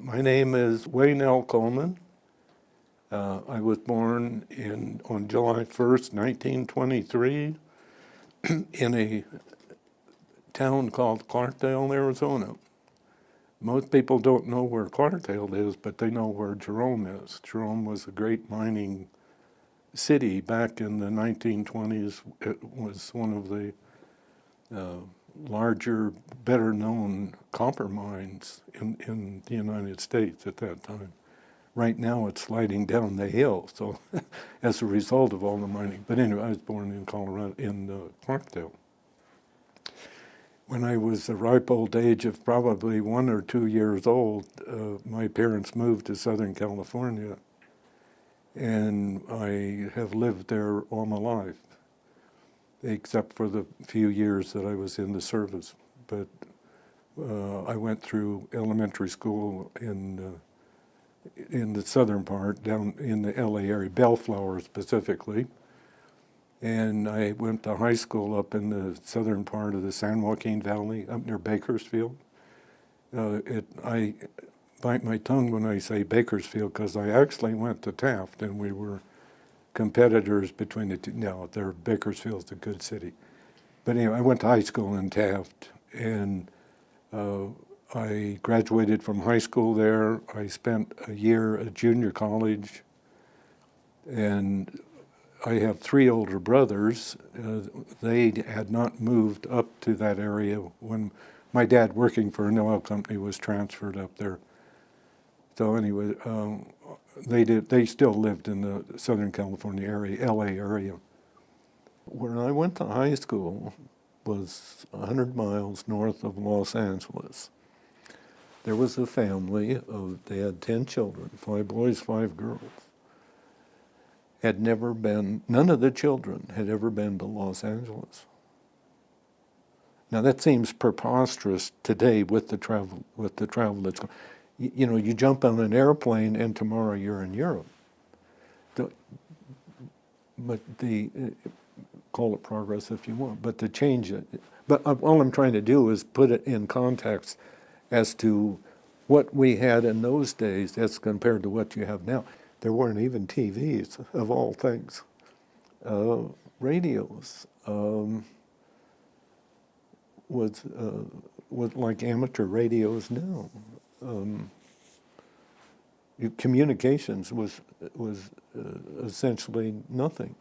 My name is Wayne Coleman. I was born on July 1st, 1923, in a town called Clarkdale, Arizona. Most people don't know where Clarkdale is, but they know where Jerome is. Jerome was a great mining city back in the 1920s. It was one of the larger, better-known copper mines in the United States at that time. Right now it's sliding down the hill, so as a result of all the mining. But anyway, I was born in Colorado, in Clarkdale. When I was the ripe old age of probably 1 or 2 years old, my parents moved to Southern California, and I have lived there all my life, except for the few years that I was in the service. But I went through elementary school in the southern part, down in the LA area, Bellflower specifically. And I went to high school up in the southern part of the San Joaquin Valley, up near Bakersfield. I bite my tongue when I say Bakersfield because I actually went to Taft, and we were competitors between the two. Now, Bakersfield's a good city. But anyway, I went to high school in Taft, and I graduated from high school there. I spent a year at junior college, and I have 3 older brothers. They had not moved up to that area when my dad, working for an oil company, was transferred up there. So anyway, they still lived in the Southern California area, LA area. Where I went to high school was 100 miles north of Los Angeles. There was a family they had 10 children, 5 boys, 5 girls. None of the children had ever been to Los Angeles. Now that seems preposterous today with the travel that's going. You jump on an airplane and tomorrow you're in Europe. But call it progress if you want, but to change it. But all I'm trying to do is put it in context as to what we had in those days as compared to what you have now. There weren't even TVs, of all things. Radios was like amateur radios now. Communications was essentially nothing.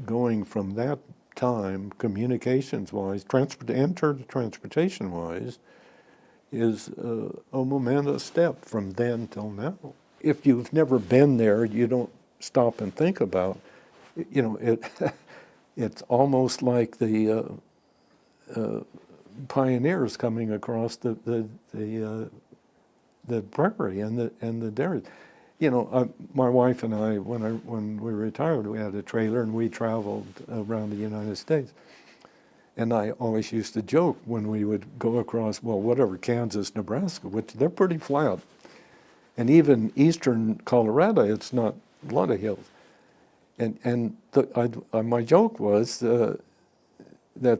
Going from that time, communications-wise, transportation-wise, is a momentous step from then till now. If you've never been there, you don't stop and think about, it's almost like the pioneers coming across the prairie and the dairies. My wife and I, when we retired, we had a trailer and we traveled around the United States. And I always used to joke when we would go across, Kansas, Nebraska, which they're pretty flat. And even eastern Colorado, it's not a lot of hills. And my joke was that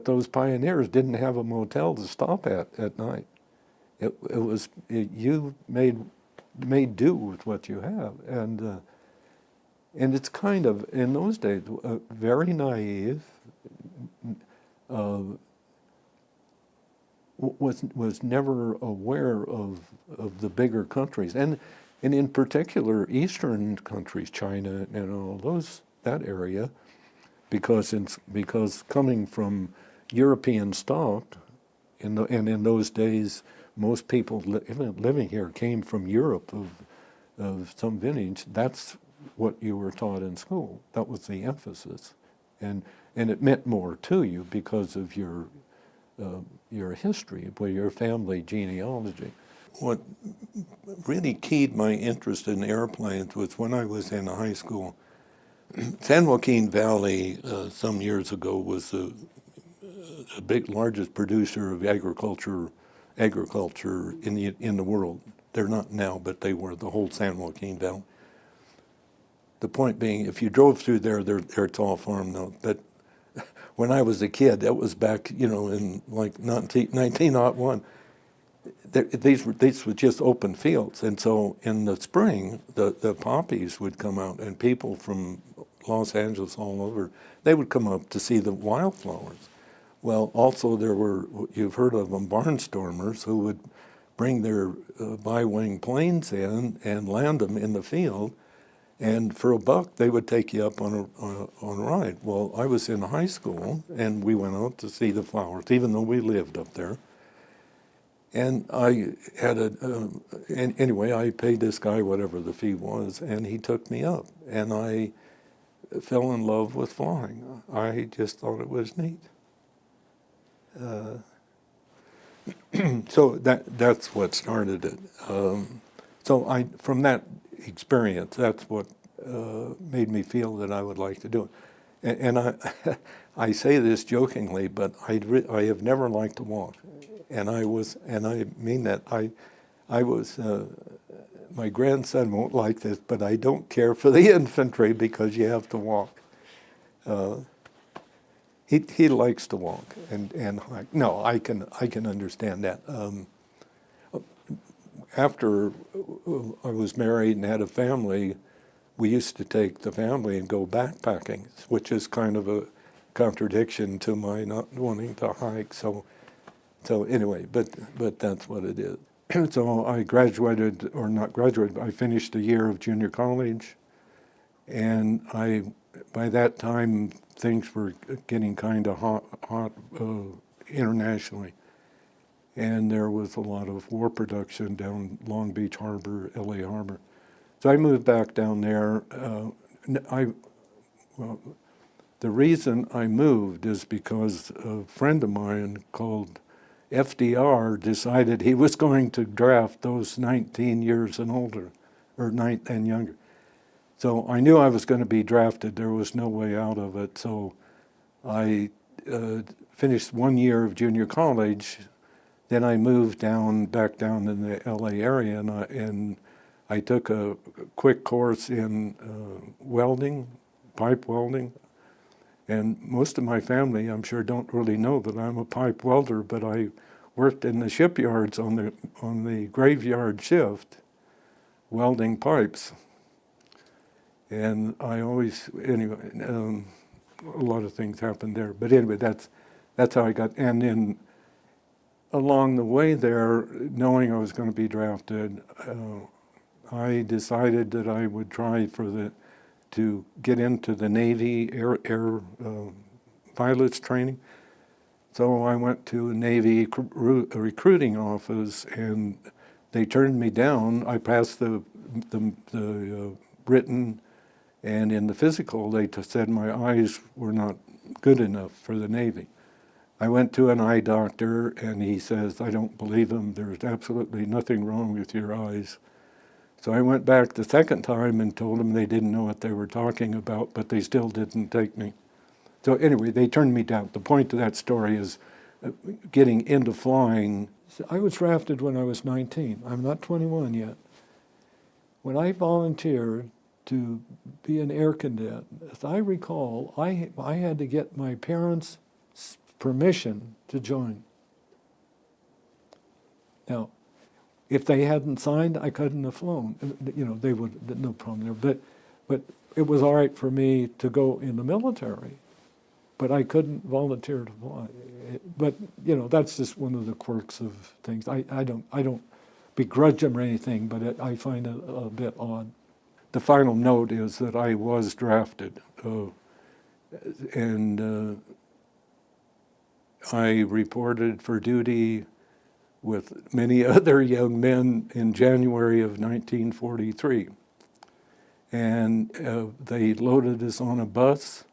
those pioneers didn't have a motel to stop at night. You made do with what you have. And it's kind of, in those days, very naive, was never aware of the bigger countries, and in particular Eastern countries, China and all that area, because coming from European stock, and in those days most people living here came from Europe of some vintage. That's what you were taught in school. That was the emphasis, and it meant more to you because of your history, your family genealogy. What really keyed my interest in airplanes was when I was in high school. San Joaquin Valley some years ago was the largest producer of agriculture in the world. They're not now, but they were, the whole San Joaquin Valley. The point being, if you drove through there, it's all farm now. But when I was a kid, that was back, in like 1901, these were just open fields, and so in the spring, the poppies would come out, and people from Los Angeles all over, they would come up to see the wildflowers. Well, also there were, you've heard of them, barnstormers, who would bring their bi-wing planes in and land them in the field, and for $1 they would take you up on a ride. Well, I was in high school, and we went out to see the flowers, even though we lived up there. And I had anyway, I paid this guy whatever the fee was, and he took me up, and I fell in love with flying. I just thought it was neat. So that's what started it. So from that experience, that's what made me feel that I would like to do it. And I, I say this jokingly, but I have never liked to walk. And I mean that. I was, my grandson won't like this, but I don't care for the infantry because you have to walk. He likes to walk and hike. No, I can understand that. After I was married and had a family, we used to take the family and go backpacking, which is kind of a contradiction to my not wanting to hike. So anyway, but that's what it is. So I graduated, or not graduated, I finished a year of junior college, and by that time things were getting kind of hot internationally, and there was a lot of war production down Long Beach Harbor, LA Harbor. So I moved back down there. The reason I moved is because a friend of mine called FDR decided he was going to draft those 19 years and older, or and younger. So I knew I was going to be drafted. There was no way out of it. So I finished 1 year of junior college. Then I moved back down in the LA area, and I took a quick course in welding, pipe welding. And most of my family, I'm sure, don't really know that I'm a pipe welder, but I worked in the shipyards on the graveyard shift, welding pipes. And I always, anyway, a lot of things happened there. But anyway, that's how I got. And then along the way there, knowing I was going to be drafted, I decided that I would try to get into the Navy air pilots training. So I went to a Navy recruiting office, and they turned me down. I passed the written, and in the physical, they said my eyes were not good enough for the Navy. I went to an eye doctor, and he says, I don't believe him. There's absolutely nothing wrong with your eyes. So I went back the second time and told them they didn't know what they were talking about, but they still didn't take me. So anyway, they turned me down. The point of that story is getting into flying. I was drafted when I was 19. I'm not 21 yet. When I volunteered to be an air cadet, as I recall, I had to get my parents' permission to join. Now, if they hadn't signed, I couldn't have flown. You know, they would, no problem there. But it was all right for me to go in the military, but I couldn't volunteer to fly. But you know, that's just one of the quirks of things. I don't begrudge them or anything, but I find it a bit odd. The final note is that I was drafted, and I reported for duty with many other young men in January of 1943. And they loaded us on a bus,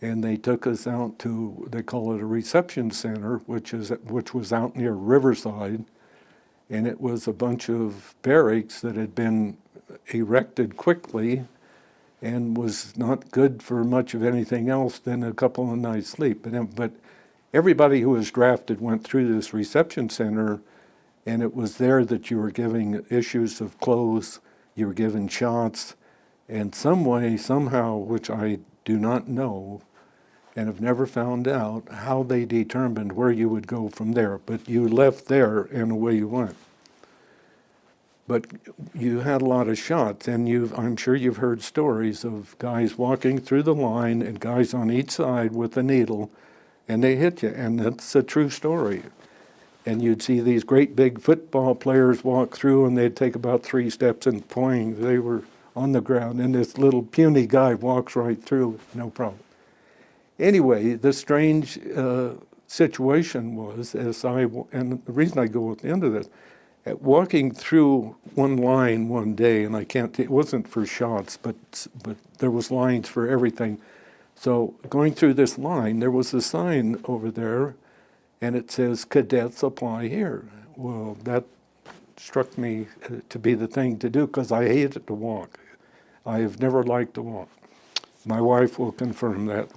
and they took us out to, they call it a reception center, which was out near Riverside, and it was a bunch of barracks that had been erected quickly and was not good for much of anything else than a couple of nights' sleep. But everybody who was drafted went through this reception center, and it was there that you were given issues of clothes, you were given shots, and some way, somehow, which I do not know, and have never found out how they determined where you would go from there. But you left there and away you went. But you had a lot of shots, and I'm sure you've heard stories of guys walking through the line and guys on each side with a needle, and they hit you, and that's a true story. And you'd see these great big football players walk through, and they'd take about 3 steps and poing. They were on the ground, and this little puny guy walks right through, no problem. Anyway, the strange situation was, and the reason I go at the end of this, walking through one line one day, and it wasn't for shots, but there was lines for everything. So going through this line, there was a sign over there, and it says, "Cadets apply here." Well, that struck me to be the thing to do, because I hated to walk. I have never liked to walk. My wife will confirm that.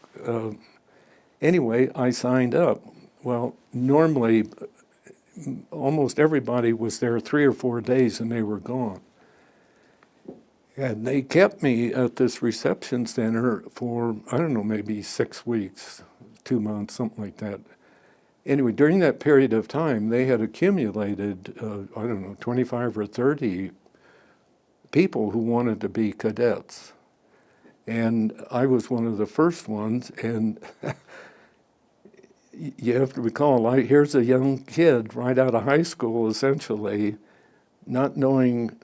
Anyway, I signed up. Well, normally, almost everybody was there 3 or 4 days and they were gone. And they kept me at this reception center for, I don't know, maybe 6 weeks, 2 months, something like that. Anyway, during that period of time, they had accumulated, I don't know, 25 or 30 people who wanted to be cadets. And I was one of the first ones, and you have to recall, here's a young kid right out of high school, essentially, not knowing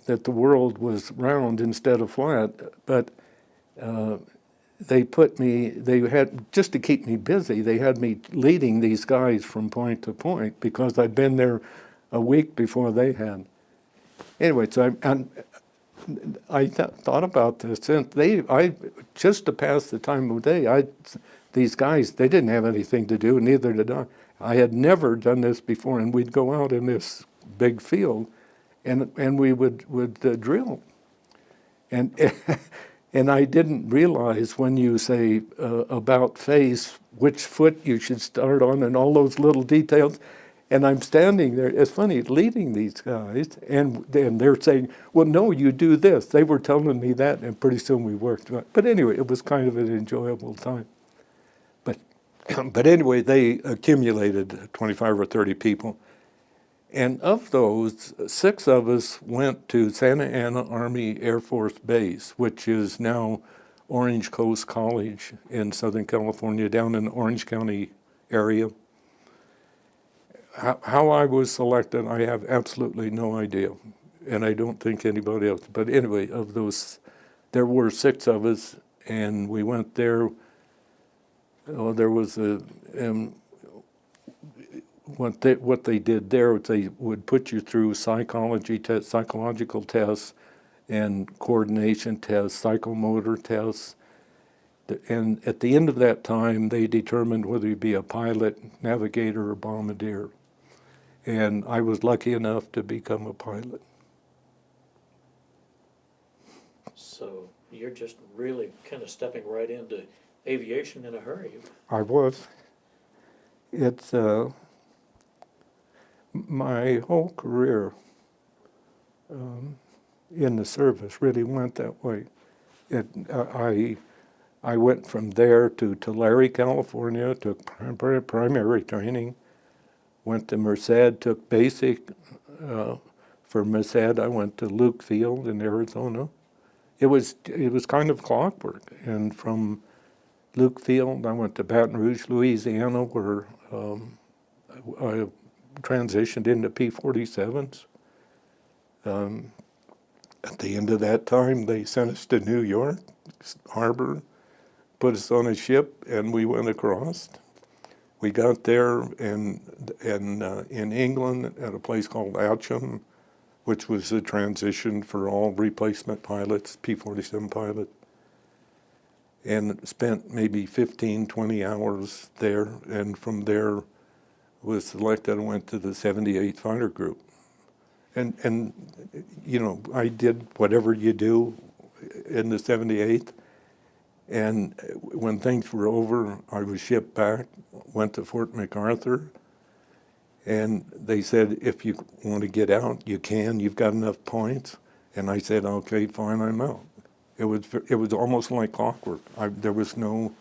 that the world was round instead of flat, but they had, just to keep me busy, they had me leading these guys from point to point, because I'd been there a week before they had. Anyway, so I thought about this, and just to pass the time of day, these guys, they didn't have anything to do, neither did I. I had never done this before, and we'd go out in this big field, and we would drill. And and I didn't realize when you say about face, which foot you should start on, and all those little details. And I'm standing there, it's funny, leading these guys, and they're saying, well, no, you do this. They were telling me that, and pretty soon we worked. But anyway, it was kind of an enjoyable time. But anyway, they accumulated 25 or 30 people. And of those, 6 of us went to Santa Ana Army Air Force Base, which is now Orange Coast College in Southern California, down in the Orange County area. How I was selected, I have absolutely no idea, and I don't think anybody else. But anyway, of those, there were 6 of us, and we went there. There was what they did there was they would put you through psychological tests, and coordination tests, psychomotor tests. And at the end of that time, they determined whether you'd be a pilot, navigator, or bombardier. And I was lucky enough to become a pilot. So you're just really kind of stepping right into aviation in a hurry. I was. It's my whole career in the service really went that way. I went from there to Tulare, California, took primary training, went to Merced, took basic. For Merced, I went to Luke Field in Arizona. It was kind of clockwork. And from Luke Field, I went to Baton Rouge, Louisiana, where I transitioned into P-47s. At the end of that time, they sent us to New York Harbor, put us on a ship, and we went across. We got there in England at a place called Atcham, which was a transition for all replacement pilots, P-47 pilots, and spent maybe 15, 20 hours there, and from there was selected and went to the 78th Fighter Group. And you know, I did whatever you do in the 78th, and when things were over, I was shipped back, went to Fort MacArthur, and they said, if you want to get out, you can, you've got enough points. And I said, okay, fine, I'm out. It was almost like clockwork. There was no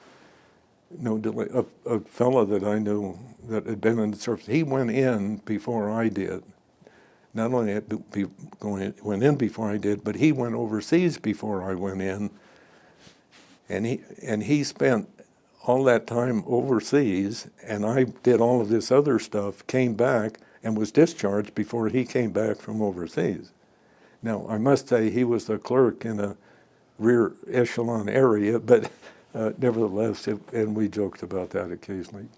no delay. A fellow that I knew that had been in the service, he went in before I did. Not only went in before I did, but he went overseas before I went in. And he spent all that time overseas, and I did all of this other stuff, came back, and was discharged before he came back from overseas. Now, I must say he was a clerk in a rear echelon area, but nevertheless, and we joked about that occasionally.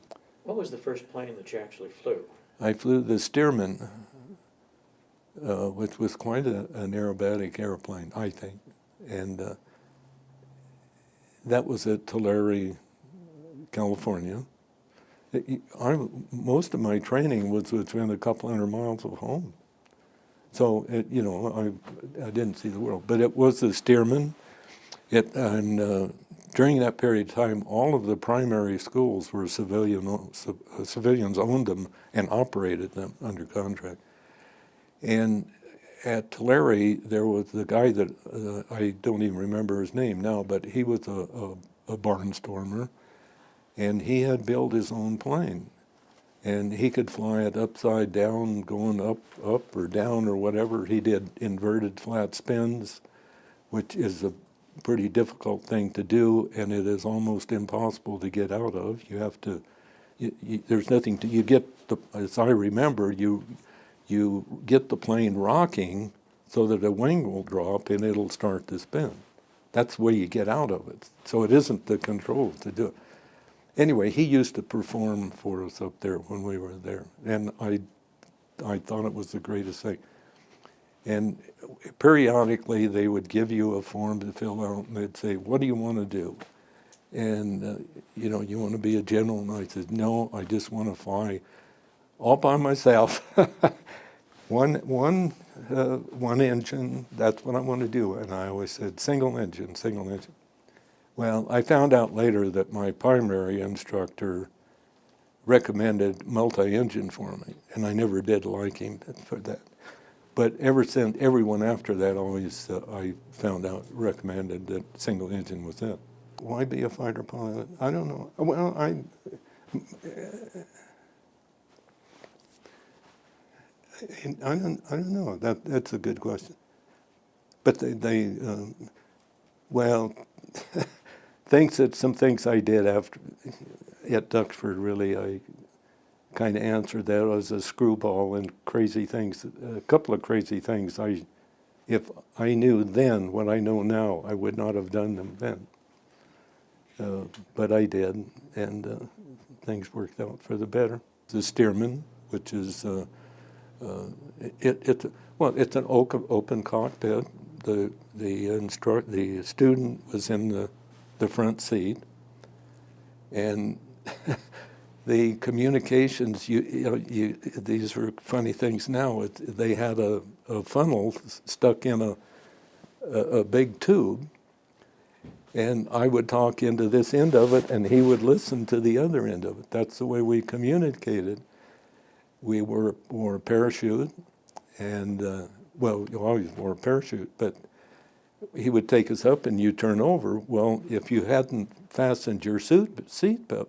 What was the first plane that you actually flew? I flew the Stearman, which was quite an aerobatic airplane, I think. And that was at Tulare, California. Most of my training was within a couple hundred miles of home. So, I didn't see the world. But it was the Stearman. During that period of time, all of the primary schools were civilians owned them and operated them under contract. And at Tulare, there was the guy that I don't even remember his name now, but he was a barnstormer, and he had built his own plane. And he could fly it upside down, going up or down or whatever. He did inverted flat spins, which is a pretty difficult thing to do, and it is almost impossible to get out of. You have to, there's nothing to, you get, as I remember, you get the plane rocking so that a wing will drop and it'll start to spin. That's the way you get out of it. So it isn't the control to do it. Anyway, he used to perform for us up there when we were there, and I thought it was the greatest thing. And periodically, they would give you a form to fill out, and they'd say, "What do you want to do?" And you want to be a general? And I said, "No, I just want to fly all by myself, one engine. That's what I want to do." And I always said, "Single engine, single engine." Well, I found out later that my primary instructor recommended multi-engine for me, and I never did like him for that. But ever since, everyone after that always, I found out, recommended that single engine was it. Why be a fighter pilot? I don't know. Well, I don't know. That's a good question. But some things I did after at Duxford, really, I kind of answered that as a screwball and crazy things. A couple of crazy things. If I knew then what I know now, I would not have done them then. But I did, and things worked out for the better. The Stearman, which is it's an open cockpit. The student was in the front seat, and the communications. These are funny things now. They had a funnel stuck in a big tube, and I would talk into this end of it, and he would listen to the other end of it. That's the way we communicated. We wore a parachute, and you always wore a parachute, but he would take us up and you turn over. Well, if you hadn't fastened your seatbelt,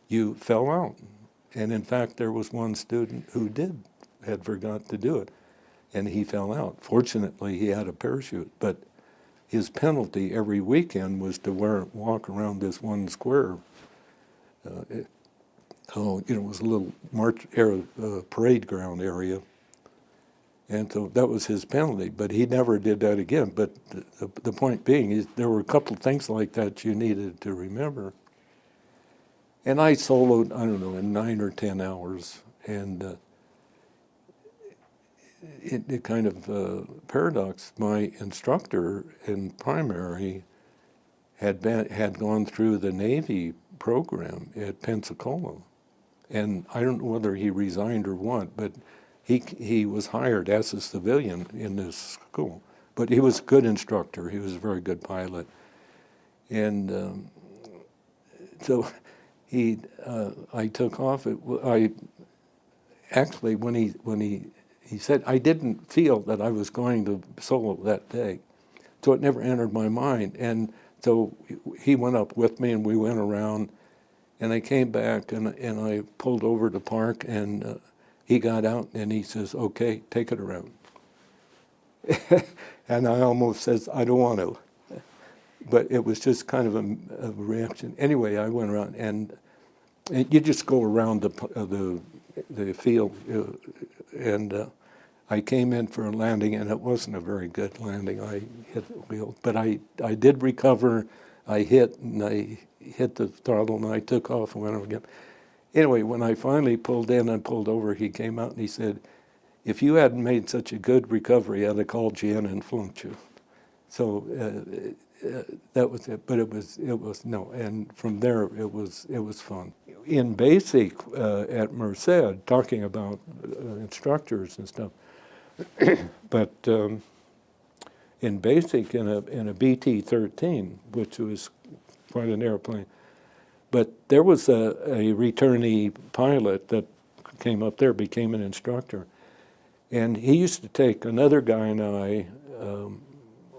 you fell out. And in fact, there was one student who had forgot to do it, and he fell out. Fortunately, he had a parachute, but his penalty every weekend was to walk around this one square. It was a little parade ground area. And so that was his penalty, but he never did that again. But the point being is there were a couple of things like that you needed to remember. And I soloed, I don't know, in 9 or 10 hours. And it kind of paradox. My instructor in primary had gone through the Navy program at Pensacola. And I don't know whether he resigned or what, but he was hired as a civilian in this school. But he was a good instructor. He was a very good pilot. And so I took off. Actually, when he said, I didn't feel that I was going to solo that day. So it never entered my mind. And So he went up with me, and we went around, and I came back, and I pulled over to park, and he got out, and he says, "Okay, take it around." And I almost says, "I don't want to." But it was just kind of a reaction. Anyway, I went around, and you just go around the field, and I came in for a landing, and it wasn't a very good landing. I hit the wheel, but I did recover. I hit the throttle, and I took off and went over again. Anyway, when I finally pulled in and pulled over, he came out and he said, "If you hadn't made such a good recovery, I'd have called you in and flunked you." So that was it. But it was no. And from there, it was fun. In basic at Merced, talking about instructors and stuff. But in basic, in a BT-13, which was quite an airplane, but there was a returnee pilot that came up there, became an instructor, and he used to take another guy and I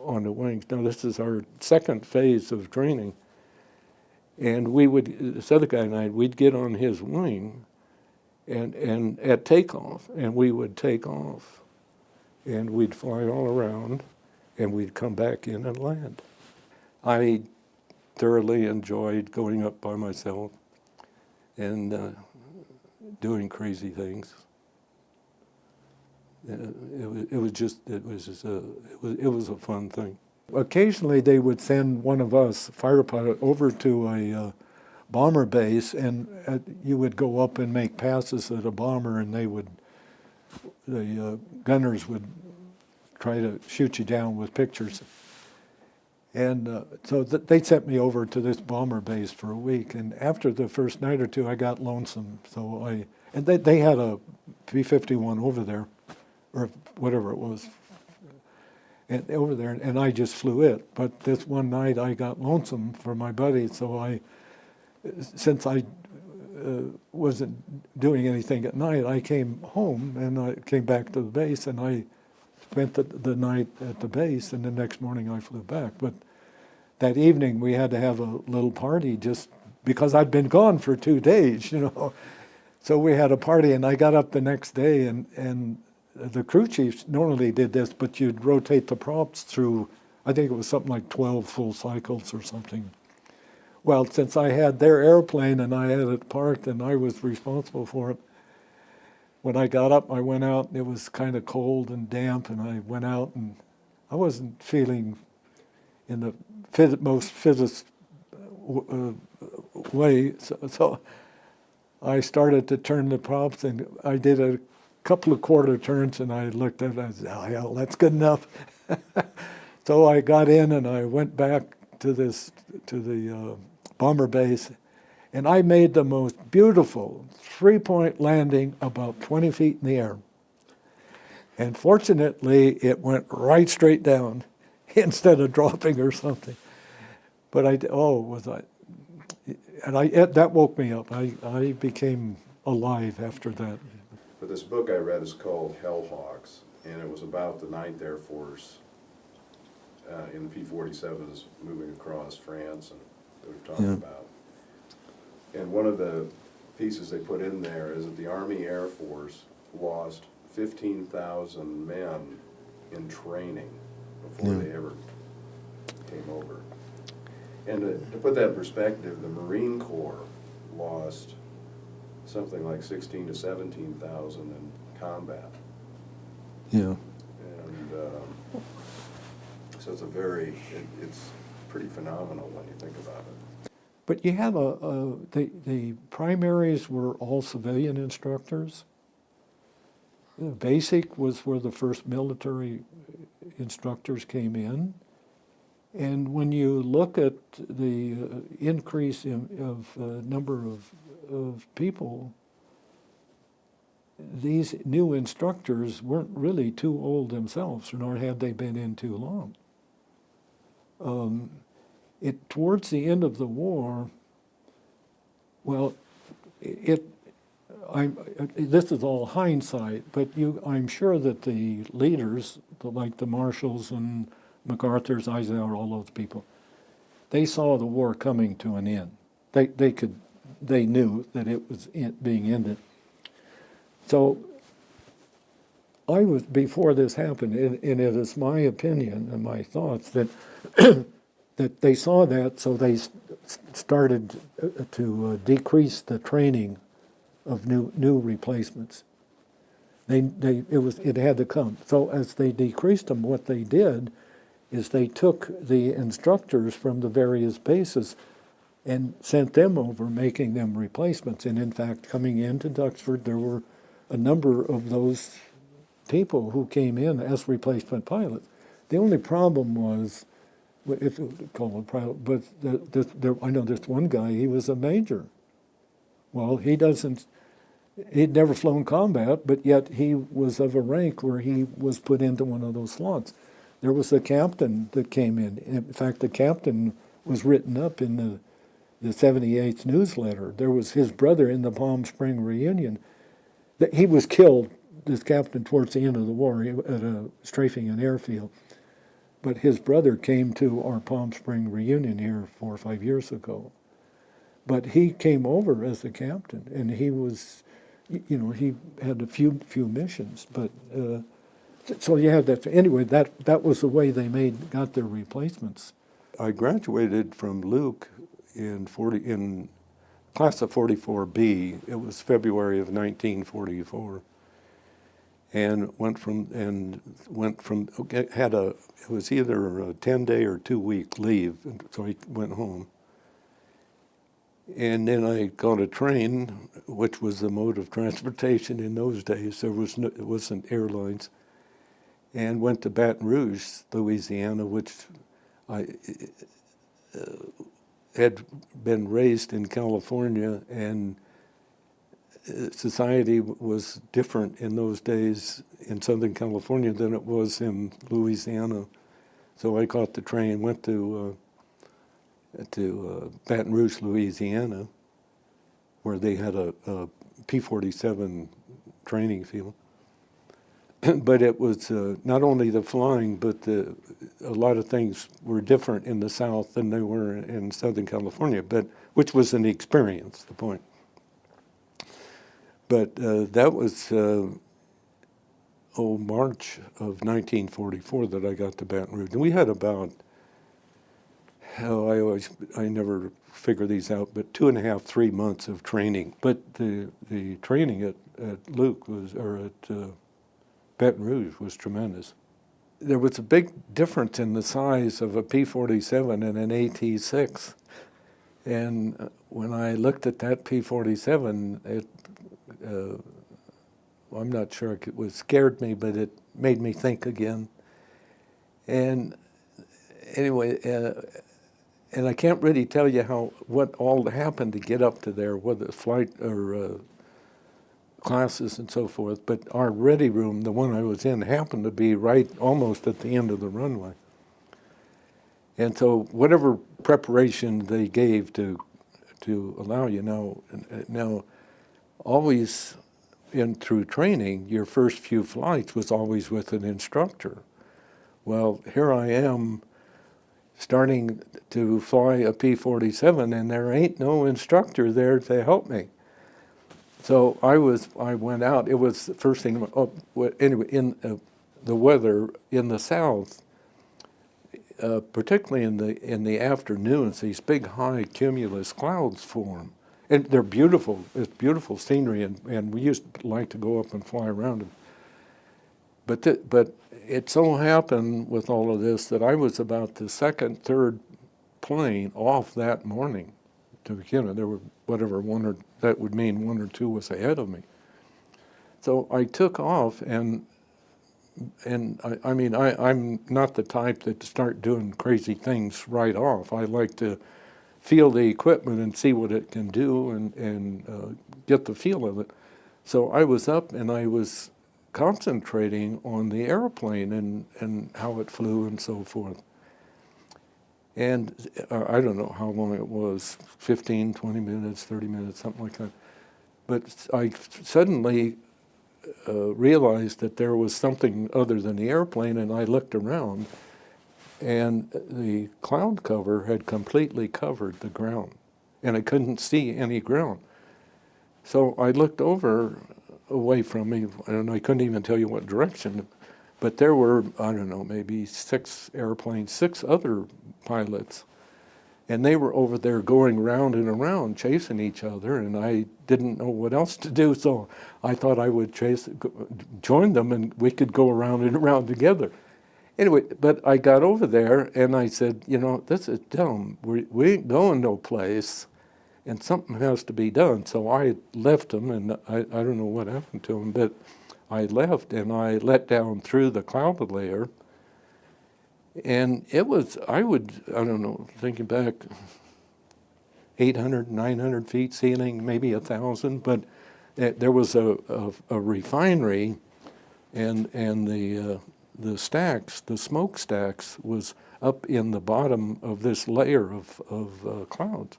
on the wings. Now this is our second phase of training, and this other guy and I, we'd get on his wing, and at takeoff, and we would take off, and we'd fly all around, and we'd come back in and land. I thoroughly enjoyed going up by myself and doing crazy things. It was a fun thing. Occasionally, they would send one of us, fighter pilot, over to a bomber base, and you would go up and make passes at a bomber, and the gunners would try to shoot you down with pictures. And so they sent me over to this bomber base for a week. And after the first night or two, I got lonesome. And they had a P-51 over there, or whatever it was, and over there, and I just flew it. But this one night, I got lonesome for my buddy. So since I wasn't doing anything at night, I came home, and I came back to the base, and I spent the night at the base, and the next morning I flew back. But that evening we had to have a little party just because I'd been gone for 2 days, So we had a party, and I got up the next day, and the crew chiefs normally did this, but you'd rotate the props through, I think it was something like 12 full cycles or something. Well, since I had their airplane and I had it parked and I was responsible for it, when I got up, I went out, and it was kind of cold and damp, and I went out, and I wasn't feeling in the most fittest way, so I started to turn the props, and I did a couple of quarter turns, and I looked at it, and I said, "Oh, hell, that's good enough." So I got in, and I went back to the bomber base, and I made the most beautiful 3-point landing about 20 feet in the air. And fortunately, it went right straight down instead of dropping or something. But that woke me up. I became alive after that. But this book I read is called Hellhawks, and it was about the 9th Air Force in the P-47s moving across France, and that we've talked about. And one of the pieces they put in there is that the Army Air Force lost 15,000 men in training before they ever came over. And to put that in perspective, the Marine Corps lost something like 16 to 17,000 in combat. Yeah. And so it's it's pretty phenomenal when you think about it. But you have the primaries were all civilian instructors. Basic was where the first military instructors came in. And when you look at the increase of number of people, these new instructors weren't really too old themselves, nor had they been in too long. Towards the end of the war, well, this is all hindsight, but I'm sure that the leaders, like the Marshalls and MacArthur's, Eisenhower, all those people, they saw the war coming to an end. They knew that it was being ended. So before this happened, and it is my opinion and my thoughts that that they saw that, so they started to decrease the training of new replacements. It had to come. So as they decreased them, what they did is they took the instructors from the various bases and sent them over, making them replacements. And in fact, coming into Duxford, there were a number of those people who came in as replacement pilots. The only problem was, if you call it pilot, but I know there's one guy, he was a major. Well, he'd never flown combat, but yet he was of a rank where he was put into one of those slots. There was a captain that came in. In fact, the captain was written up in the 78th newsletter. There was his brother in the Palm Spring reunion. He was killed, this captain, towards the end of the war at a strafing an airfield. But his brother came to our Palm Spring reunion here 4 or 5 years ago. But he came over as a captain, and he was, he had a few missions. But so you have that. Anyway, that was the way they got their replacements. I graduated from Luke in class of 44B. It was February of 1944. And it was either a 10-day or 2-week leave, so he went home. And then I got a train, which was the mode of transportation in those days. It wasn't airlines, and went to Baton Rouge, Louisiana, which I had been raised in California, and society was different in those days in Southern California than it was in Louisiana. So I caught the train, went to Baton Rouge, Louisiana, where they had a P-47 training field. But it was not only the flying, but a lot of things were different in the South than they were in Southern California, which was an experience, the point. But that was March of 1944 that I got to Baton Rouge. And we had about, I never figure these out, but 2.5, 3 months of training. But the training at Luke at Baton Rouge was tremendous. There was a big difference in the size of a P-47 and an AT-6. And when I looked at that P-47, I'm not sure it scared me, but it made me think again. And anyway, and I can't really tell you what all happened to get up to there, whether flight or classes and so forth. But our ready room, the one I was in, happened to be right almost at the end of the runway. And so whatever preparation they gave to allow you now always through training, your first few flights was always with an instructor. Well, here I am starting to fly a P-47, and there ain't no instructor there to help me. So I went out. It was the first thing. Anyway, in the weather in the South, particularly in the afternoons, these big high cumulus clouds form. And they're beautiful. It's beautiful scenery, and we used to like to go up and fly around them. But it so happened with all of this that I was about the second, third plane off that morning to begin with. There were that would mean 1 or 2 was ahead of me. So I took off, and I'm not the type that start doing crazy things right off. I like to feel the equipment and see what it can do and get the feel of it. So I was up and I was concentrating on the airplane and how it flew and so forth. And I don't know how long it was, 15, 20 minutes, 30 minutes, something like that. But I suddenly realized that there was something other than the airplane, and I looked around. and the cloud cover had completely covered the ground, and I couldn't see any ground. So I looked over away from me, and I couldn't even tell you what direction, but there were, I don't know, maybe 6 airplanes, 6 other pilots, and they were over there going round and around, chasing each other, and I didn't know what else to do, so I thought I would join them, and we could go around and around together. Anyway, but I got over there, and I said, you know, this is dumb. We ain't going no place, and something has to be done. So I left them, and I don't know what happened to them, but I left, and I let down through the cloud layer. And it was, I don't know, thinking back, 800, 900 feet ceiling, maybe 1,000, but there was a refinery, and the stacks, the smokestacks, was up in the bottom of this layer of clouds.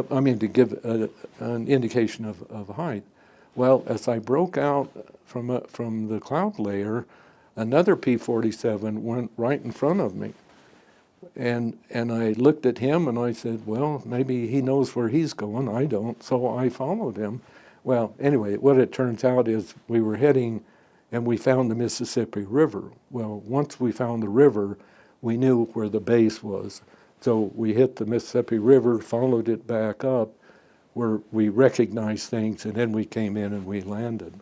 I mean, to give an indication of height. Well, as I broke out from the cloud layer, another P-47 went right in front of me. And I looked at him and I said, well, maybe he knows where he's going, I don't, so I followed him. Well, anyway, what it turns out is we were heading and we found the Mississippi River. Well, once we found the river, we knew where the base was. So we hit the Mississippi River, followed it back up, where we recognized things, and then we came in and we landed.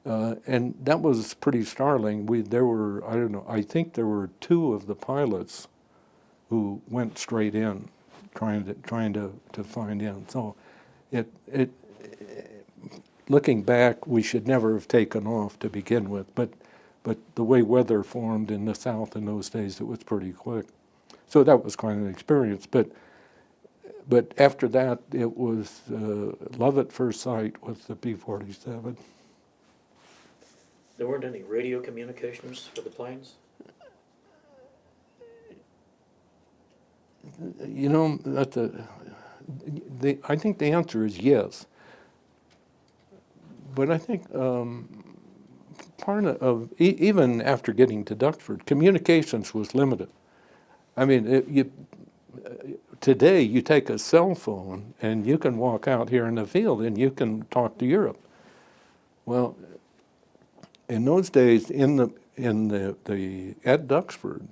And that was pretty startling. There were, I don't know, I think there were 2 of the pilots who went straight in, trying to find in. So looking back, we should never have taken off to begin with, but the way weather formed in the South in those days, it was pretty quick. So that was quite an experience. But after that, it was love at first sight with the P-47. There weren't any radio communications for the planes? You know, I think the answer is yes. But I think part of, even after getting to Duxford, communications was limited. I mean, today you take a cell phone and you can walk out here in the field and you can talk to Europe. Well, in those days, at Duxford,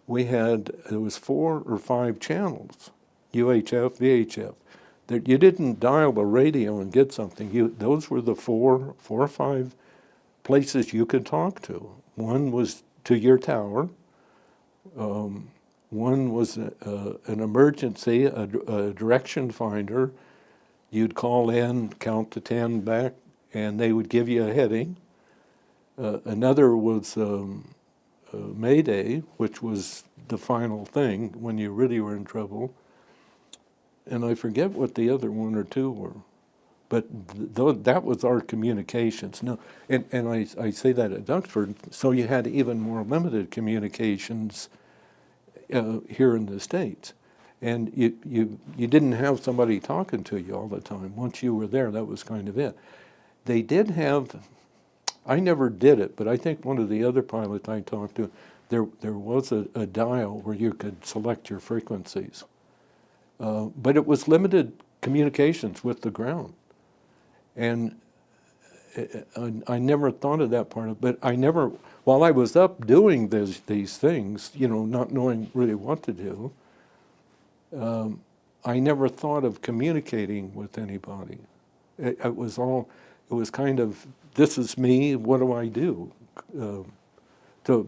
there was 4 or 5 channels, UHF, VHF. That you didn't dial a radio and get something. Those were the 4 or 5 places you could talk to. One was to your tower. One was an emergency, a direction finder. You'd call in, count to 10 back, and they would give you a heading. Another was Mayday, which was the final thing when you really were in trouble. And I forget what the other 1 or 2 were. But that was our communications. No, and I say that at Duxford, so you had even more limited communications here in the States. And you didn't have somebody talking to you all the time. Once you were there, that was kind of it. They did have, I never did it, but I think one of the other pilots I talked to, there was a dial where you could select your frequencies. But it was limited communications with the ground. And I never thought of that part of it, but I never, while I was up doing these things, you know, not knowing really what to do, I never thought of communicating with anybody. It was kind of, this is me, what do I do? But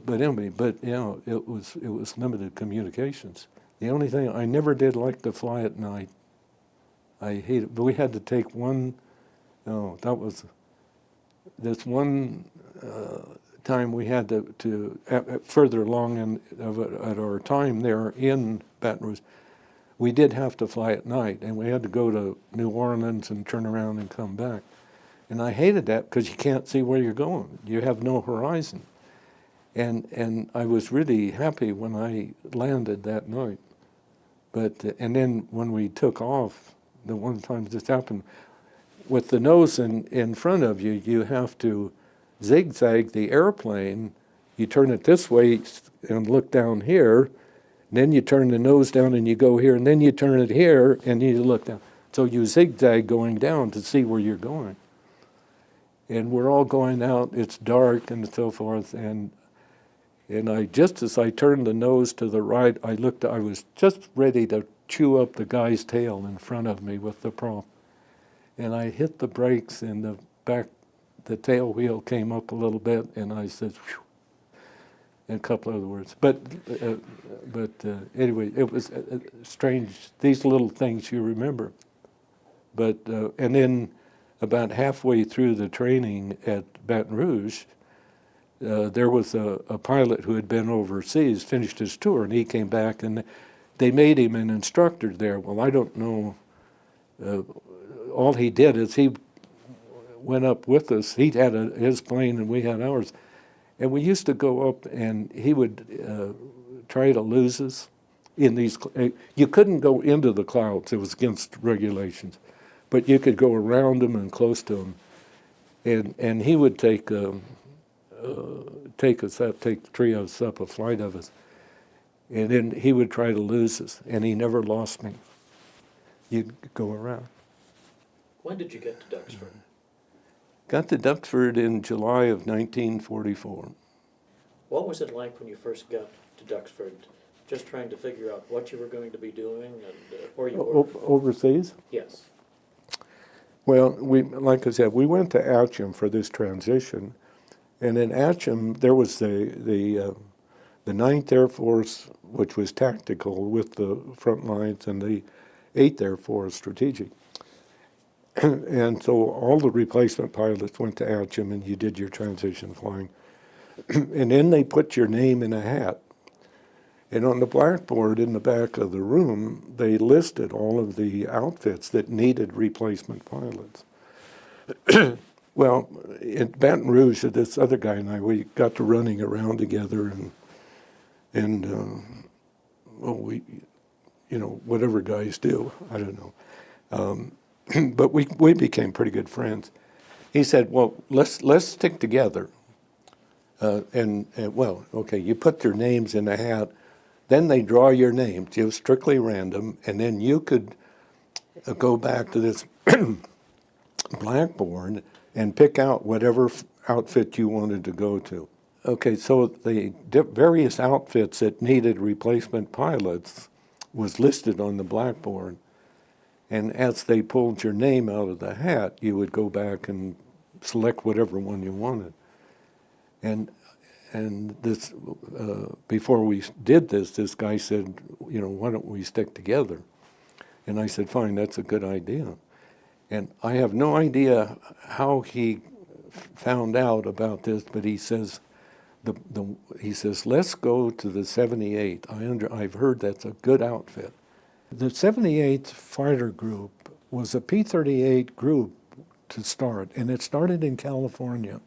you know, it was limited communications. The only thing, I never did like to fly at night. I hate it, but we had to take one, that was, this one time we had to further along at our time there in Baton Rouge, we did have to fly at night, and we had to go to New Orleans and turn around and come back. And I hated that because you can't see where you're going. You have no horizon. And I was really happy when I landed that night. But and then when we took off, the one time this happened, with the nose in front of you, you have to zigzag the airplane. you turn it this way and look down here, then you turn the nose down and you go here, and then you turn it here and you look down. So you zigzag going down to see where you're going. And we're all going out, it's dark and so forth, and I just as I turned the nose to the right, I was just ready to chew up the guy's tail in front of me with the prop. And I hit the brakes and the tail wheel came up a little bit, and I said, phew, and a couple other words. But anyway, it was strange, these little things you remember. But, and then about halfway through the training at Baton Rouge, there was a pilot who had been overseas, finished his tour, and he came back, and they made him an instructor there. Well, I don't know. All he did is he went up with us. He had his plane, and we had ours. And we used to go up, and he would try to lose us in these. You couldn't go into the clouds. It was against regulations. But you could go around them and close to them. And he would take us up, take three of us up, a flight of us. And then he would try to lose us, and he never lost me. You'd go around. When did you get to Duxford? Got to Duxford in July of 1944. What was it like when you first got to Duxford? Just trying to figure out what you were going to be doing and where you were? Overseas? Yes. Well, like I said, we went to Atcham for this transition, and in Atcham there was the 9th Air Force, which was tactical with the front lines, and the 8th Air Force strategic. And so all the replacement pilots went to Atcham, and you did your transition flying. And then they put your name in a hat. And on the blackboard in the back of the room, they listed all of the outfits that needed replacement pilots. Well, in Baton Rouge, this other guy and I, we got to running around together, and well, we, whatever guys do, I don't know. But we became pretty good friends. He said, well, let's stick together. Well, okay, you put your names in a hat, then they draw your names. It was strictly random, and then you could go back to this blackboard and pick out whatever outfit you wanted to go to. Okay, so the various outfits that needed replacement pilots was listed on the blackboard. And as they pulled your name out of the hat, you would go back and select whatever one you wanted. And this, before we did this guy said, why don't we stick together? And I said, fine, that's a good idea. And I have no idea how he found out about this, but he says, he says, let's go to the 78. I've heard that's a good outfit. The 78th Fighter Group was a P-38 group to start, and it started in California.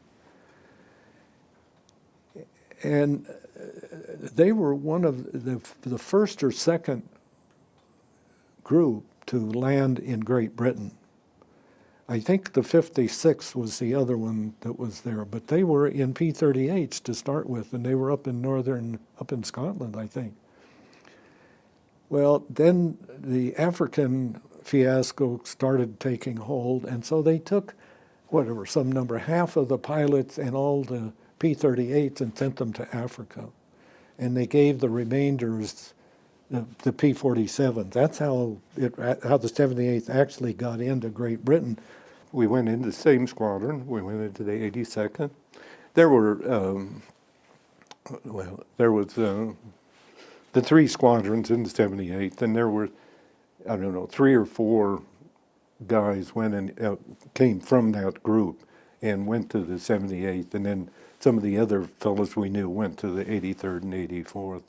And they were one of the first or second group to land in Great Britain. I think the 56 was the other one that was there, but they were in P-38s to start with, and they were up in Scotland, I think. Well, then the African fiasco started taking hold, and so they took, some number, half of the pilots and all the P-38s and sent them to Africa. And they gave the remainders the P-47s. That's how the 78th actually got into Great Britain. We went into the same squadron. We went into the 82nd. There were, the three squadrons in the 78th, and there were, 3 or 4 guys went and came from that group and went to the 78th, and then some of the other fellows we knew went to the 83rd and 84th.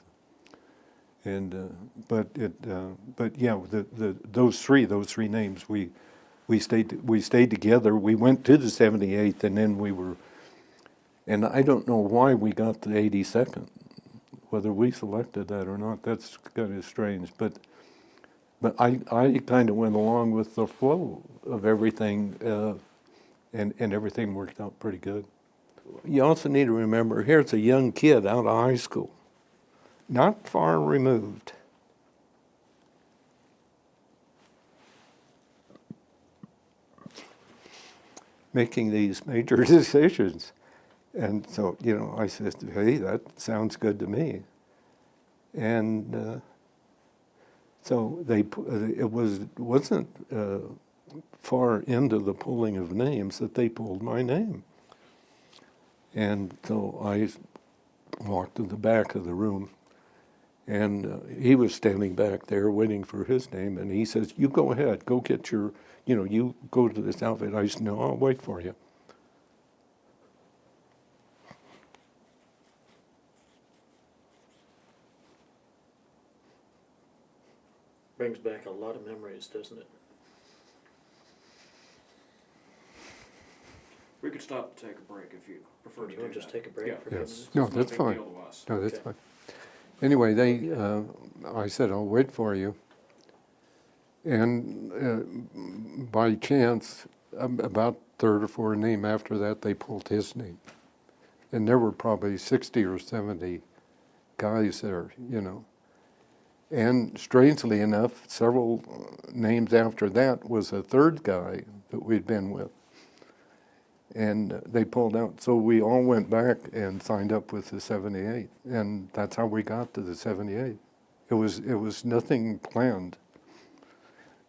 And but yeah, those three names we stayed together. We went to the 78th, and then we were, and I don't know why we got the 82nd. Whether we selected that or not, that's kind of strange. But I kind of went along with the flow of everything, and everything worked out pretty good. you also need to remember, here's a young kid out of high school, not far removed. Making these major decisions. And so, I said, hey, that sounds good to me. And so it wasn't far into the pulling of names that they pulled my name. And so I walked to the back of the room, and he was standing back there waiting for his name, and he says, you go ahead, go get your, you go to this outfit. I said, no, I'll wait for you. Brings back a lot of memories, doesn't it? We could stop to take a break if you prefer Do to you do want to just that. take a break Yeah. for a few Yes. minutes? No, It's not a that's big fine. deal to us. No, that's Okay. fine. Anyway, I said, I'll wait for you. And by chance, about third or fourth name after that, they pulled his name. And there were probably 60 or 70 guys there, And strangely enough, several names after that was a third guy that we'd been with. And they pulled out, so we all went back and signed up with the 78, and that's how we got to the 78. It was nothing planned.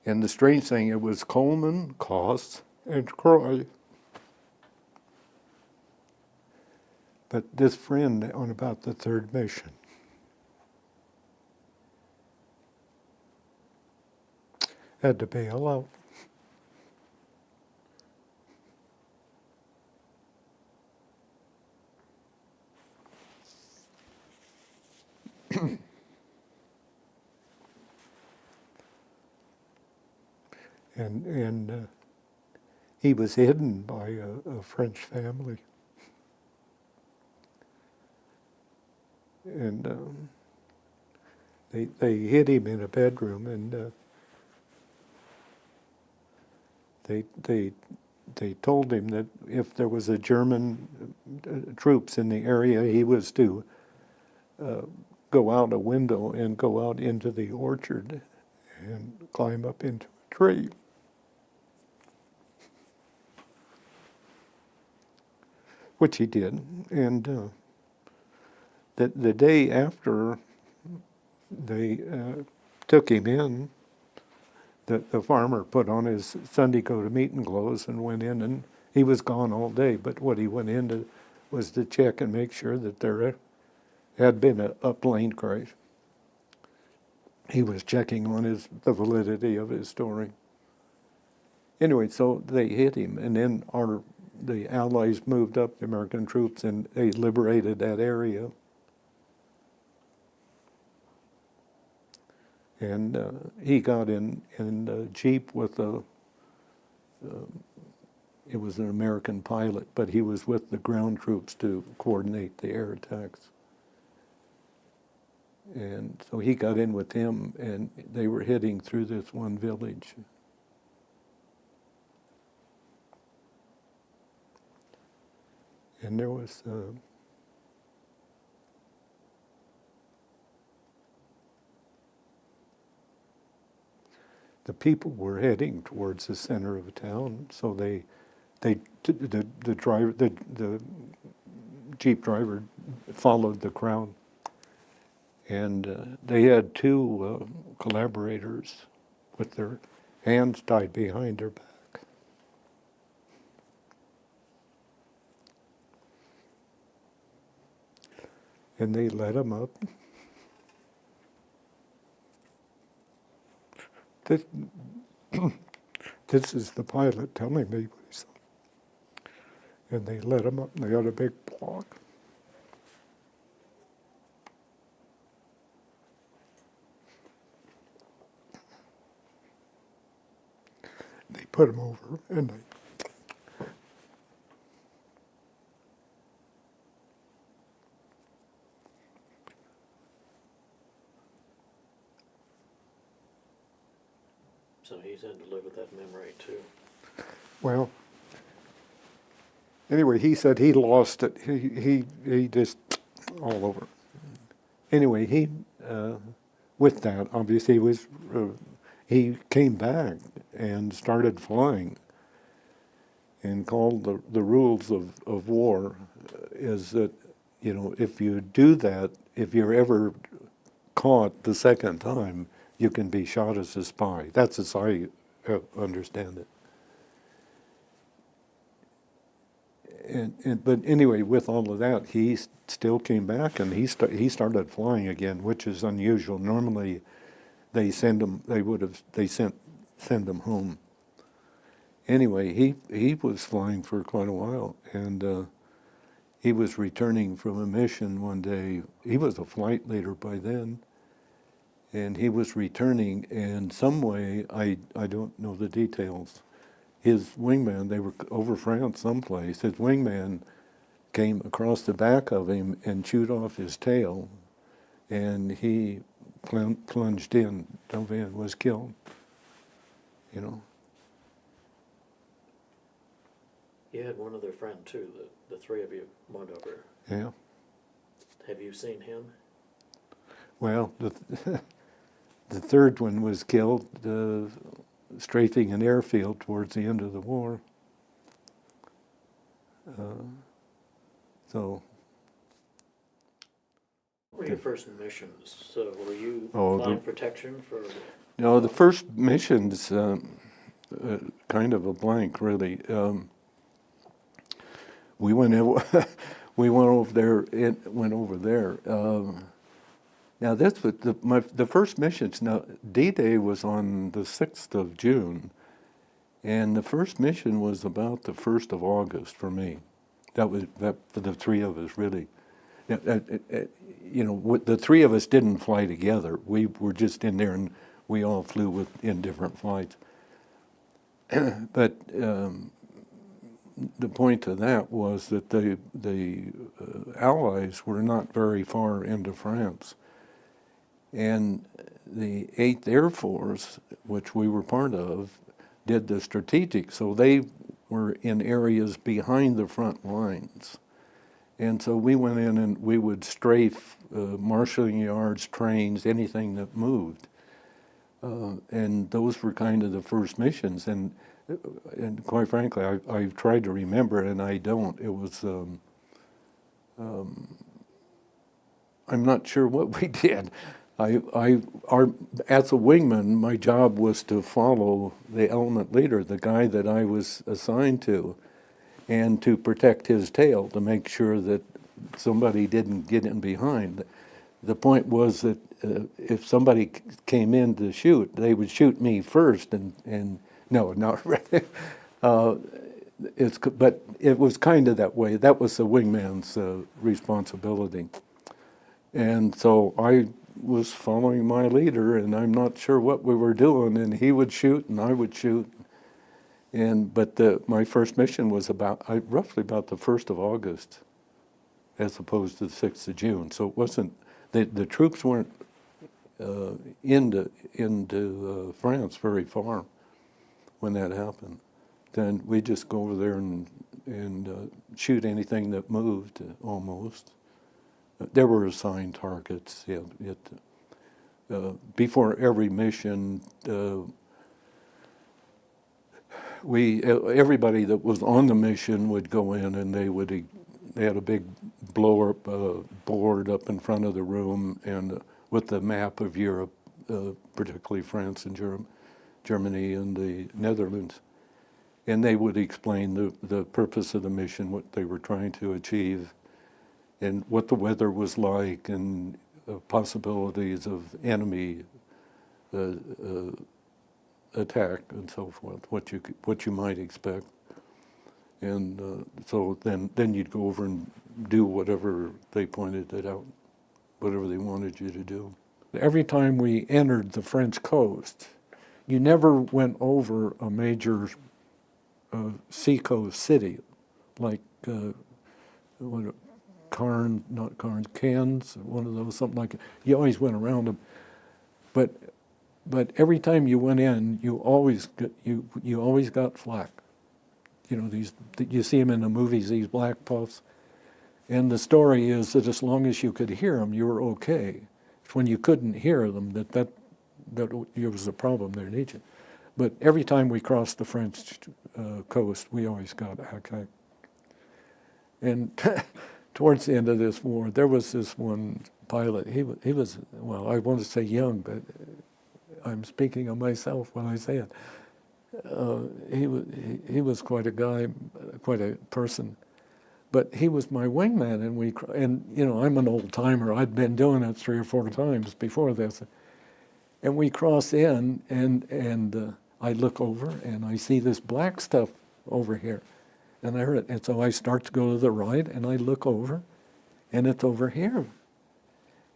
And the strange thing, it was Colman, Koss, and Croy. But this friend on about the third mission had to bail out. And he was hidden by a French family. And they hid him in a bedroom, and they told him that if there was a German troops in the area, he was to go out a window and go out into the orchard and climb up into a tree. Which he did. And the day after they took him in, the farmer put on his Sunday coat of meeting clothes and went in, and he was gone all day. But what he went in to was to check and make sure that there had been a plane crash. He was checking on the validity of his story. Anyway, so they hit him, and then the Allies moved up, the American troops, and they liberated that area. And he got in a Jeep with it was an American pilot, but he was with the ground troops to coordinate the air attacks. And so he got in with him, and they were heading through this one village. And there was the people were heading towards the center of town, so the driver, the Jeep driver followed the crowd, and they had two collaborators with their hands tied behind their back. And they let him up. This, this is the pilot telling me what he saw. And they let him up, and they got a big block. They put him over, and So he's had to live with that memory too. well, Anyway, he said he lost it. He just all over. Anyway, he with that obviously he came back and started flying, and called the rules of war is that, you know, if you do that, if you're ever caught the second time, you can be shot as a spy. That's as I understand it. But anyway, with all of that, he still came back and he started flying again, which is unusual. Normally, they send him home. Anyway, he was flying for quite a while, and he was returning from a mission one day. He was a flight leader by then, and he was returning, and some way, I don't know the details, his wingman, they were over France someplace, his wingman came across the back of him and chewed off his tail, and he plunged in, dove in, was killed, you know. You had one other friend too, the three of you went over. Yeah. Have you seen him? Well, the third one was killed strafing an airfield towards the end of the war. So. What were your first missions? So were you Oh, flying protection for? No, the first mission's kind of a blank, really. We went over there. Now this was the first missions. Now D-Day was on the 6th of June, and the first mission was about the 1st of August for me. That for the three of us, really. You know, the three of us didn't fly together. We were just in there, and we all flew in different flights. But the point of that was that the Allies were not very far into France, and the 8th Air Force, which we were part of, did the strategic. So they were in areas behind the front lines. And so we went in and we would strafe marshalling yards, trains, anything that moved. And those were kind of the first missions. And quite frankly, I've tried to remember it and I don't. It was, I'm not sure what we did. As a wingman, my job was to follow the element leader, the guy that I was assigned to, and to protect his tail, to make sure that somebody didn't get in behind. The point was that if somebody came in to shoot, they would shoot me first, and no, not really. But it was kind of that way. That was the wingman's responsibility. And so I was following my leader, and I'm not sure what we were doing, and he would shoot and I would shoot. But my first mission was roughly about the 1st of August, as opposed to the 6th of June. So it wasn't, the troops weren't into France very far when that happened. Then we just go over there and shoot anything that moved, almost. There were assigned targets. Yeah, before every mission, everybody that was on the mission would go in, and they had a big blow-up board up in front of the room, and with the map of Europe, particularly France and Germany and the Netherlands, and they would explain the purpose of the mission, what they were trying to achieve, and what the weather was like, and possibilities of enemy attack and so forth, what you might expect. And so then you'd go over and do whatever they pointed it out, whatever they wanted you to do. Every time we entered the French coast, you never went over a major seacoast city, like Cannes, one of those, something like that. You always went around them. But every time you went in, you always got flack. these, you see them in the movies, these black puffs. And the story is that as long as you could hear them, you were okay. It's when you couldn't hear them that there was a problem there in Egypt. But every time we crossed the French coast, we always got attacked. And towards the end of this war, there was this one pilot. He was, well, I want to say young, but I'm speaking of myself when I say it. He was quite a guy, quite a person. But he was my wingman, and I'm an old timer. I'd been doing it 3 or 4 times before this, and we cross in, and I look over, and I see this black stuff over here, and I heard it, and so I start to go to the right, and I look over, and it's over here,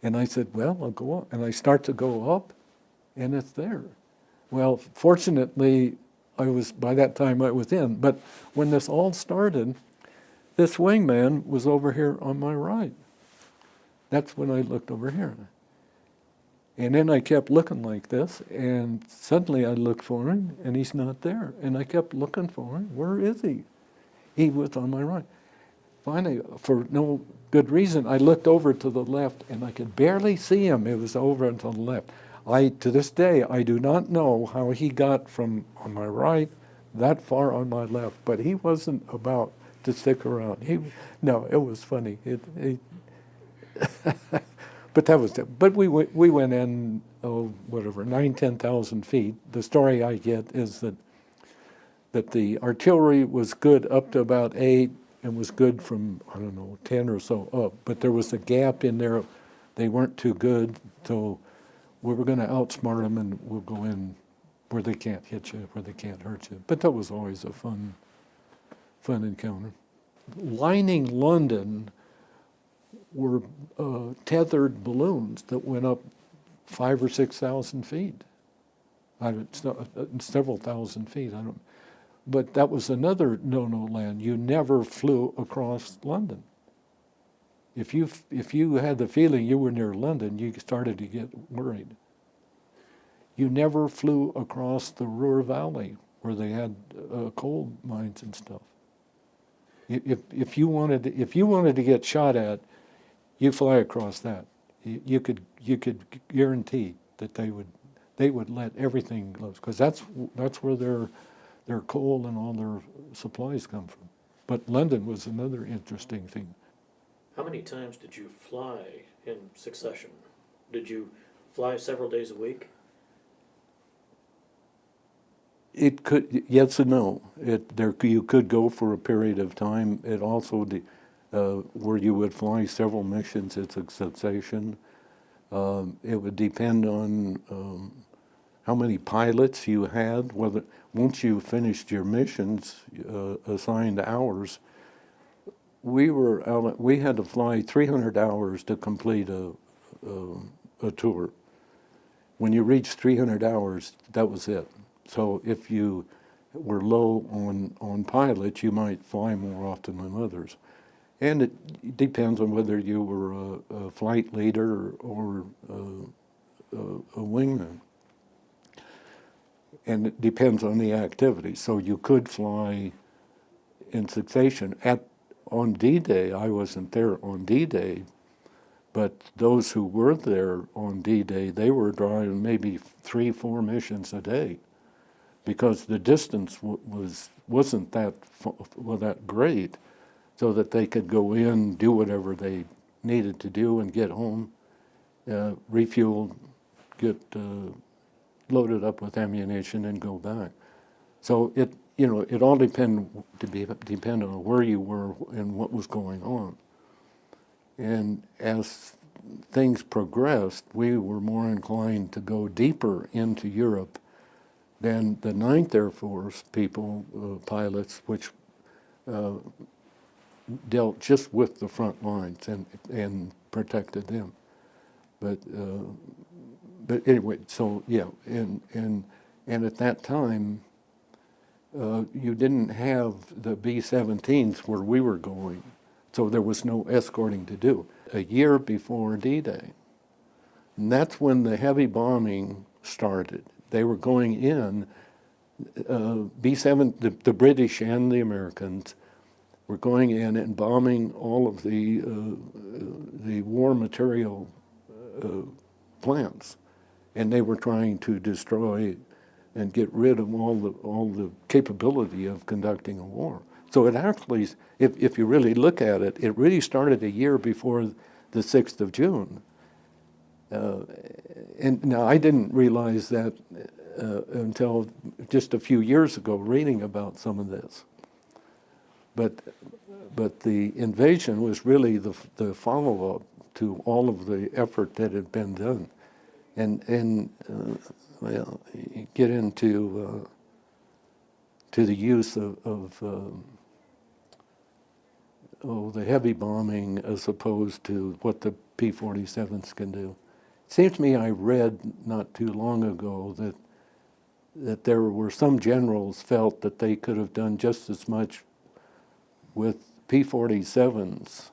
and I said, well, I'll go up, and I start to go up, and it's there. Well, fortunately, by that time I was in, but when this all started, this wingman was over here on my right. That's when I looked over here. And then I kept looking like this, and suddenly I looked for him, and he's not there. And I kept looking for him. Where is he? He was on my right. Finally, for no good reason, I looked over to the left, and I could barely see him. It was over to the left. To this day, I do not know how he got from on my right that far on my left, but he wasn't about to stick around. No, it was funny. But that was it. But we went in, 9,000-10,000 feet. The story I get is that the artillery was good up to about 8 and was good from, 10 or so up. But there was a gap in there. They weren't too good, so we were going to outsmart them, and we'll go in where they can't hit you, where they can't hurt you. But that was always a fun encounter. Lining London were tethered balloons that went up 5,000 or 6,000 feet. Several thousand feet. But that was another no-no land. You never flew across London. If you had the feeling you were near London, you started to get worried. You never flew across the Ruhr Valley where they had coal mines and stuff. If you wanted to get shot at, you fly across that. You could guarantee that they would let everything go, because that's where their coal and all their supplies come from. But London was another interesting thing. How many times did you fly in succession? Did you fly several days a week? It could, yes and no. You could go for a period of time. It also, where you would fly several missions, it's a succession. It would depend on how many pilots you had. Whether once you finished your missions, assigned hours, we had to fly 300 hours to complete a tour. When you reached 300 hours, that was it. So if you were low on pilots, you might fly more often than others. And it depends on whether you were a flight leader or a wingman. And it depends on the activity. So you could fly in succession. On D-Day, I wasn't there on D-Day, but those who were there on D-Day, they were driving maybe 3-4 missions a day, because the distance wasn't that great, so that they could go in, do whatever they needed to do, and get home, refuel, get loaded up with ammunition, and go back. So it all depend on where you were and what was going on. And as things progressed, we were more inclined to go deeper into Europe than the 9th Air Force pilots, which dealt just with the front lines and protected them. But anyway, so yeah, and at that time, you didn't have the B-17s where we were going, so there was no escorting to do. A year before D-Day, and that's when the heavy bombing started. They were going in B-7, the British and the Americans were going in and bombing all of the war material plants, and they were trying to destroy and get rid of all the capability of conducting a war. So it actually, if you really look at it, it really started a year before the 6th of June. And now I didn't realize that until just a few years ago, reading about some of this. But the invasion was really the follow-up to all of the effort that had been done. And well, you get into to the use of the heavy bombing as opposed to what the P-47s can do. It seems to me I read not too long ago that there were some generals felt that they could have done just as much with P-47s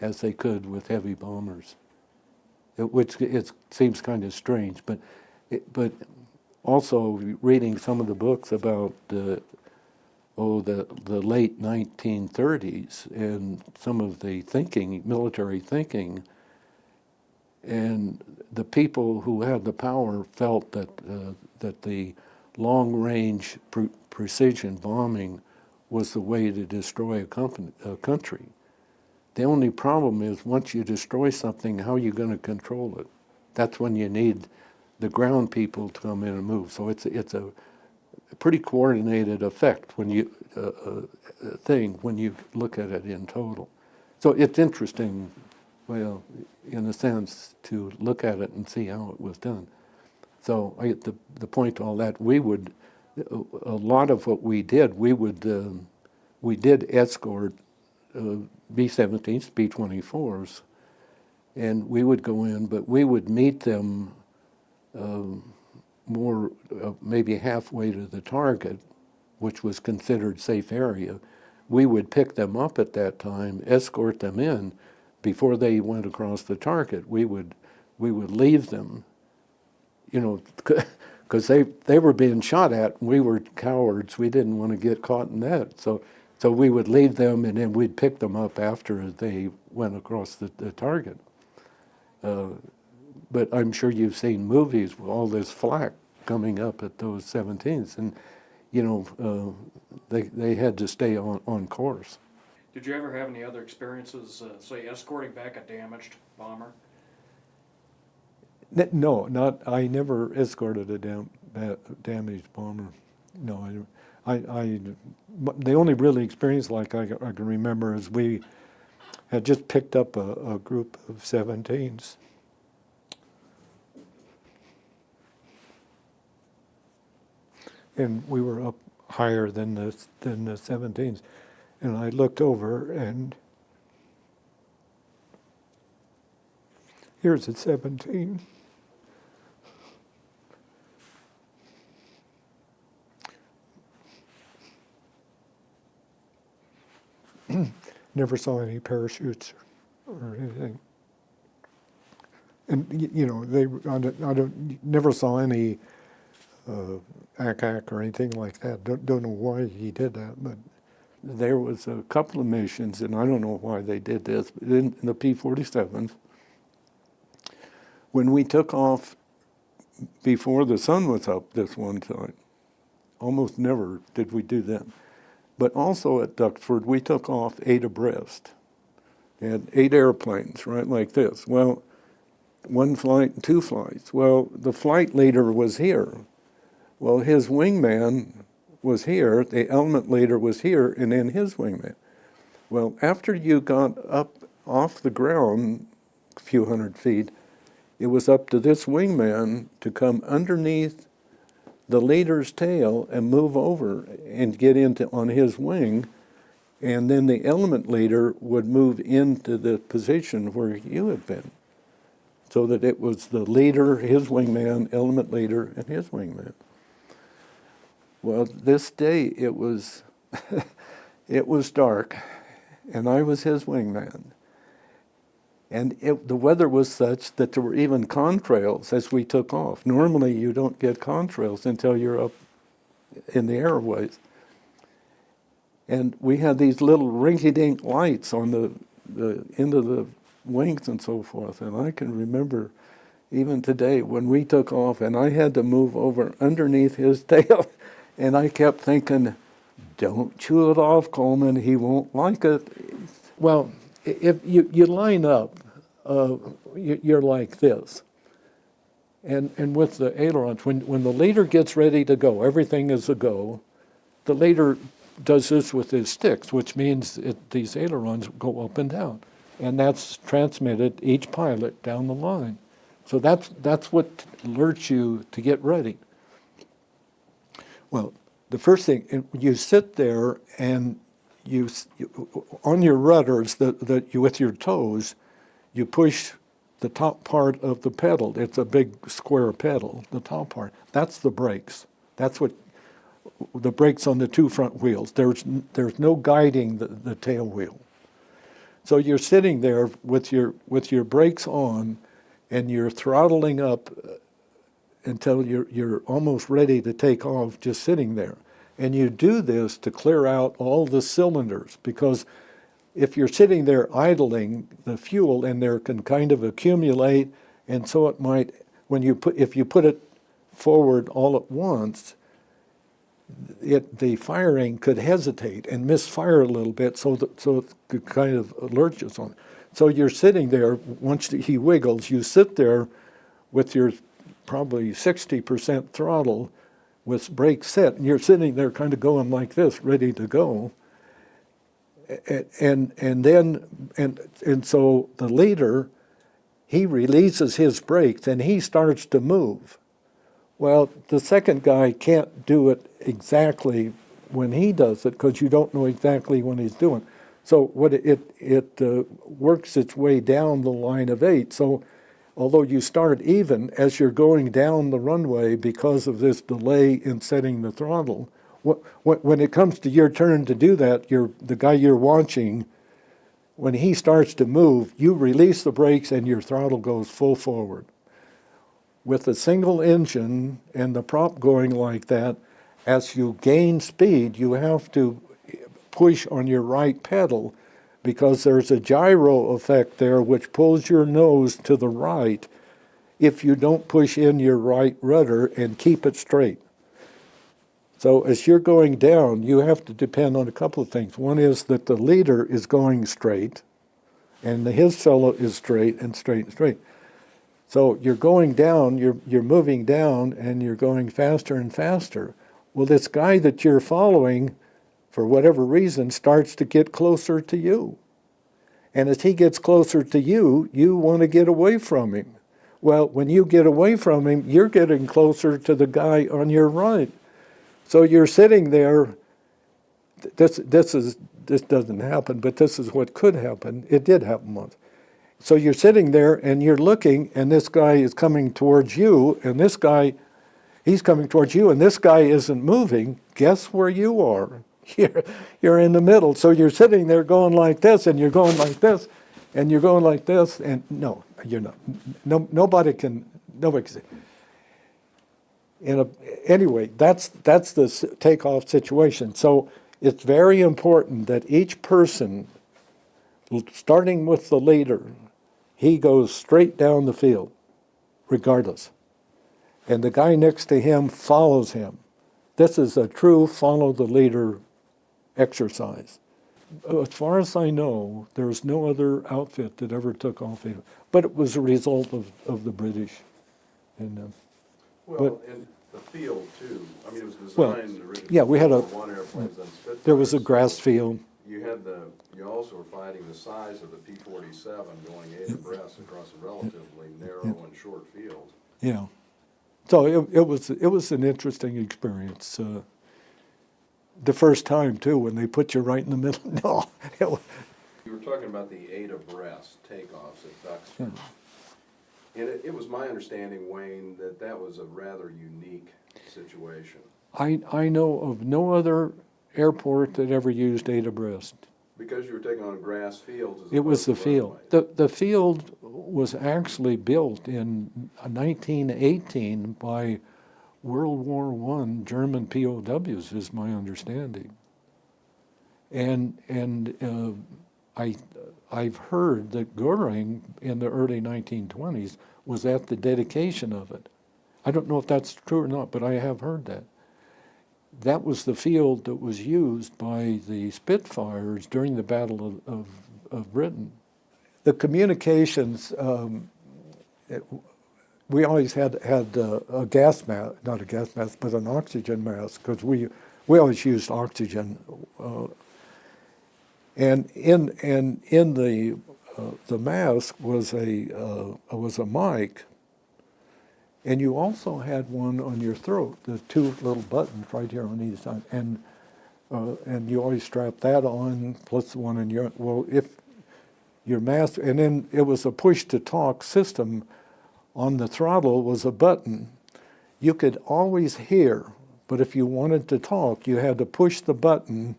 as they could with heavy bombers, which it seems kind of strange, but also reading some of the books about the late 1930s and some of the thinking, military thinking, and the people who had the power felt that the long-range precision bombing was the way to destroy a country. The only problem is once you destroy something, how are you going to control it? That's when you need the ground people to come in and move. So it's a pretty coordinated effect when you when you look at it in total. So it's interesting, well, in a sense, to look at it and see how it was done. So the point to all that, we would, a lot of what we did, we did escort B-17s, B-24s, and we would go in, but we would meet them more maybe halfway to the target, which was considered safe area. We would pick them up at that time, escort them in before they went across the target. We would leave them, you know, because they were being shot at, and we were cowards. We didn't want to get caught in that. So we would leave them, and then we'd pick them up after they went across the target. But I'm sure you've seen movies with all this flak coming up at those 17s, and you know they had to stay on course. Did you ever have any other experiences, say, escorting back a damaged bomber? No, not. I never escorted a damaged bomber. No, the only really experience like I can remember is we had just picked up a group of 17s. And we were up higher than the 17s. And I looked over, and here's a 17. Never saw any parachutes or anything. And you know, I never saw any ACAC or anything like that. Don't know why he did that, but there was a couple of missions, and I don't know why they did this, but in the P-47s, when we took off before the sun was up this one time, almost never did we do that. But also at Duxford, we took off 8 abreast. They had 8 airplanes, right, like this. Well, 1 flight and 2 flights. Well, the flight leader was here. Well, his wingman was here, the element leader was here, and then his wingman. Well, after you got up off the ground a few hundred feet, it was up to this wingman to come underneath the leader's tail and move over and get into on his wing, and then the element leader would move into the position where you had been. So that it was the leader, his wingman, element leader, and his wingman. Well, this day it was it was dark, and I was his wingman. And the weather was such that there were even contrails as we took off. Normally you don't get contrails until you're up in the airways. And we had these little rinky-dink lights on the end of the wings and so forth. And I can remember even today when we took off and I had to move over underneath his tail, and I kept thinking, don't chew it off, Coleman, he won't like it. Well, if you line up, you're like this. And with the ailerons, when the leader gets ready to go, everything is a go, the leader does this with his sticks, which means these ailerons go up and down. And that's transmitted each pilot down the line. So that's what alerts you to get ready. Well, the first thing, you sit there and you on your rudders, that you with your toes, you push the top part of the pedal. It's a big square pedal, the top part. That's the brakes. That's what the brakes on the two front wheels. There's no guiding the tail wheel. So you're sitting there with your brakes on, and you're throttling up until you're almost ready to take off, just sitting there. And you do this to clear out all the cylinders, because if you're sitting there idling the fuel in there can kind of accumulate, and so it might, if you put it forward all at once, the firing could hesitate and misfire a little bit, so it could kind of alert you on. So you're sitting there, once he wiggles, you sit there with your probably 60% throttle with brakes set, and you're sitting there kind of going like this, ready to go. And so the leader, he releases his brakes and he starts to move. Well, the second guy can't do it exactly when he does it, because you don't know exactly when he's doing. So what it works its way down the line of 8. So although you start even, as you're going down the runway because of this delay in setting the throttle, when it comes to your turn to do that, the guy you're watching, when he starts to move, you release the brakes and your throttle goes full forward. With a single engine and the prop going like that, as you gain speed, you have to push on your right pedal, because there's a gyro effect there which pulls your nose to the right if you don't push in your right rudder and keep it straight. So as you're going down, you have to depend on a couple of things. One is that the leader is going straight, and his fellow is straight and straight and straight. So you're going down, you're moving down, and you're going faster and faster. Well, this guy that you're following, for whatever reason, starts to get closer to you. And as he gets closer to you, you want to get away from him. Well, when you get away from him, you're getting closer to the guy on your right. So you're sitting there. This doesn't happen, but this is what could happen. It did happen once. So you're sitting there and you're looking, and this guy is coming towards you, and this guy, he's coming towards you, and this guy isn't moving. Guess where you are? You're in the middle. So you're sitting there going like this, and you're going like this, and you're going like this, and no, you're not. Nobody can say. Anyway, that's the takeoff situation. So it's very important that each person, starting with the leader, he goes straight down the field, regardless. And the guy next to him follows him. This is a true follow the leader exercise. As far as I know, there's no other outfit that ever took off even. But it was a result of the British. And, Well, and the field too. I mean, it was Well, designed originally. yeah, we had for one airplanes and Spitfires. there was a grass field. You also were fighting the size of the P-47 going 8 abreast across a relatively narrow and short field. Yeah. So it was an interesting experience. The first time too, when they put you right in the middle. No, You were talking about the 8 abreast takeoffs at Duxford. And it was my understanding, Wayne, that was a rather unique situation. I know of no other airport that ever used 8 abreast. Because you were taking on grass fields as It was the opposed to field. runway. The field was actually built in 1918 by World War I German POWs, is my understanding. I've heard that Goering in the early 1920s was at the dedication of it. I don't know if that's true or not, but I have heard that. That was the field that was used by the Spitfires during the Battle of Britain. The communications, we always had a gas mask, not a gas mask, but an oxygen mask, because we always used oxygen. And in the mask was a mic, and you also had one on your throat, the two little buttons right here on either side, and you always strap that on, plus the one in your, well, if your mask, and then it was a push-to-talk system. On the throttle was a button. You could always hear, but if you wanted to talk, you had to push the button,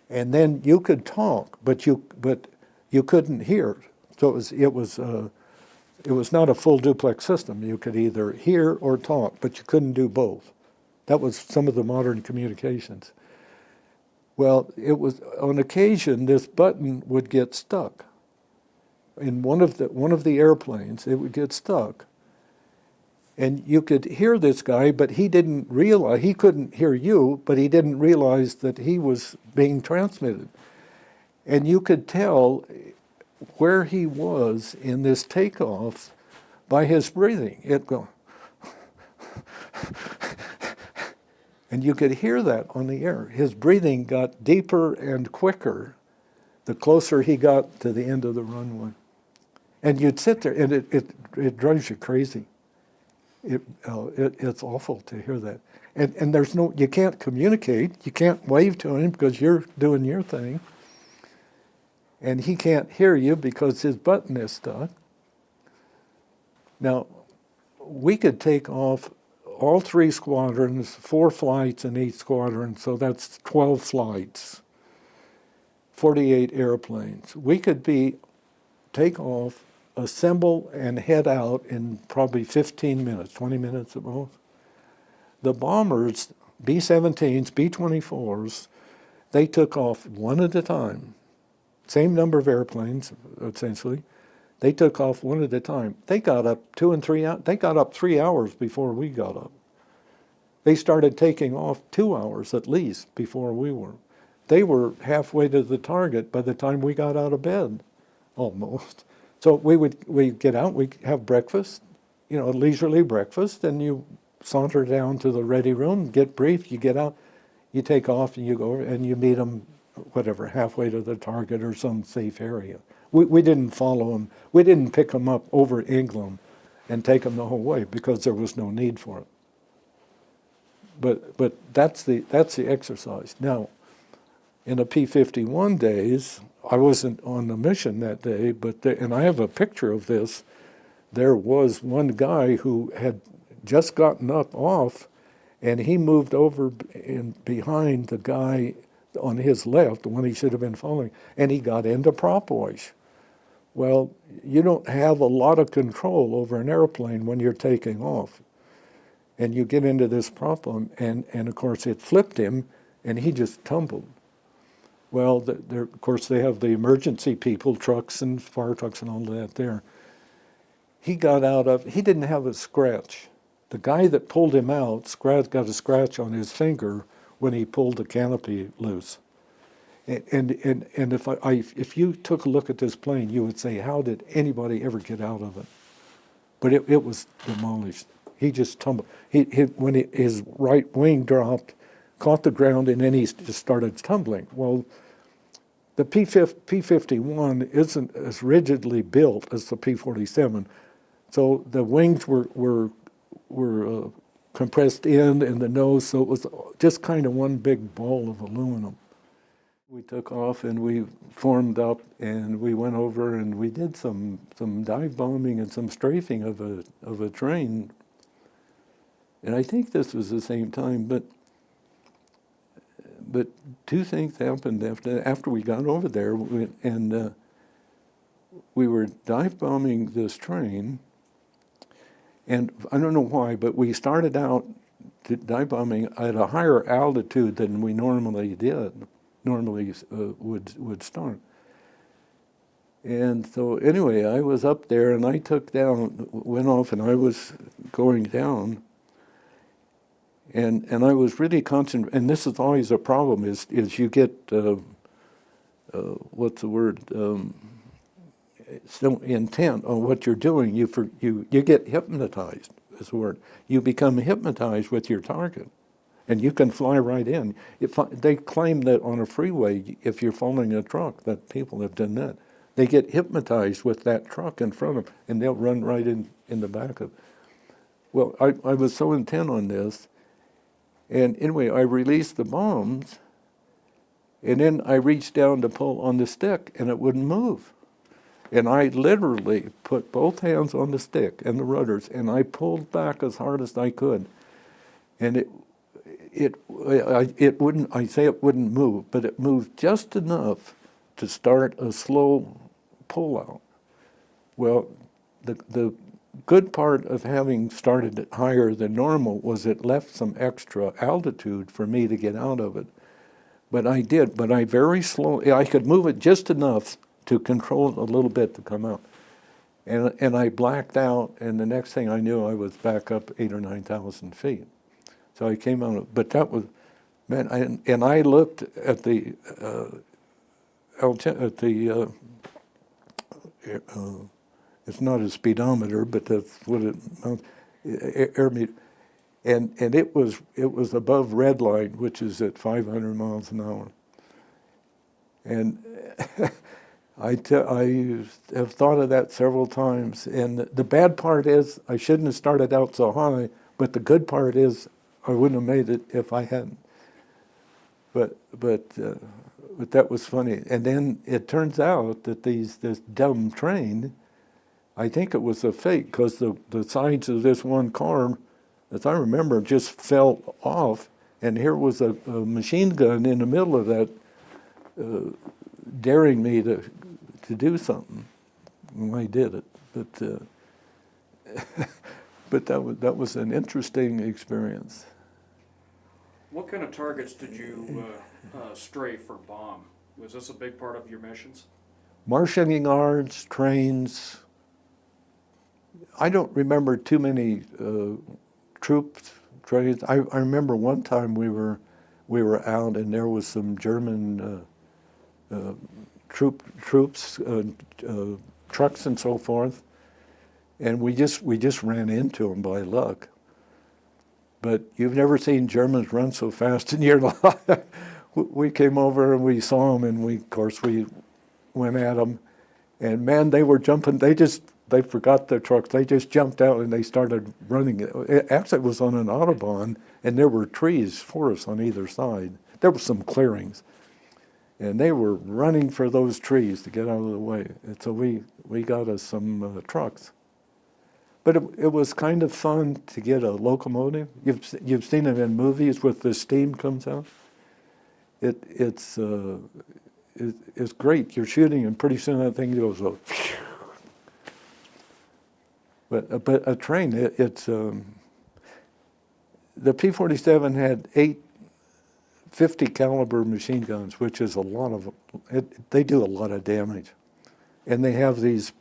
and then you could talk, but you couldn't hear. So it was not a full duplex system. You could either hear or talk, but you couldn't do both. That was some of the modern communications. Well, it was on occasion this button would get stuck. In one of the airplanes, it would get stuck. And you could hear this guy, but he didn't realize, he couldn't hear you, but he didn't realize that he was being transmitted. And you could tell where he was in this takeoff by his breathing. It'd go, and you could hear that on the air. His breathing got deeper and quicker the closer he got to the end of the runway. And you'd sit there, and it drives you crazy. It's awful to hear that. And there's no, you can't communicate, you can't wave to him because you're doing your thing. And he can't hear you because his button is stuck. Now, we could take off all 3 squadrons, 4 flights in each squadron, so that's 12 flights, 48 airplanes. We could take off, assemble, and head out in probably 15 minutes, 20 minutes at most. The bombers, B-17s, B-24s, they took off one at a time. Same number of airplanes, essentially. They took off one at a time. They got up 2 and 3 hours. They got up 3 hours before we got up. They started taking off 2 hours at least before we were. They were halfway to the target by the time we got out of bed, almost. So we'd get out, we'd have breakfast, a leisurely breakfast, and you saunter down to the ready room, get briefed, you get out, you take off, and you go and you meet them, whatever, halfway to the target or some safe area. We didn't follow them. We didn't pick them up over England and take them the whole way because there was no need for it. But that's the exercise. Now, in the P-51 days, I wasn't on the mission that day, and I have a picture of this. There was one guy who had just gotten up off, and he moved over behind the guy on his left, the one he should have been following, and he got into prop wash. Well, you don't have a lot of control over an airplane when you're taking off. And you get into this problem, and of course it flipped him, and he just tumbled. Well, of course they have the emergency people, trucks and fire trucks and all that there. He didn't have a scratch. The guy that pulled him out got a scratch on his finger when he pulled the canopy loose. And if you took a look at this plane, you would say, how did anybody ever get out of it? But it was demolished. He just tumbled. His right wing dropped, caught the ground, and then he just started tumbling. Well, the P-51 isn't as rigidly built as the P-47, so the wings were compressed in and the nose, so it was just kind of one big ball of aluminum. We took off and we formed up and we went over and we did some dive bombing and some strafing of a train. And I think this was the same time, but 2 things happened after we got over there, we were dive bombing this train, And I don't know why, but we started out dive bombing at a higher altitude than we normally would start. And so anyway, I was up there and I went off and I was going down. And I was really concentrating, and this is always a problem, is you get, what's the word, so intent on what you're doing, you get hypnotized, is the word. You become hypnotized with your target, and you can fly right in. They claim that on a freeway, if you're following a truck, that people have done that. They get hypnotized with that truck in front of them, and they'll run right in the back of it. Well, I was so intent on this, and anyway, I released the bombs, and then I reached down to pull on the stick, and it wouldn't move. And I literally put both hands on the stick and the rudders, and I pulled back as hard as I could. And it wouldn't, I say it wouldn't move, but it moved just enough to start a slow pull-out. Well, the good part of having started it higher than normal was it left some extra altitude for me to get out of it. But I did, but I very slowly, I could move it just enough to control it a little bit to come out. And I blacked out, and the next thing I knew, I was back up 8,000 or 9,000 feet. So I came out, but that was, man, and I looked at the, it's not a speedometer, but that's what air meter, and it was above red line, which is at 500 miles an hour. And I have thought of that several times. And the bad part is I shouldn't have started out so high, but the good part is I wouldn't have made it if I hadn't. But that was funny. And then it turns out that this dumb train, I think it was a fake, because the sides of this one car, as I remember, just fell off, and here was a machine gun in the middle of that, daring me to do something. And I did it, but that was an interesting experience. What kind of targets did you stray for bomb? Was this a big part of your missions? Marshalling yards, trains. I don't remember too many troops, trains. I remember one time we were out and there was some German troops, trucks and so forth, and we just ran into them by luck. But you've never seen Germans run so fast in your life. We came over and we saw them, and we went at them, and man, they were jumping. They forgot their trucks. They just jumped out and they started running. Actually, it was on an Autobahn, and there were trees, forests on either side. There were some clearings, and they were running for those trees to get out of the way. And so we got us some trucks. But it was kind of fun to get a locomotive. You've seen it in movies with the steam comes out. It's great. You're shooting, and pretty soon that thing goes up. But a train, it's the P-47 had 8 50 caliber machine guns, which is a lot of. They do a lot of damage, and they have these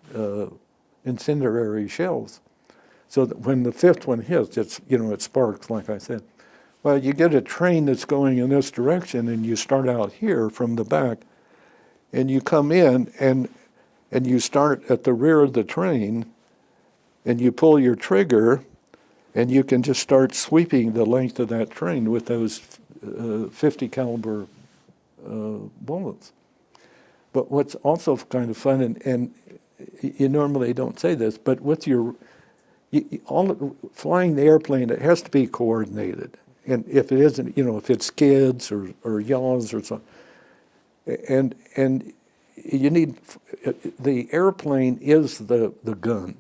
incendiary shells. So that when the 5th one hits, it sparks, like I said. Well, you get a train that's going in this direction, and you start out here from the back, and you come in, and you start at the rear of the train, and you pull your trigger, and you can just start sweeping the length of that train with those 50 caliber bullets. But what's also kind of fun, and you normally don't say this, but with flying the airplane, it has to be coordinated. And if it isn't, if it skids or yaws or something, and you need, the airplane is the gun.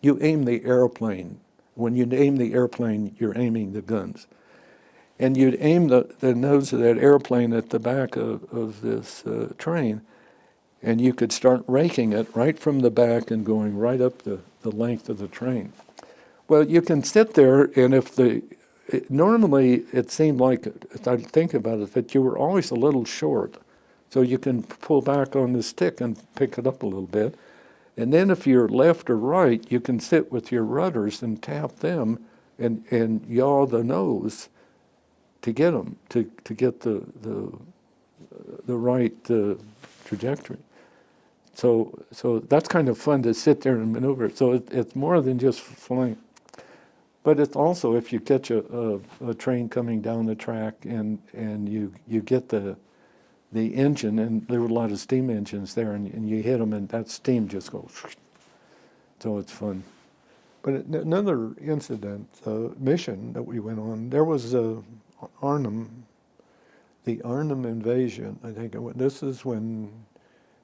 You aim the airplane. When you aim the airplane, you're aiming the guns. And you'd aim the nose of that airplane at the back of this train, and you could start raking it right from the back and going right up the length of the train. Well, you can sit there, and normally it seemed like, as I think about it, that you were always a little short. So you can pull back on the stick and pick it up a little bit. And then if you're left or right, you can sit with your rudders and tap them and yaw the nose to get them, to get the right trajectory. So that's kind of fun to sit there and maneuver. So it's more than just flying. But it's also if you catch a train coming down the track and you get the engine, and there were a lot of steam engines there, and you hit them and that steam just goes, so it's fun. But another incident, mission that we went on, there was Arnhem, the Arnhem invasion, I think. This is when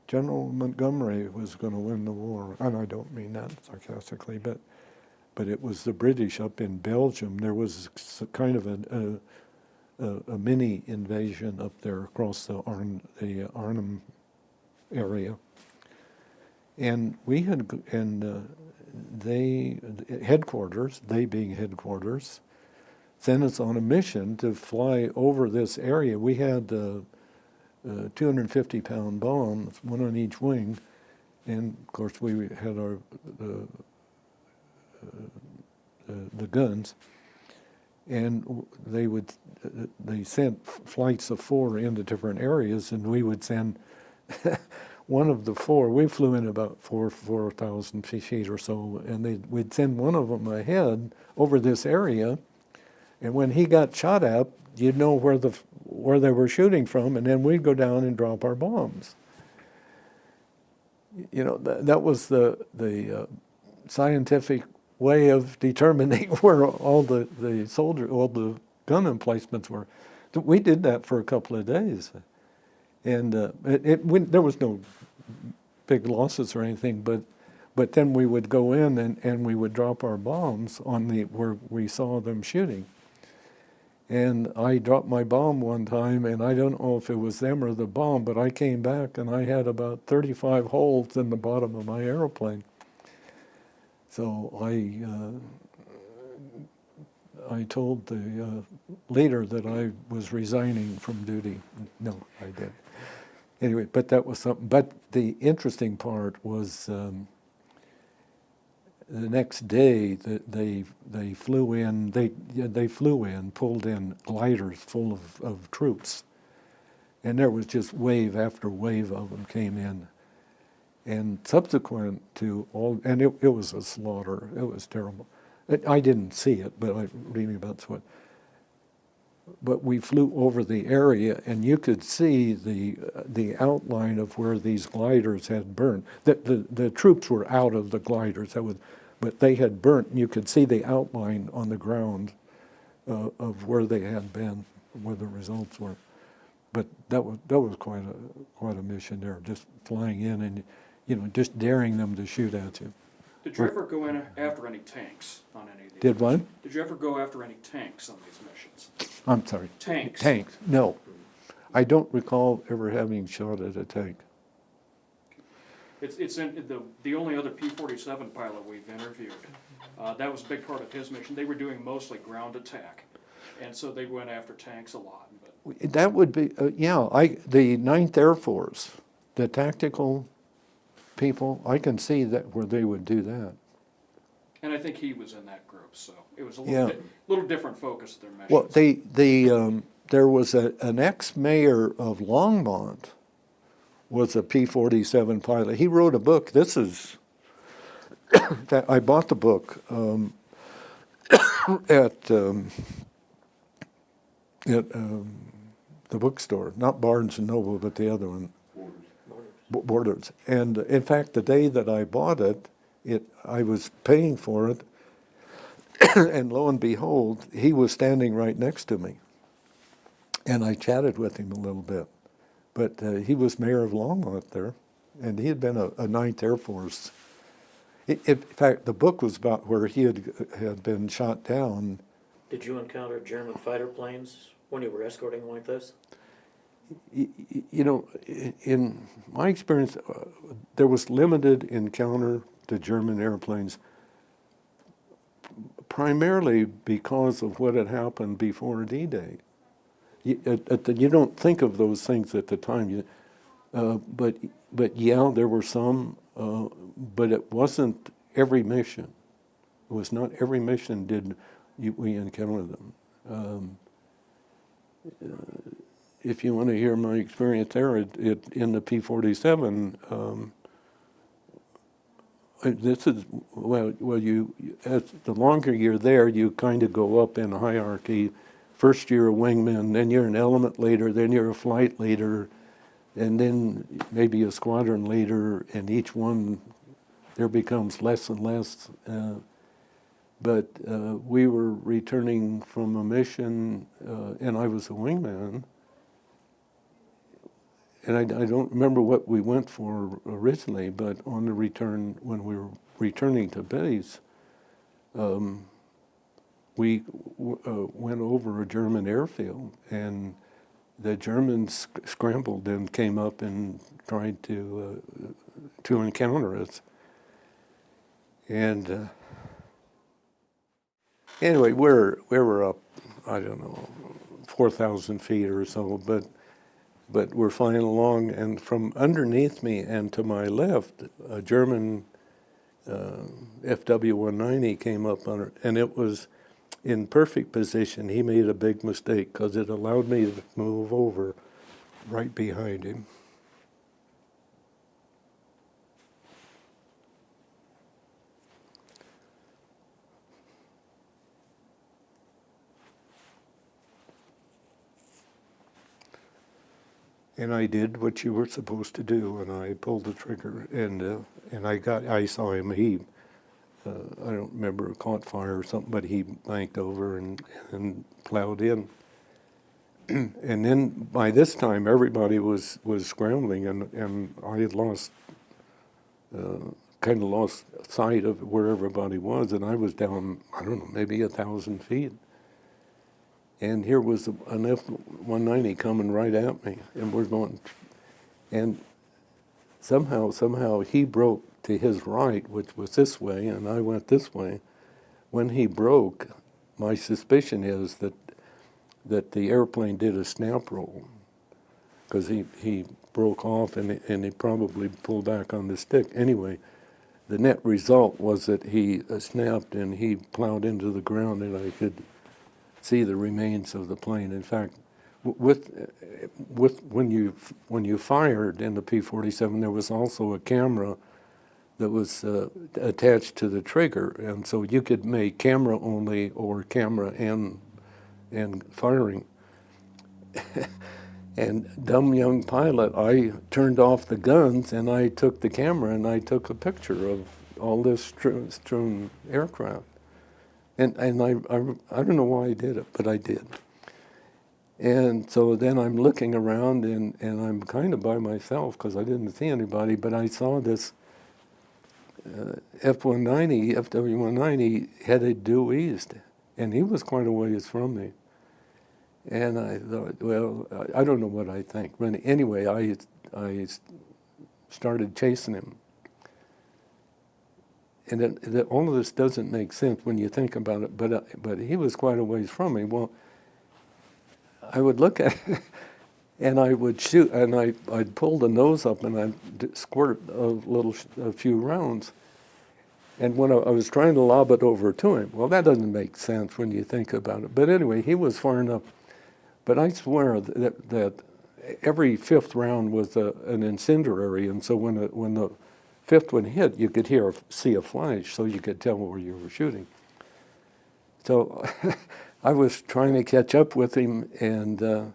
General Montgomery was going to win the war, and I don't mean that sarcastically, but it was the British up in Belgium. There was kind of a mini invasion up there across the Arnhem area, and we had headquarters, they being headquarters, sent us on a mission to fly over this area. We had 250-pound bombs, one on each wing, and of course we had the guns, and they sent flights of 4 into different areas, and we would send one of the 4. We flew in about 4,000 feet or so, and we'd send one of them ahead over this area, and when he got shot at, you'd know where they were shooting from, and then we'd go down and drop our bombs. You know, that was the scientific way of determining where all the gun emplacements were. We did that for a couple of days, and there was no big losses or anything, but then we would go in and we would drop our bombs on where we saw them shooting. And I dropped my bomb one time, and I don't know if it was them or the bomb, but I came back and I had about 35 holes in the bottom of my airplane. So I told the leader that I was resigning from duty. No, I didn't. Anyway, but that was something. But the interesting part was the next day that they flew in. Pulled in gliders full of troops, and there was just wave after wave of them came in. And subsequent to all, and it was a slaughter. It was terrible. I didn't see it, but I reading about what. But we flew over the area, and you could see the outline of where these gliders had burned. The troops were out of the gliders, but they had burnt, and you could see the outline on the ground of where they had been, where the results were. But that was quite a mission there, just flying in and just daring them to shoot at you. Did you ever go in after any tanks on any of these? Did what? Did you ever go after any tanks on these missions? I'm sorry. Tanks. Tanks. No, I don't recall ever having shot at a tank. It's in the only other P-47 pilot we've interviewed. That was a big part of his mission. They were doing mostly ground attack, and so they went after tanks a lot. But That would be the 9th Air Force, the tactical people. I can see that where they would do that. And I think he was in that group, so it was a little different focus of their mission. Well, there was an ex-mayor of Longmont was a P-47 pilot. He wrote a book. This is, I bought the book at the bookstore, not Barnes & Noble, but the other one, Borders. And in fact, the day that I bought it, I was paying for it, and lo and behold, he was standing right next to me. And I chatted with him a little bit. But he was mayor of Longmont there, and he had been a 9th Air Force. In fact, the book was about where he had been shot down. Did you encounter German fighter planes when you were escorting like this? In my experience, there was limited encounter to German airplanes, primarily because of what had happened before D-Day. You don't think of those things at the time, but yeah, there were some, but it wasn't every mission. It was not every mission we encountered them. If you want to hear my experience there, in the P-47, this is, as the longer you're there, you kind of go up in a hierarchy. First you're a wingman, then you're an element leader, then you're a flight leader, and then maybe a squadron leader, and each one, there becomes less and less. But we were returning from a mission, and I was a wingman, and I don't remember what we went for originally, but on the return, when we were returning to base, we went over a German airfield, and the Germans scrambled and came up and tried to encounter us. And anyway, we were up, I don't know, 4,000 feet or so, but we're flying along, and from underneath me and to my left, a German FW-190 came up on it, and it was in perfect position. He made a big mistake because it allowed me to move over right behind him. And I did what you were supposed to do, and I pulled the trigger, and I saw him. He, I don't remember, caught fire or something, but he banked over and plowed in. And then by this time, everybody was scrambling, and I had kind of lost sight of where everybody was, and I was down, I don't know, maybe 1,000 feet. And here was an F-190 coming right at me, and we're going, and somehow he broke to his right, which was this way, and I went this way. When he broke, my suspicion is that the airplane did a snap roll, because he broke off and he probably pulled back on the stick. Anyway, the net result was that he snapped and he plowed into the ground, and I could see the remains of the plane. In fact, when you fired in the P-47, there was also a camera that was attached to the trigger, and so you could make camera only or camera and firing. And dumb young pilot, I turned off the guns and I took the camera and I took a picture of all this strewn aircraft. And I don't know why I did it, but I did. And so then I'm looking around and I'm kind of by myself because I didn't see anybody, but I saw this FW-190 headed due east, and he was quite a ways from me. And I thought, well, I don't know what I think. But anyway, I started chasing him. And all of this doesn't make sense when you think about it, but he was quite a ways from me. Well, I would look at it, and I would shoot, and I'd pull the nose up, and I'd squirt a few rounds. And when I was trying to lob it over to him, well, that doesn't make sense when you think about it. But anyway, he was far enough. But I swear that every fifth round was an incendiary, and so when the fifth one hit, you could see a flash, so you could tell where you were shooting. So I was trying to catch up with him and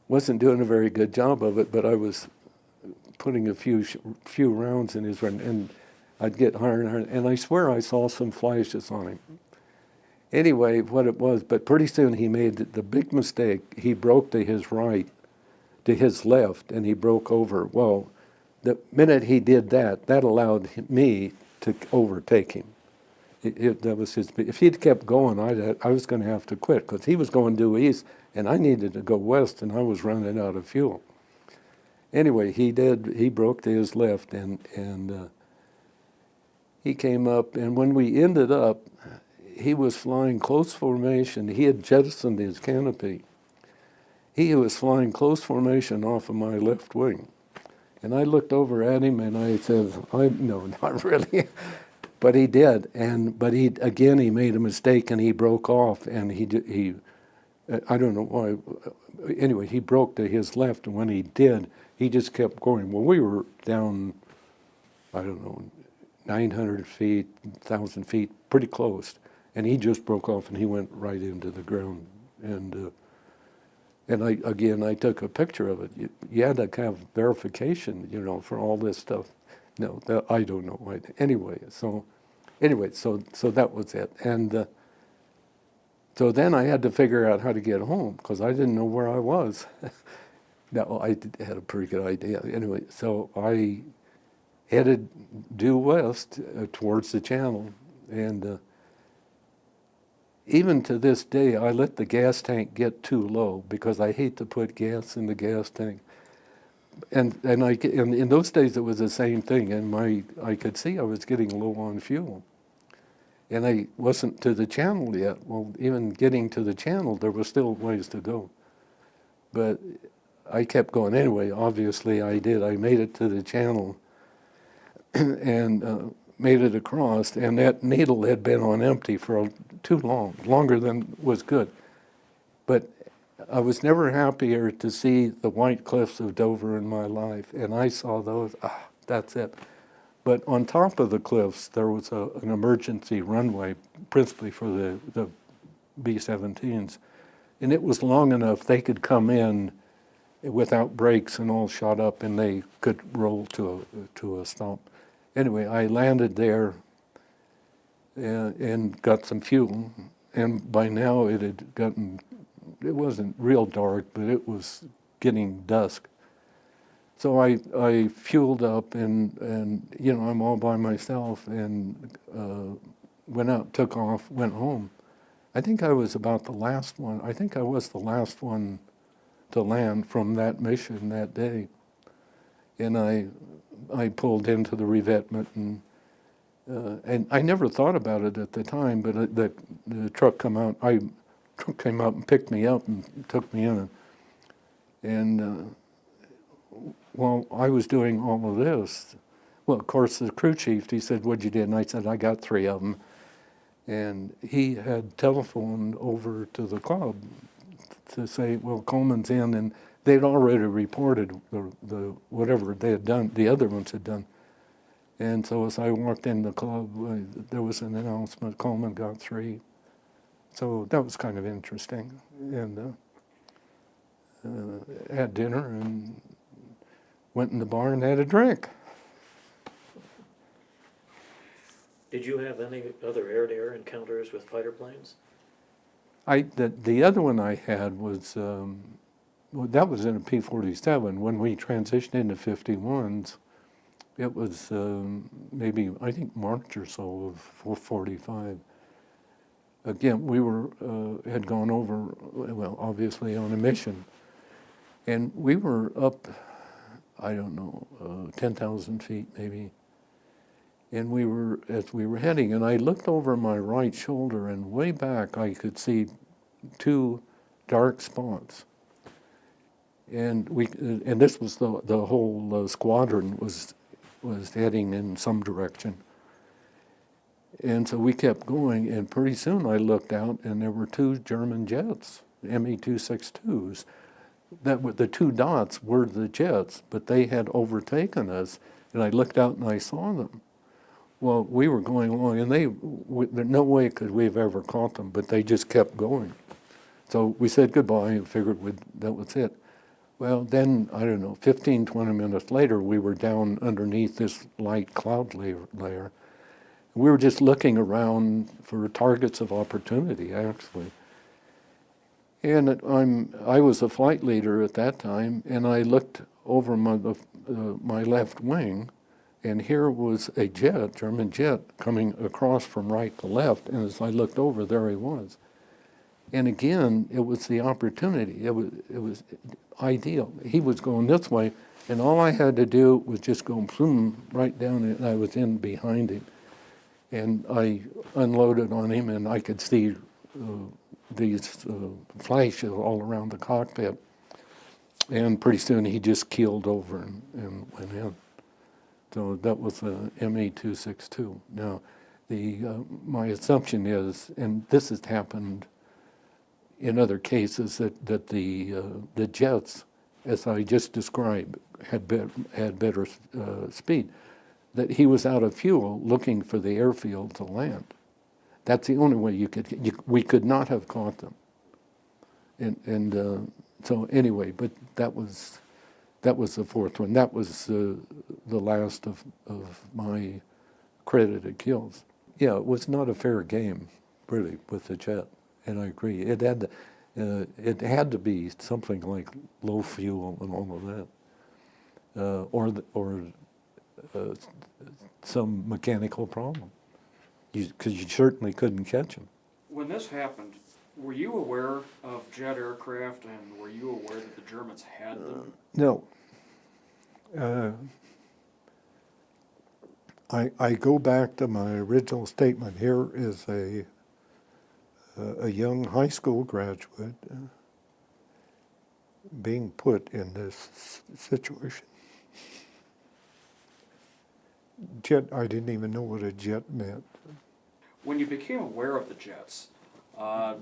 wasn't doing a very good job of it, but I was putting a few rounds in his run, and I'd get higher and higher, and I swear I saw some flashes on him. Anyway, what it was, but pretty soon he made the big mistake. He broke to his right, to his left, and he broke over. Well, the minute he did that, that allowed me to overtake him. That was his. If he'd kept going, I was going to have to quit because he was going due east, and I needed to go west, and I was running out of fuel. Anyway, he broke to his left, and he came up, and when we ended up, he was flying close formation. He had jettisoned his canopy. He was flying close formation off of my left wing. And I looked over at him and I said, no, not really. But he did. But he made a mistake and he broke off, and he I don't know why. Anyway, he broke to his left, and when he did, he just kept going. Well, we were down, I don't know, 900 feet, 1,000 feet, pretty close. And he just broke off and he went right into the ground. And I took a picture of it. You had to have verification, for all this stuff. No, I don't know why. Anyway, so that was it. And so then I had to figure out how to get home because I didn't know where I was. No, had a pretty good idea. Anyway, so I headed due west towards the channel, and even to this day, I let the gas tank get too low because I hate to put gas in the gas tank. And in those days, it was the same thing, and I could see I was getting low on fuel. And I wasn't to the channel yet. Well, even getting to the channel, there was still ways to go. But I kept going anyway. Obviously, I did. I made it to the channel and made it across, and that needle had been on empty for too long, longer than was good. But I was never happier to see the white cliffs of Dover in my life, and I saw those. That's it. But on top of the cliffs, there was an emergency runway, principally for the B-17s, and it was long enough they could come in without brakes and all shot up, and they could roll to a stop. Anyway, I landed there and got some fuel, and by now it wasn't real dark, but it was getting dusk. So I fueled up and I'm all by myself, and went out, took off, went home. I think I was about the last one. I think I was the last one to land from that mission that day. And I pulled into the revetment, and I never thought about it at the time, but the truck came out and picked me up and took me in. And while I was doing all of this, well, of course, the crew chief, he said, "What'd you do?" And I said, "I got 3 of them." And he had telephoned over to the club to say, well, Coleman's in, and they'd already reported the whatever they had done, the other ones had done. And so as I walked in the club, there was an announcement, Colman got 3. So that was kind of interesting. And had dinner and went in the bar and had a drink. Did you have any other air-to-air encounters with fighter planes? The other one I had was, that was in a P-47. When we transitioned into 51s, it was maybe, I think, March or so of 445. Again, we had gone over, well, obviously on a mission. And we were up, I don't know, 10,000 feet maybe. And as we were heading, and I looked over my right shoulder, and way back I could see 2 dark spots. And this was the whole squadron was heading in some direction. And so we kept going, and pretty soon I looked out, and there were 2 German jets, Me-262s. The 2 dots were the jets, but they had overtaken us, and I looked out and I saw them. Well, we were going along, and there's no way could we have ever caught them, but they just kept going. So we said goodbye and figured that was it. Well, then, I don't know, 15, 20 minutes later, we were down underneath this light cloud layer. We were just looking around for targets of opportunity, actually. And I was a flight leader at that time, and I looked over my left wing, and here was a German jet, coming across from right to left, and as I looked over, there he was. And again, it was the opportunity. It was ideal. He was going this way, and all I had to do was just go boom, right down, and I was in behind him. And I unloaded on him, and I could see these flashes all around the cockpit. And pretty soon he just keeled over and went in. So that was the ME-262. Now, my assumption is, and this has happened in other cases, that the jets, as I just described, had better speed, that he was out of fuel looking for the airfield to land. That's the only way we could not have caught them. And so anyway, but that was the fourth one. That was the last of my credited kills. Yeah, it was not a fair game, really, with the jet, and I agree. It had to be something like low fuel and all of that, or some mechanical problem, because you certainly couldn't catch them. When this happened, were you aware of jet aircraft, and were you aware that the Germans had them? No. I go back to my original statement. Here is a young high school graduate being put in this situation. Jet, I didn't even know what a jet meant. When you became aware of the jets, was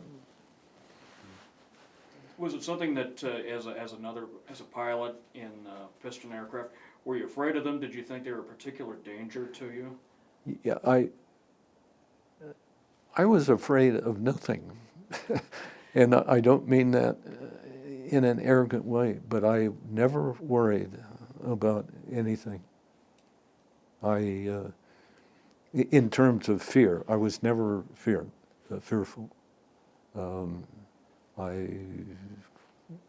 it something that, as a pilot in piston aircraft, were you afraid of them? Did you think they were a particular danger to you? Yeah, I was afraid of nothing, and I don't mean that in an arrogant way, but I never worried about anything. In terms of fear, I was never fearful.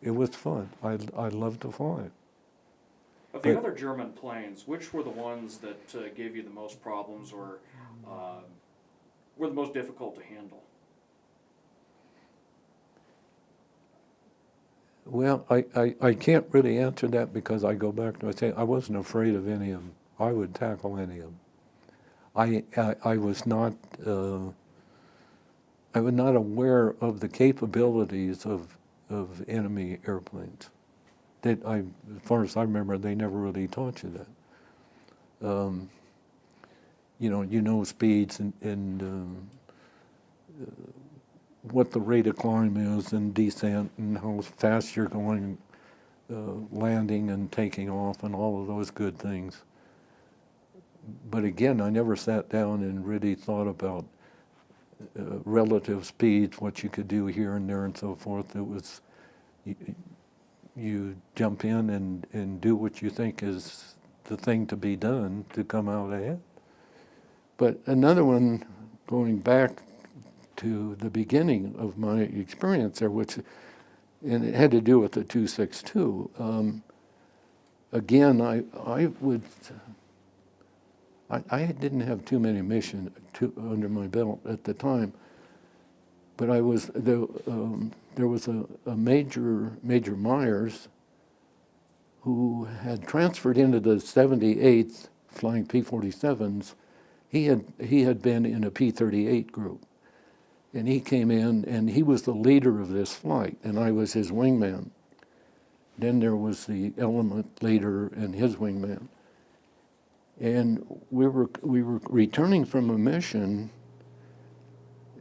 It was fun. I loved to fly. Of the other German planes, which were the ones that gave you the most problems, or were the most difficult to handle? Well, I can't really answer that because I go back to I say I wasn't afraid of any of them. I would tackle any of them. I was not aware of the capabilities of enemy airplanes. As far as I remember, they never really taught you that. You know speeds and what the rate of climb is and descent and how fast you're going, landing and taking off and all of those good things. But again, I never sat down and really thought about relative speeds, what you could do here and there and so forth. It was, you jump in and do what you think is the thing to be done to come out ahead. But another one, going back to the beginning of my experience there, and it had to do with the 262. Again, I didn't have too many missions under my belt at the time, but there was a Major Myers who had transferred into the 78th flying P-47s. He had been in a P-38 group, and he came in and he was the leader of this flight, and I was his wingman. Then there was the element leader and his wingman. And we were returning from a mission,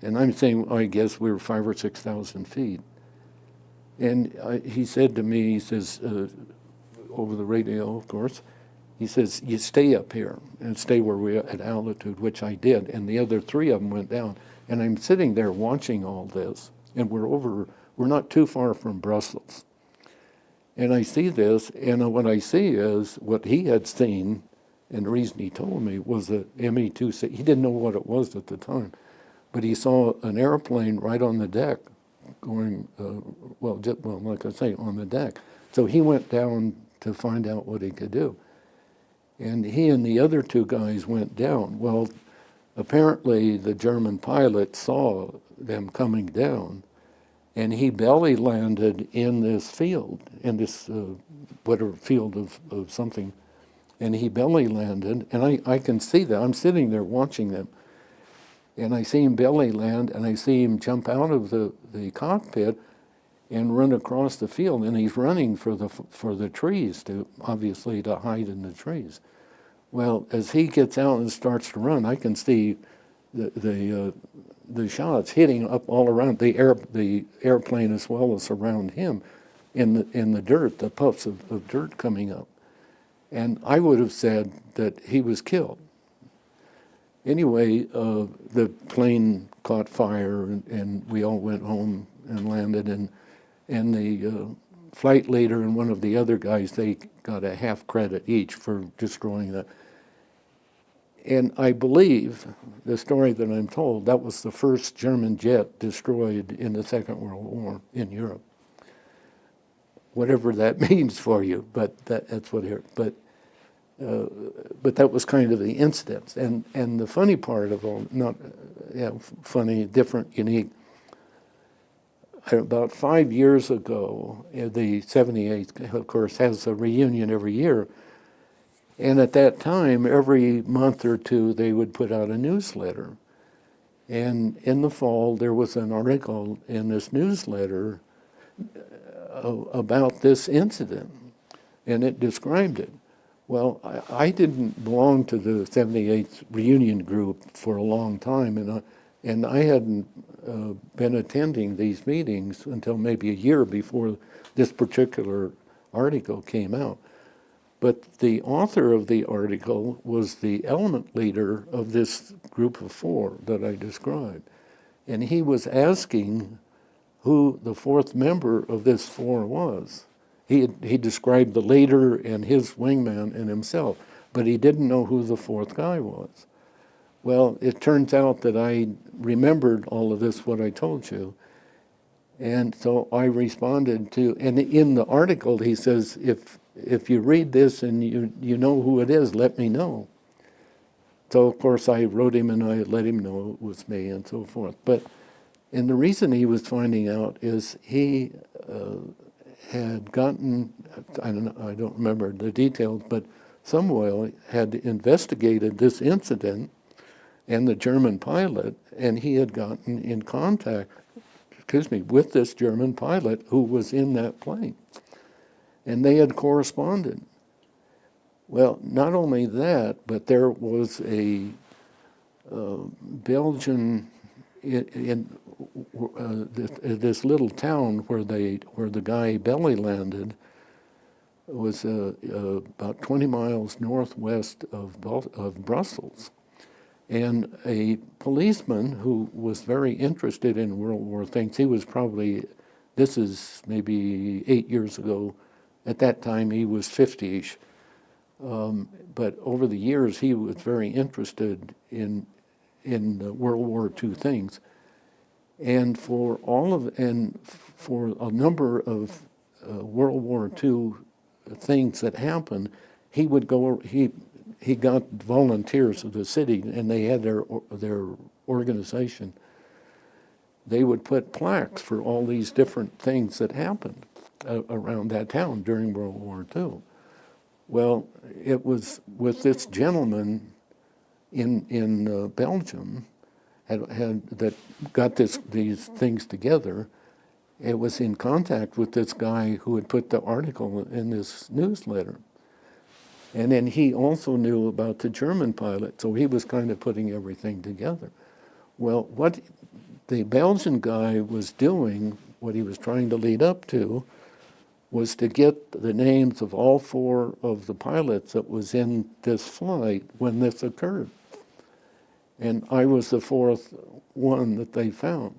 and I'm saying, I guess we were 5,000 or 6,000 feet. And he said to me, he says, over the radio, of course, he says, you stay up here and stay where we're at altitude, which I did. And the other three of them went down. And I'm sitting there watching all this, and we're not too far from Brussels. And I see this, and what I see is what he had seen. And the reason he told me was that ME-262, he didn't know what it was at the time, but he saw an airplane right on the deck going, like I say, on the deck. So he went down to find out what he could do. And he and the other two guys went down. Well, apparently the German pilot saw them coming down, and he belly landed in this field, in this whatever field of something. And he belly landed, and I can see that. I'm sitting there watching them. and I see him belly land, and I see him jump out of the cockpit and run across the field, and he's running for the trees obviously to hide in the trees. Well, as he gets out and starts to run, I can see the shots hitting up all around the airplane as well as around him, in the dirt, the puffs of dirt coming up, and I would have said that he was killed. Anyway, the plane caught fire, and we all went home and landed, and the flight leader and one of the other guys, they got a half credit each for destroying that. And I believe, the story that I'm told, that was the first German jet destroyed in the Second World War in Europe. Whatever that means for you, but that's what here. But that was kind of the incident. And the funny part of all, not funny, different, unique. About 5 years ago, the 78th, of course, has a reunion every year. And at that time, every month or two, they would put out a newsletter. And in the fall, there was an article in this newsletter about this incident, and it described it. Well, I didn't belong to the 78th reunion group for a long time, and I hadn't been attending these meetings until maybe a year before this particular article came out. But the author of the article was the element leader of this group of four that I described. And he was asking who the fourth member of this four was. He described the leader and his wingman and himself, but he didn't know who the fourth guy was. Well, it turns out that I remembered all of this, what I told you. And so I responded to, and in the article he says, if you read this and you know who it is, let me know. So of course I wrote him and I let him know it was me and so forth. And the reason he was finding out is he had gotten, I don't remember the details, but Samuel had investigated this incident and the German pilot, and he had gotten in contact, with this German pilot who was in that plane. And they had corresponded. Well, not only that, but there was a Belgian in this little town where the guy belly landed was about 20 miles northwest of Brussels. And a policeman who was very interested in World War things, he was probably, this is maybe 8 years ago, at that time he was 50-ish. But over the years he was very interested in World War II things. And for a number of World War II things that happened, he would go, he got volunteers of the city, and they had their organization. They would put plaques for all these different things that happened around that town during World War II. Well, it was with this gentleman in Belgium that got these things together. It was in contact with this guy who had put the article in this newsletter. And then he also knew about the German pilot, so he was kind of putting everything together. Well, what the Belgian guy was doing, what he was trying to lead up to, was to get the names of all four of the pilots that was in this flight when this occurred. And I was the fourth one that they found.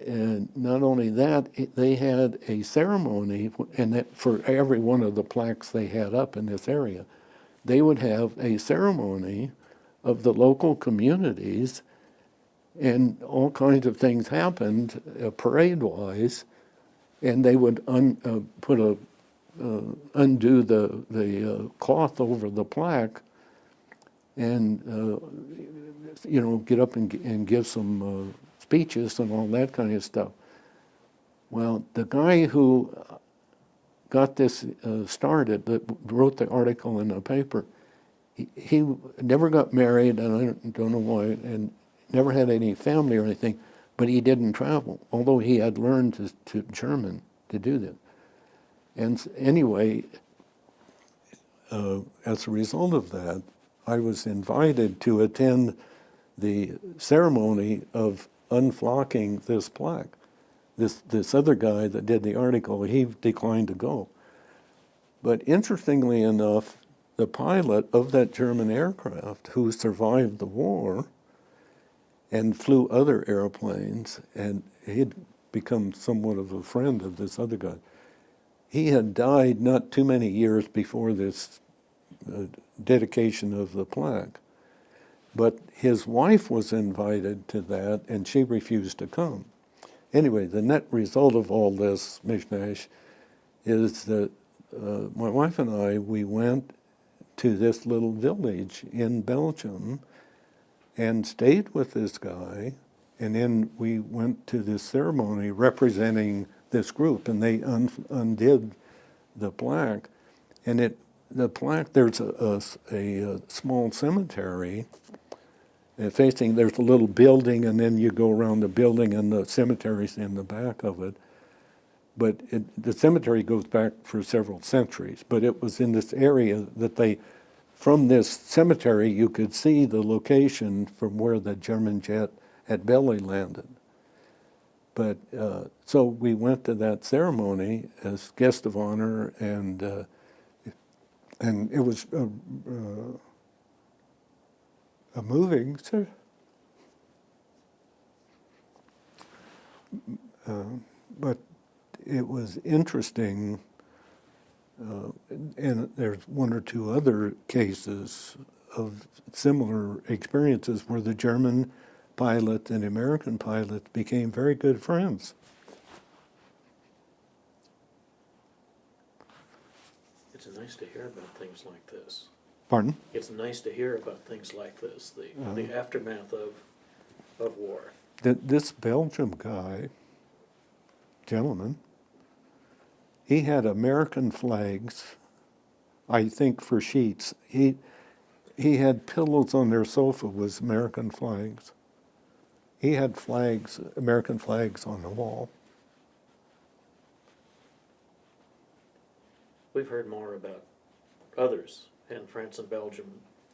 And not only that, they had a ceremony, and that for every one of the plaques they had up in this area, they would have a ceremony of the local communities, and all kinds of things happened parade-wise, and they would undo the cloth over the plaque, and get up and give some speeches and all that kind of stuff. Well, the guy who got this started, that wrote the article in the paper, he never got married, and I don't know why, and never had any family or anything, but he didn't travel, although he had learned to German to do that. And anyway, as a result of that, I was invited to attend the ceremony of unflocking this plaque. This other guy that did the article, he declined to go. But interestingly enough, the pilot of that German aircraft who survived the war and flew other airplanes, and he'd become somewhat of a friend of this other guy. He had died not too many years before this dedication of the plaque. But his wife was invited to that, and she refused to come. Anyway, the net result of all this mishmash is that my wife and I, we went to this little village in Belgium and stayed with this guy, and then we went to this ceremony representing this group, and they undid the plaque, and the plaque, there's a small cemetery facing, there's a little building, and then you go around the building, and the cemetery's in the back of it. But the cemetery goes back for several centuries, but it was in this area that from this cemetery, you could see the location from where the German jet had belly landed. But so we went to that ceremony as guest of honor, and it was a moving, but it was interesting, and there's one or two other cases of similar experiences where the German pilot and American pilot became very good friends. It's nice to hear about things like this. Pardon? It's nice to hear about things like this, the aftermath of war. This Belgium gentleman, he had American flags, I think, for sheets. He had pillows on their sofa with American flags. He had flags, American flags on the wall. We've heard more about others in France and Belgium,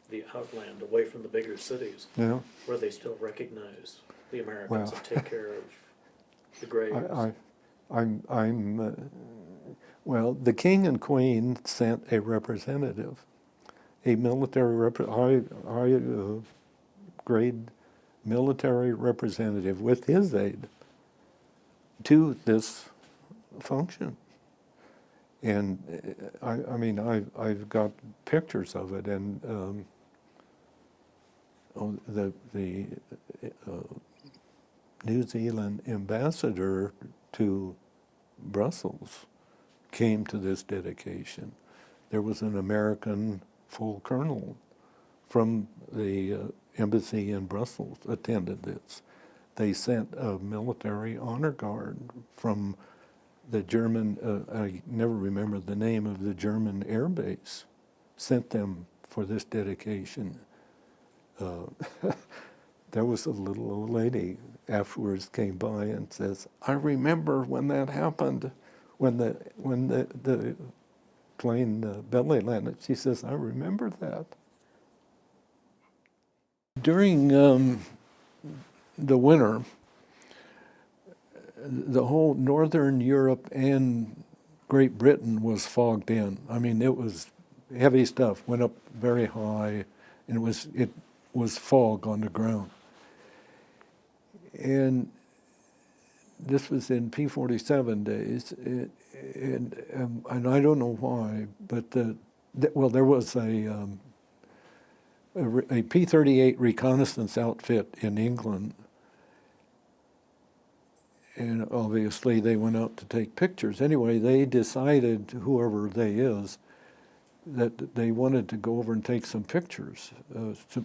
the outland, away from the bigger cities, Yeah. where they still recognize the Americans Well, and take care of the graves. Well, the king and queen sent a representative, a military grade military representative with his aide to this function. And I've got pictures of it, and the New Zealand ambassador to Brussels came to this dedication. There was an American full colonel from the embassy in Brussels attended this. They sent a military honor guard from the German, I never remember the name of the German air base, sent them for this dedication. There was a little old lady afterwards came by and says, "I remember when that happened, when the plane belly landed." She says, "I remember that." During the winter, the whole Northern Europe and Great Britain was fogged in. I mean, it was heavy stuff, went up very high, and it was fog on the ground. And this was in P-47 days, and I don't know why, but there was a P-38 reconnaissance outfit in England, and obviously they went out to take pictures. Anyway, they decided, whoever they is, that they wanted to go over and take some pictures,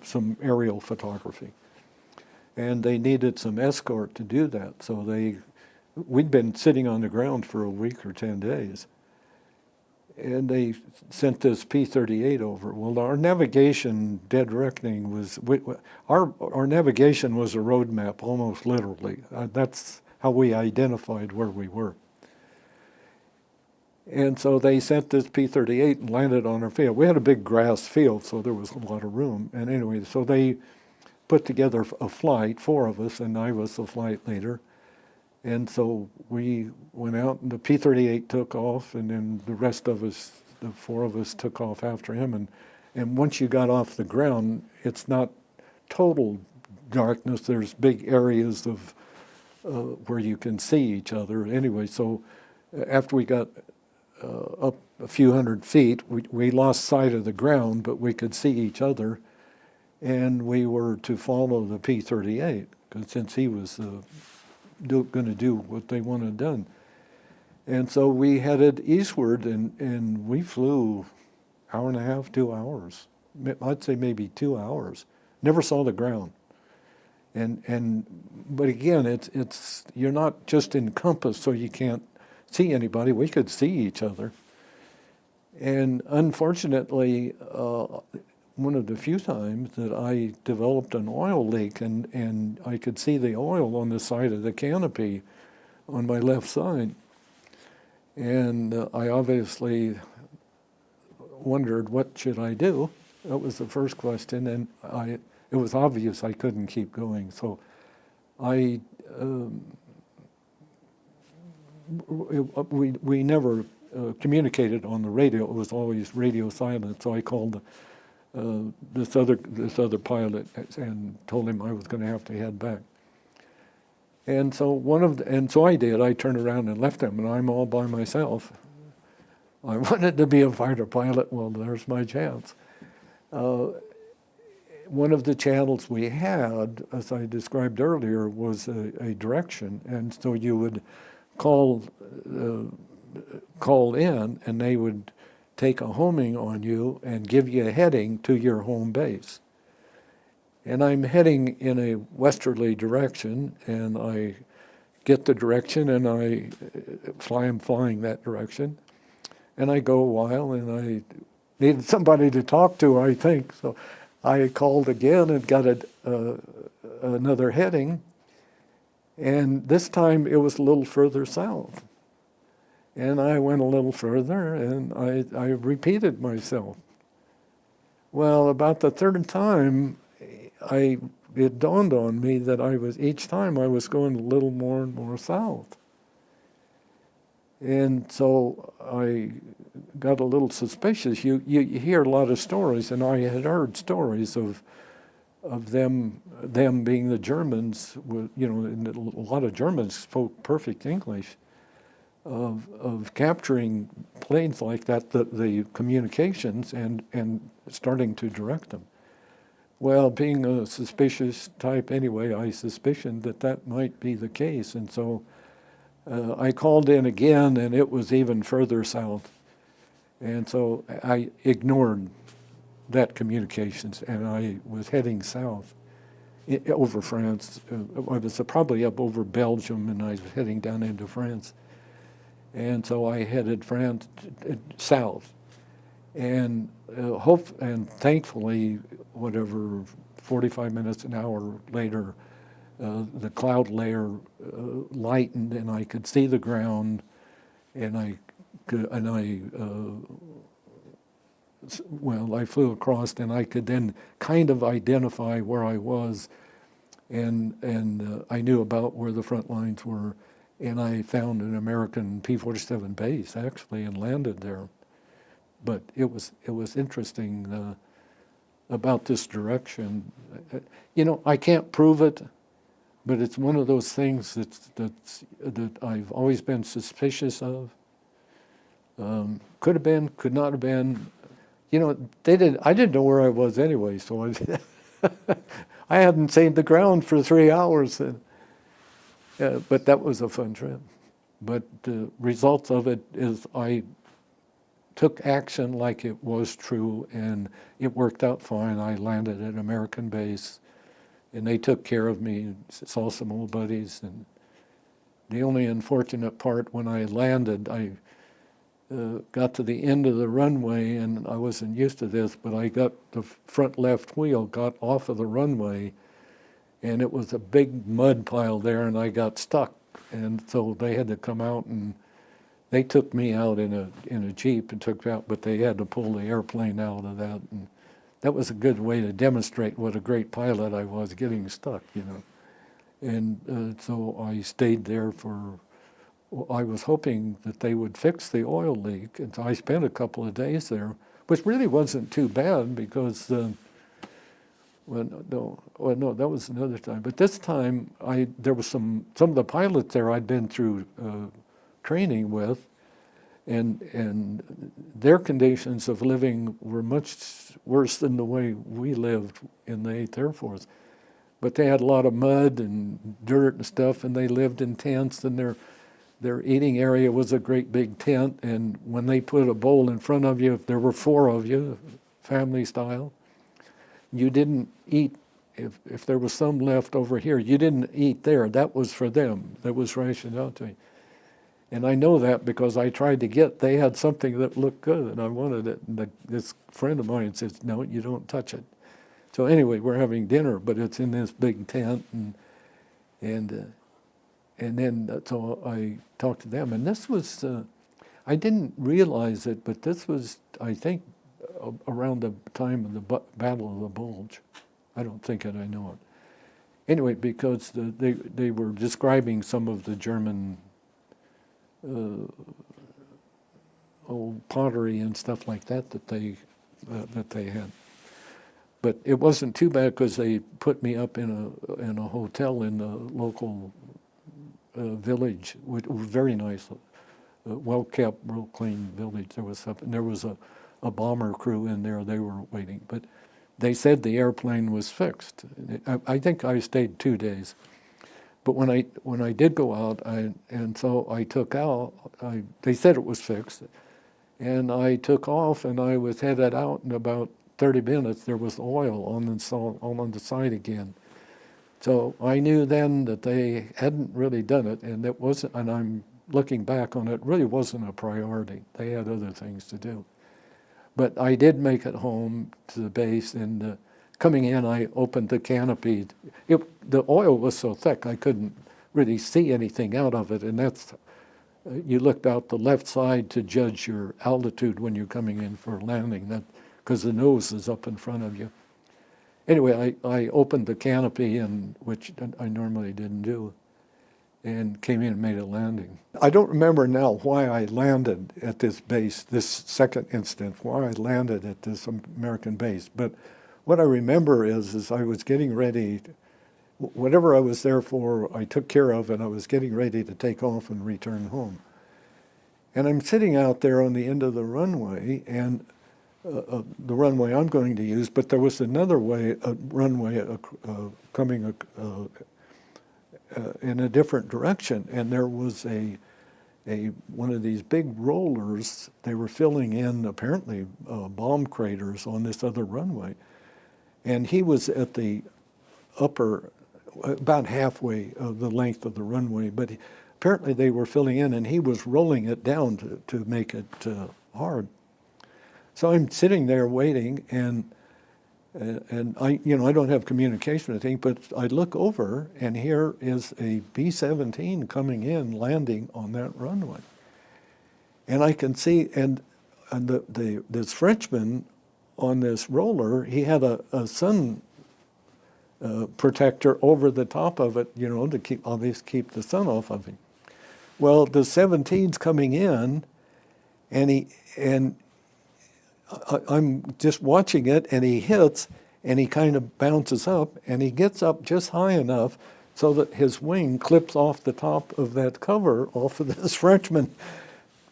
some aerial photography. And they needed some escort to do that. So we'd been sitting on the ground for a week or 10 days. and they sent this P-38 over. Well, our navigation dead reckoning was, our navigation was a road map, almost literally. That's how we identified where we were. And so they sent this P-38 and landed on our field. We had a big grass field, so there was a lot of room. And anyway, so they put together a flight, 4 of us, and I was the flight leader. And so we went out, and the P-38 took off, and then the rest of us, the 4 of us, took off after him. And once you got off the ground, it's not total darkness. There's big areas of where you can see each other. Anyway, so after we got up a few hundred feet, we lost sight of the ground, but we could see each other, and we were to follow the P-38, because since he was going to do what they wanted done. And so we headed eastward, and we flew hour and a half, 2 hours. I'd say maybe 2 hours. Never saw the ground. But again, it's you're not just encompassed so you can't see anybody. We could see each other. And unfortunately, one of the few times that I developed an oil leak, and I could see the oil on the side of the canopy on my left side. And I obviously wondered, what should I do? That was the first question, and it was obvious I couldn't keep going. So we never communicated on the radio. It was always radio silent. So I called this other pilot and told him I was going to have to head back. And so I did. I turned around and left him, and I'm all by myself. I wanted to be a fighter pilot. Well, there's my chance. One of the channels we had, as I described earlier, was a direction, and so you would call in, and they would take a homing on you and give you a heading to your home base. And I'm heading in a westerly direction, and I get the direction, and I'm flying that direction, and I go a while, and I needed somebody to talk to, I think, so I called again and got another heading, and this time it was a little further south. And I went a little further, and I repeated myself. Well, about the third time, it dawned on me that each time I was going a little more and more south. And so I got a little suspicious. You hear a lot of stories, and I had heard stories of them being the Germans. And a lot of Germans spoke perfect English. Of capturing planes like that, the communications, and starting to direct them. Well, being a suspicious type anyway, I suspicioned that might be the case, and so I called in again, and it was even further south. And so I ignored that communications, and I was heading south over France. I was probably up over Belgium, and I was heading down into France. And so I headed France south, and thankfully, 45 minutes, an hour later, the cloud layer lightened, and I could see the ground, and I flew across, and I could then kind of identify where I was, and I knew about where the front lines were. And I found an American P-47 base, actually, and landed there. But it was interesting about this direction. I can't prove it, but it's one of those things that I've always been suspicious of. Could have been, could not have been. I didn't know where I was anyway, so I hadn't seen the ground for 3 hours. But that was a fun trip. But the results of it is I took action like it was true, and it worked out fine. I landed at an American base, and they took care of me, saw some old buddies. And the only unfortunate part, when I landed, got to the end of the runway, and I wasn't used to this, but I got the front left wheel got off of the runway, and it was a big mud pile there, and I got stuck. And so they had to come out, and they took me out in a Jeep and took me out, but they had to pull the airplane out of that. And that was a good way to demonstrate what a great pilot I was, getting stuck, you know. And so I stayed there I was hoping that they would fix the oil leak, and so I spent a couple of days there, which really wasn't too bad because, that was another time. But this time, there was some of the pilots there I'd been through training with, and their conditions of living were much worse than the way we lived in the 8th Air Force. But they had a lot of mud and dirt and stuff, and they lived in tents, and their eating area was a great big tent, and when they put a bowl in front of you, if there were 4 of you, family style, you didn't eat. If there was some left over here, you didn't eat there. That was for them. That was rationed out to you. And I know that because I tried to they had something that looked good, and I wanted it, and this friend of mine says, no, you don't touch it. So anyway, we're having dinner, but it's in this big tent, and then so I talked to them, and this was, I didn't realize it, but this was, I think, around the time of the Battle of the Bulge. I don't think it, I know it. Anyway, because they were describing some of the German old pottery and stuff like that they had. But it wasn't too bad because they put me up in a hotel in the local village, which was very nice, well-kept, real clean village. There was a bomber crew in there. They were waiting, but they said the airplane was fixed. I think I stayed 2 days, but when I did go out, so I took out. They said it was fixed, and I took off, and I was headed out in about 30 minutes. There was oil on the side again. So I knew then that they hadn't really done it, and it wasn't. And I'm looking back on it, really wasn't a priority. They had other things to do. But I did make it home to the base, and coming in, I opened the canopy. The oil was so thick I couldn't really see anything out of it, and that's you looked out the left side to judge your altitude when you're coming in for landing, because the nose is up in front of you. Anyway, I opened the canopy, which I normally didn't do, and came in and made a landing. I don't remember now why I landed at this base, this second instance, why I landed at this American base. But what I remember is I was getting ready, whatever I was there for, I took care of, and I was getting ready to take off and return home. And I'm sitting out there on the end of the runway, and the runway I'm going to use, but there was another runway coming in a different direction, and there was one of these big rollers. They were filling in apparently bomb craters on this other runway, and he was at the upper, about halfway of the length of the runway, but apparently they were filling in, and he was rolling it down to make it hard. So I'm sitting there waiting, and I don't have communication with him, but I look over, and here is a B-17 coming in, landing on that runway, and I can see, and this Frenchman on this roller, he had a sun protector over the top of it, to keep the sun off of him. Well, the 17's coming in, and I'm just watching it, and he hits, and he kind of bounces up, and he gets up just high enough so that his wing clips off the top of that cover off of this Frenchman.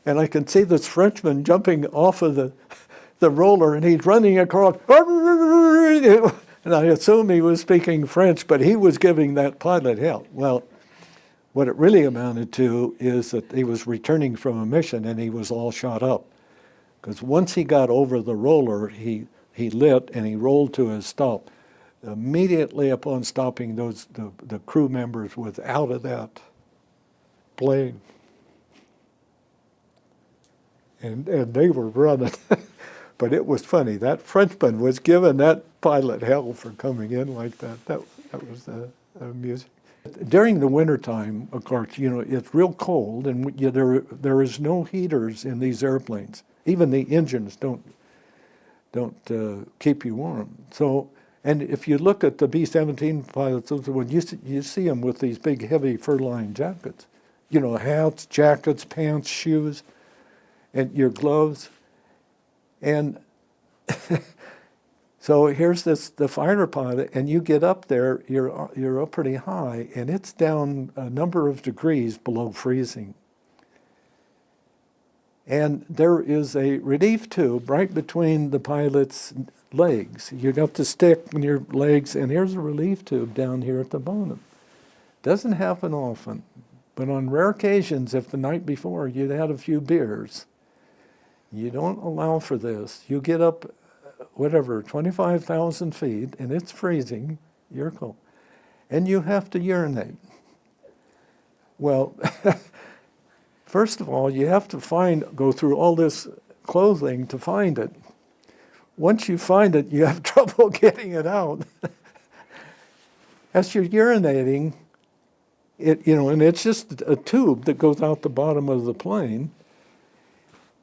And I can see this Frenchman jumping off of the roller, and he's running across. And I assume he was speaking French, but he was giving that pilot hell. Well, what it really amounted to is that he was returning from a mission, and he was all shot up. Because once he got over the roller, he lit and he rolled to a stop. Immediately upon stopping, the crew members was out of that plane. and they were running. But it was funny. That Frenchman was giving that pilot hell for coming in like that. That was amusing. During the wintertime, of course, you know, it's real cold, and there is no heaters in these airplanes. Even the engines don't keep you warm. So, and if you look at the B-17 pilots, when you see them with these big, heavy fur-lined jackets, you know, hats, jackets, pants, shoes, and your gloves, and so here's the fighter pilot, and you get up there, you're up pretty high, and it's down a number of degrees below freezing. And there is a relief tube right between the pilot's legs. You got the stick in your legs, and here's a relief tube down here at the bottom. Doesn't happen often, but on rare occasions, if the night before you'd had a few beers, you don't allow for this. You get up, 25,000 feet, and it's freezing, you're cold, and you have to urinate. Well, first of all, you have to go through all this clothing to find it. Once you find it, you have trouble getting it out. As you're urinating, and it's just a tube that goes out the bottom of the plane.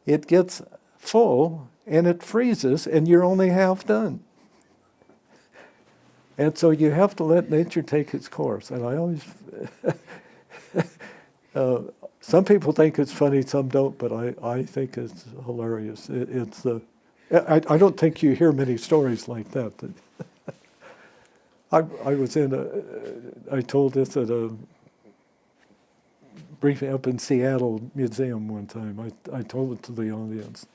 It gets full and it freezes, and you're only half done. And so you have to let nature take its course. And I always, some people think it's funny, some don't, but I think it's hilarious. I don't think you hear many stories like that. I told this at a briefing up in Seattle Museum one time. I told it to the audience.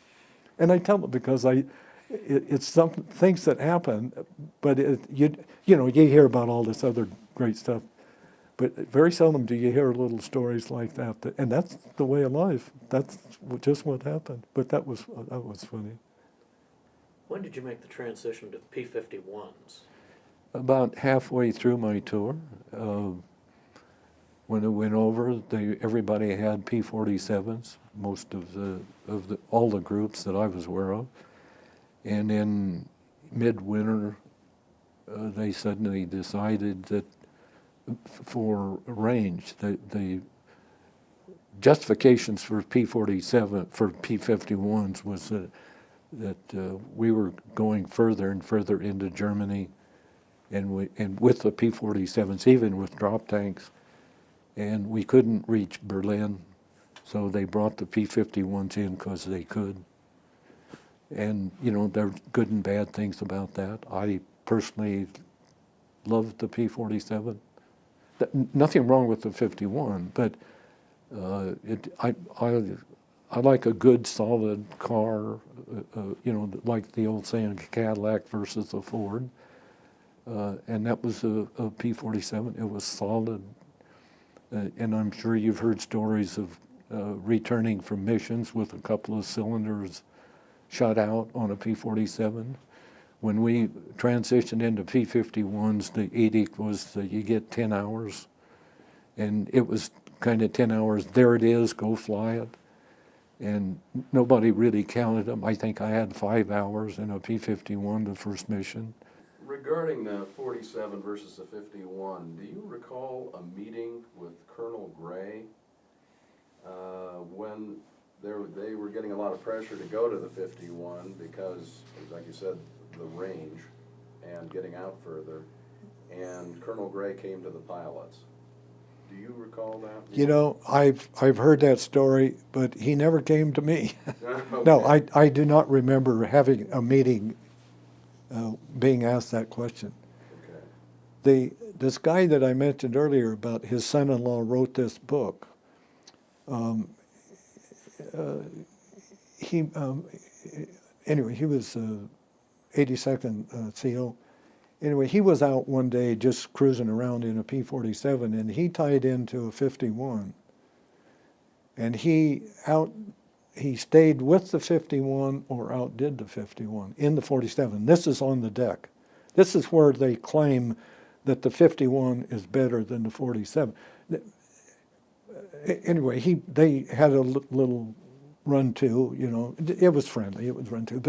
And I tell it because it's some things that happen, but you hear about all this other great stuff, but very seldom do you hear little stories like that. And that's the way of life. That's just what happened. But that was funny. When did you make the transition to P-51s? About halfway through my tour, when it went over, everybody had P-47s. Most of all the groups that I was aware of, and in midwinter, they suddenly decided that for range, the justifications for P-51s was that we were going further and further into Germany, and with the P-47s, even with drop tanks, and we couldn't reach Berlin. So they brought the P-51s in because they could. And, there's good and bad things about that. I personally loved the P-47. Nothing wrong with the 51, but I like a good, solid car, like the old saying, Cadillac versus a Ford. And that was a P-47. It was solid. And I'm sure you've heard stories of returning from missions with a couple of cylinders shut out on a P-47. When we transitioned into P-51s, the edict was that you get 10 hours. And it was kind of 10 hours, there it is, go fly it. And nobody really counted them. I think I had 5 hours in a P-51 the first mission. Regarding the 47 versus the 51, do you recall a meeting with Colonel Gray when they were getting a lot of pressure to go to the 51 because, like you said, the range and getting out further, and Colonel Gray came to the pilots? Do you recall that? I've heard that story, but he never came to me. Okay. No, I do not remember having a meeting being asked that question. Okay. This guy that I mentioned earlier about his son-in-law wrote this book. He was 82nd CO. Anyway, he was out one day just cruising around in a P-47, and he tied into a 51. And he stayed with the 51 or outdid the 51 in the 47. This is on the deck. This is where they claim that the 51 is better than the 47. Anyway, they had a little run to, you know, it was friendly, it was run to.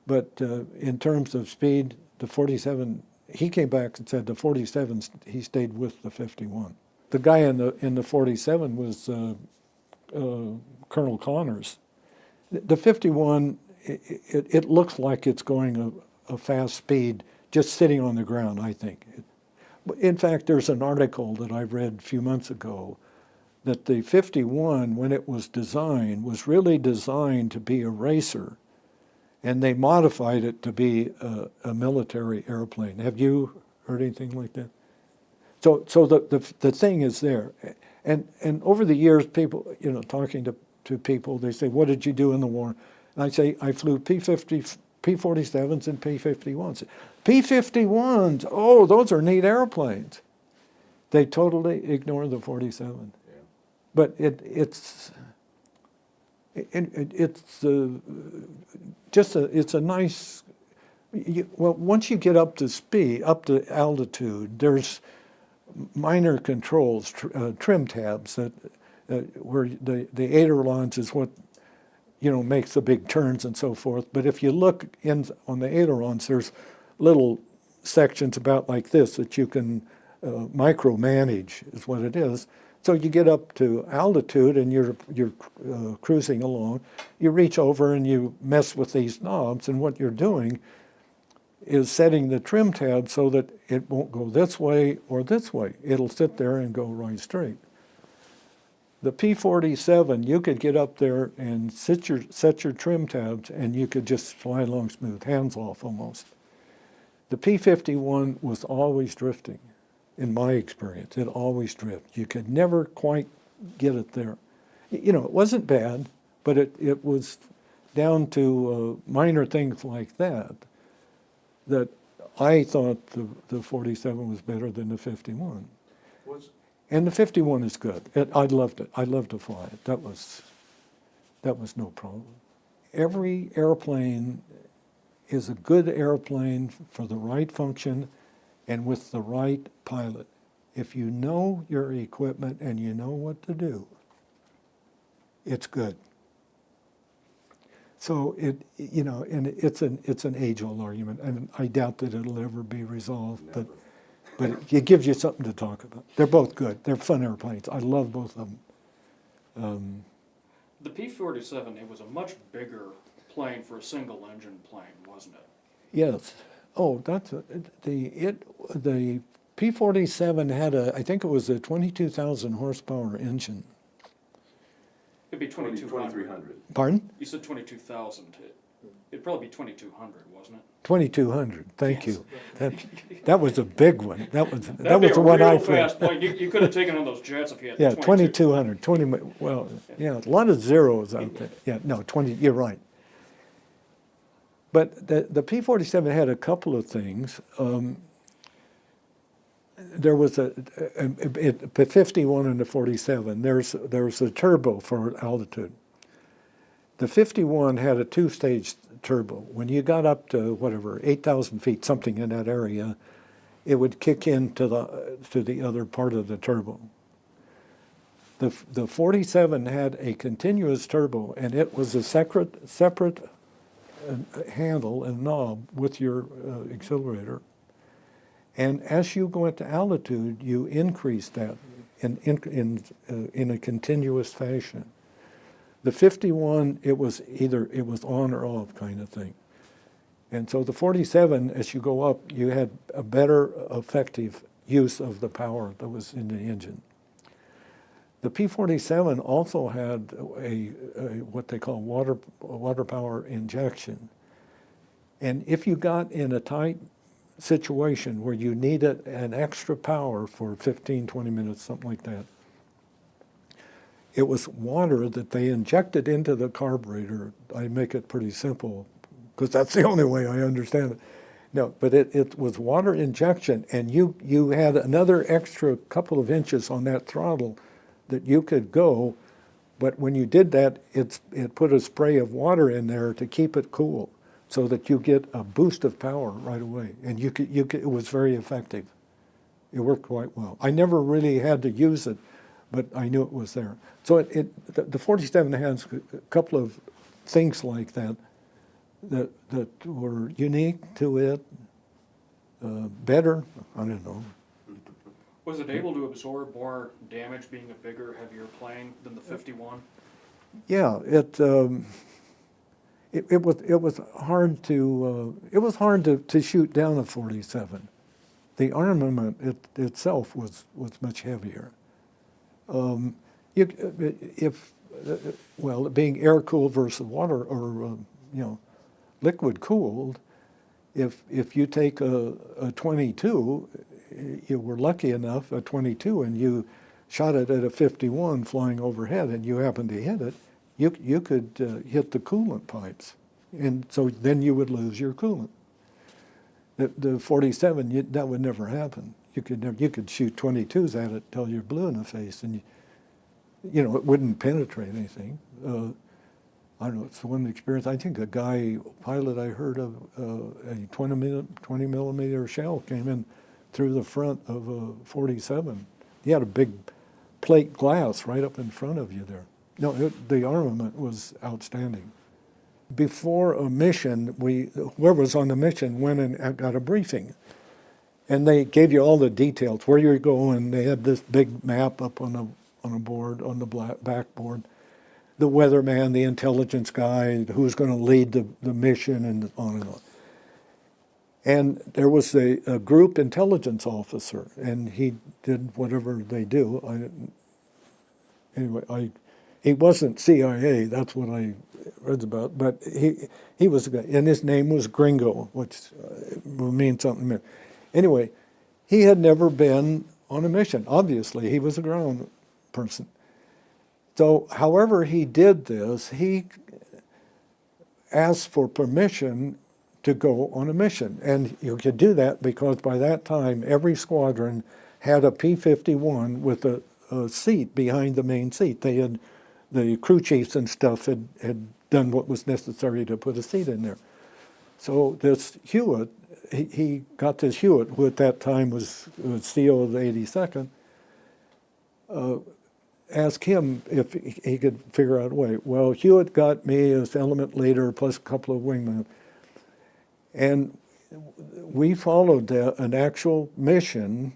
But in terms of speed, the 47, he came back and said the 47, he stayed with the 51. The guy in the 47 was Colonel Connors. The 51, it looks like it's going a fast speed just sitting on the ground, I think. In fact, there's an article that I read a few months ago that the 51, when it was designed, was really designed to be a racer, and they modified it to be a military airplane. Have you heard anything like that? So the thing is there. And over the years, people, you know, talking to people, they say, what did you do in the war? And I say, I flew P-47s and P-51s. P-51s, oh, those are neat airplanes. They totally ignore the 47. Yeah. But it's it's a nice, well, once you get up to speed, up to altitude, there's minor controls, trim tabs that where the ailerons is what, you know, makes the big turns and so forth. But if you look in on the ailerons, there's little sections about like this that you can micromanage, is what it is. So you get up to altitude and you're cruising along. You reach over and you mess with these knobs, and what you're doing is setting the trim tab so that it won't go this way or this way. It'll sit there and go right straight. The P-47, you could get up there and set your trim tabs, and you could just fly along smooth, hands off almost. The P-51 was always drifting, in my experience. It always drifted. You could never quite get it there. You know, it wasn't bad, but it was down to minor things like that I thought the 47 was better than the 51. And the 51 is good. I loved it. I loved to fly it. That was no problem. Every airplane is a good airplane for the right function and with the right pilot. If you know your equipment and you know what to do, it's good. So you know, and it's an age-old argument, and I doubt that it'll ever be resolved. Never. But it gives you something to talk about. They're both good. They're fun airplanes. I love both of them. The P-47, it was a much bigger plane for a single engine plane, wasn't it? Yes. Oh, the P-47 had I think it was a 22,000 horsepower engine. It'd be 2,200. 2,300. Pardon? You said 22,000. It'd probably be 2,200, wasn't it? 2,200. Thank you. That was a big one. That was That'd be the a one I real flew. fast plane. You could have taken on those jets if you had Yeah, 22. 2,200. Well, yeah, a lot of zeros out there. Yeah, no, 20. You're right. But the P-47 had a couple of things. There was a 51 and the 47. There's a turbo for altitude. The 51 had a two-stage turbo. When you got up to whatever 8,000 feet, something in that area, it would kick into the other part of the turbo. The 47 had a continuous turbo, and it was a separate handle and knob with your accelerator. And as you go into altitude, you increase that in a continuous fashion. The 51, it was on or off kind of thing. And so the 47, as you go up, you had a better effective use of the power that was in the engine. The P-47 also had a what they call water power injection. And if you got in a tight situation where you needed an extra power for 15, 20 minutes, something like that, it was water that they injected into the carburetor. I make it pretty simple because that's the only way I understand it. No, but it was water injection, and you had another extra couple of inches on that throttle that you could go, but when you did that, it put a spray of water in there to keep it cool so that you get a boost of power right away. And it was very effective. It worked quite well. I never really had to use it, but I knew it was there. So the 47 has a couple of things like that that were unique to it, better, I don't know. Was it able to absorb more damage being a bigger, heavier plane than the 51? Yeah, it was hard to shoot down a 47. The armament itself was much heavier. Being air cooled versus water or liquid cooled, if you take a 22, you were lucky enough, a 22, and you shot it at a 51 flying overhead, and you happened to hit it, you could hit the coolant pipes, and so then you would lose your coolant. The 47, that would never happen. You could shoot 22s at it till you're blue in the face, and it wouldn't penetrate anything. I don't know, it's one experience. I think a pilot I heard of, a 20 millimeter shell came in through the front of a 47. He had a big plate glass right up in front of you there. No, the armament was outstanding. Before a mission, whoever was on the mission went and got a briefing. And they gave you all the details, where you're going. They had this big map up on a board, on the backboard. The weatherman, the intelligence guy, who's going to lead the mission, and on and on. And there was a group intelligence officer, and he did whatever they do. He wasn't CIA, that's what I read about, but he was a guy, and his name was Gringo, which will mean something. Anyway, he had never been on a mission. Obviously, he was a ground person. So, however he did this, he asked for permission to go on a mission. And you could do that because by that time, every squadron had a P-51 with a seat behind the main seat. The crew chiefs and stuff had done what was necessary to put a seat in there. So this Hewitt, he got this Hewitt, who at that time was CO of the 82nd, asked him if he could figure out a way. Well, Hewitt got me as element leader plus a couple of wingmen. And we followed an actual mission.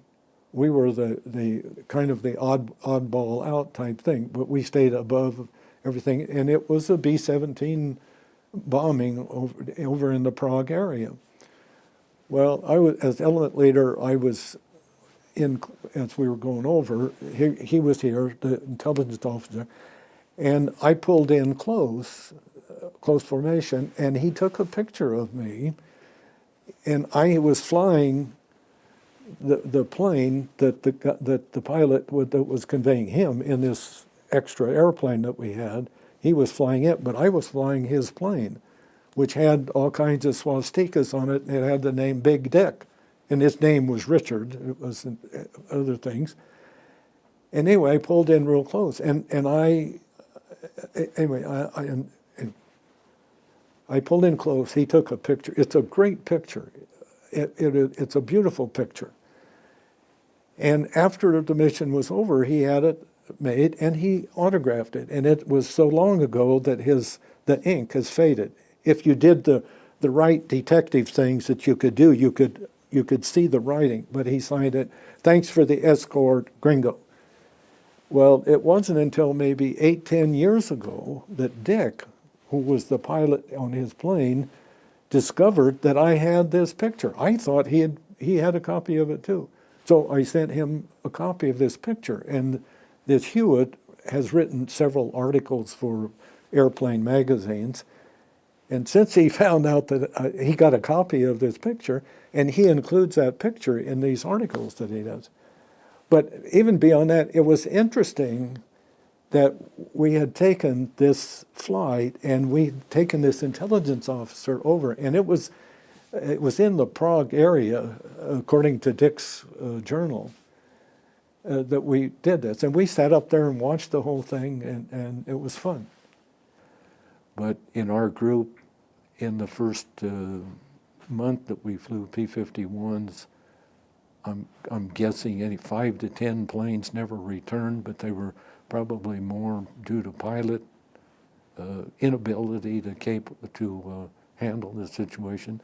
We were the kind of the oddball out type thing, but we stayed above everything. And it was a B-17 bombing over in the Prague area. Well, as element leader, I was as we were going over, he was here, the intelligence officer, and I pulled in close formation, and he took a picture of me, and I was flying the plane that the pilot that was conveying him in this extra airplane that we had. He was flying it, but I was flying his plane, which had all kinds of swastikas on it, and it had the name Big Dick. And his name was Richard. It was other things. And anyway, I pulled in real close, and I pulled in close. He took a picture. It's a great picture. It's a beautiful picture. And after the mission was over, he had it made, and he autographed it. And it was so long ago that the ink has faded. If you did the right detective things that you could do, you could see the writing, but he signed it, "Thanks for the escort, Gringo." Well, it wasn't until maybe 8-10 years ago that Dick, who was the pilot on his plane, discovered that I had this picture. I thought he had a copy of it too. So I sent him a copy of this picture, and this Hewitt has written several articles for airplane magazines. And since he found out that he got a copy of this picture, and he includes that picture in these articles that he does. But even beyond that, it was interesting that we had taken this flight and we'd taken this intelligence officer over, and it was in the Prague area, according to Dick's journal, that we did this. And we sat up there and watched the whole thing, and it was fun. But in our group, in the first month that we flew P-51s, I'm guessing 5 to 10 planes never returned, but they were probably more due to pilot inability to handle the situation.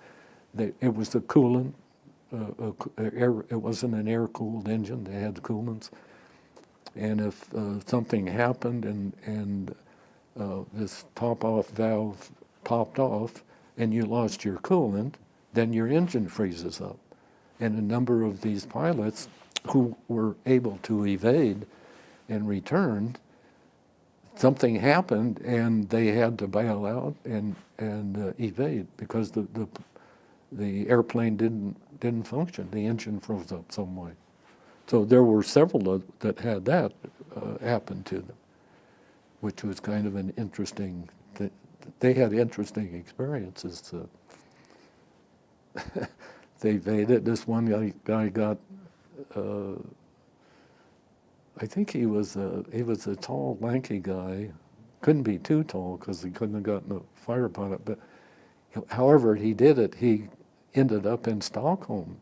It was the coolant. It wasn't an air-cooled engine. They had coolants. And if something happened and this top-off valve popped off and you lost your coolant, then your engine freezes up. And a number of these pilots who were able to evade and return, something happened and they had to bail out and evade because the airplane didn't function. The engine froze up some way. So there were several that had that happen to them, which was kind of an interesting. They had interesting experiences. They evaded. This one guy got. I think he was a tall, lanky guy. Couldn't be too tall because he couldn't have gotten a fire upon it. But however he did it, he ended up in Stockholm.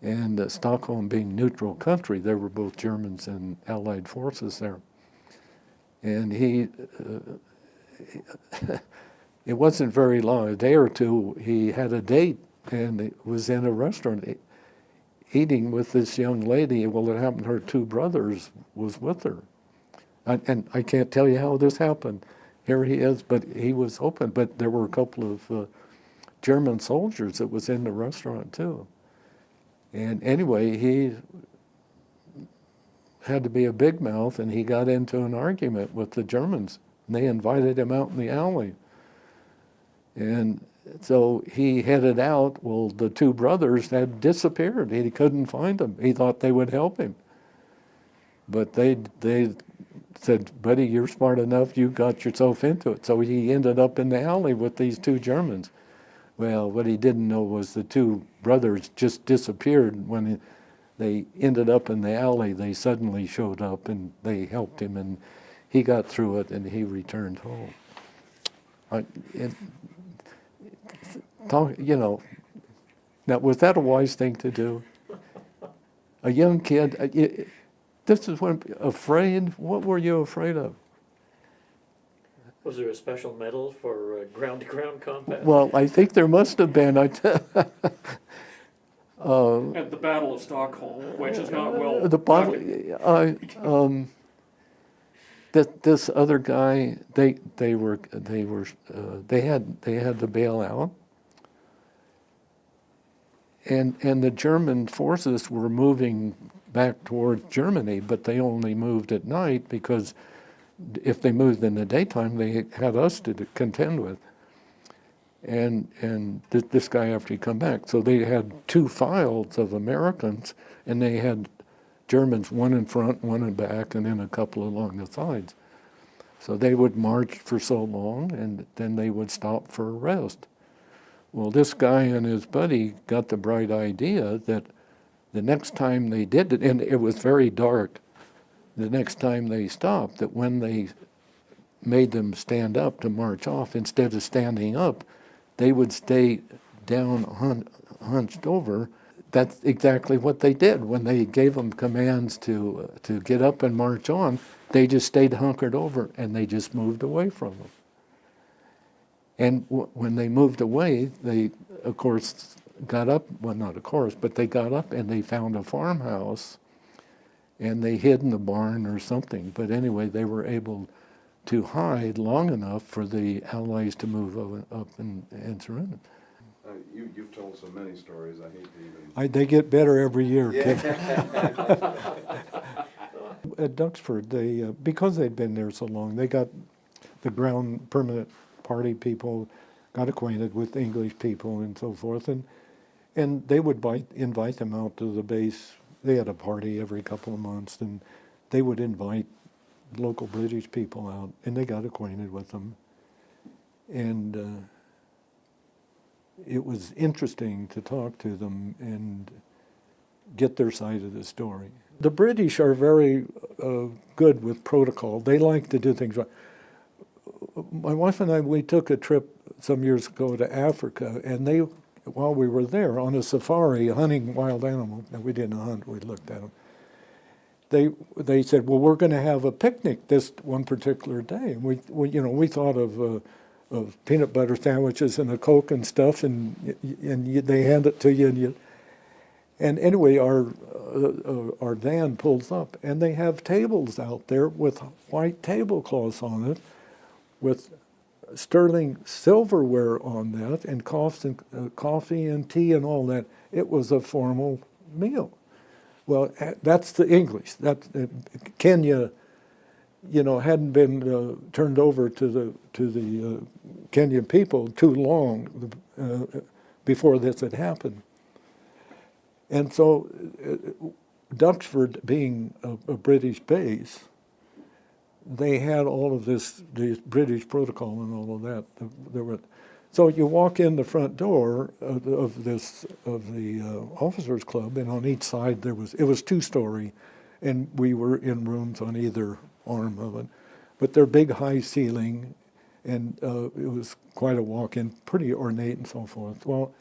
And Stockholm being neutral country, there were both Germans and Allied forces there. And it wasn't very long, a day or two, he had a date and was in a restaurant eating with this young lady. Well, it happened her two brothers was with her. And I can't tell you how this happened. Here he is, but he was open. But there were a couple of German soldiers that was in the restaurant too. And anyway, he had to be a big mouth, and he got into an argument with the Germans. And they invited him out in the alley. And so he headed out. Well, the two brothers had disappeared. He couldn't find them. He thought they would help him. But they said, buddy, you're smart enough. You got yourself into it. So he ended up in the alley with these two Germans. Well, what he didn't know was the two brothers just disappeared. When they ended up in the alley, they suddenly showed up and they helped him, and he got through it and he returned home. Now, was that a wise thing to do? A young kid, this is when afraid. What were you afraid of? Was there a special medal for ground-to-ground combat? Well, I think there must have been. At the Battle of Stockholm, which is not well documented. This other guy, they had to bail out, and the German forces were moving back towards Germany, but they only moved at night because if they moved in the daytime, they had us to contend with. And this guy after he come back. So they had two files of Americans, and they had Germans, one in front, one in back, and then a couple along the sides. So they would march for so long, and then they would stop for a rest. Well, this guy and his buddy got the bright idea that the next time they did it, and it was very dark, the next time they stopped, that when they made them stand up to march off, instead of standing up, they would stay down hunched over. That's exactly what they did. When they gave them commands to get up and march on, they just stayed hunkered over and they just moved away from them. And when they moved away, they, of course, got up, well, not of course, but they got up and they found a farmhouse and they hid in the barn or something. But anyway, they were able to hide long enough for the Allies to move up and surrender. You've told so many stories, I hate to even... They get better every year. Yeah. At Duxford, because they'd been there so long, they got the ground permanent party people, got acquainted with English people and so forth, and they would invite them out to the base. They had a party every couple of months, and they would invite local British people out, and they got acquainted with them. And it was interesting to talk to them and get their side of the story. The British are very good with protocol. They like to do things right. My wife and I, we took a trip some years ago to Africa, and while we were there on a safari hunting wild animals. Now, we didn't hunt, we looked at them. They said, well, we're going to have a picnic this one particular day. And we thought of peanut butter sandwiches and a Coke and stuff, and they hand it to you. And anyway, our van pulls up, and they have tables out there with white tablecloths on it, with sterling silverware on that, and coffee and tea and all that. It was a formal meal. Well, that's the English. Kenya, hadn't been turned over to the Kenyan people too long before this had happened. And so, Duxford being a British base, they had all of this British protocol and all of that. So you walk in the front door of the officers' club, and on each side it was 2-story, and we were in rooms on either arm of it. But they're big, high ceiling, and it was quite a walk-in, pretty ornate and so forth. Well,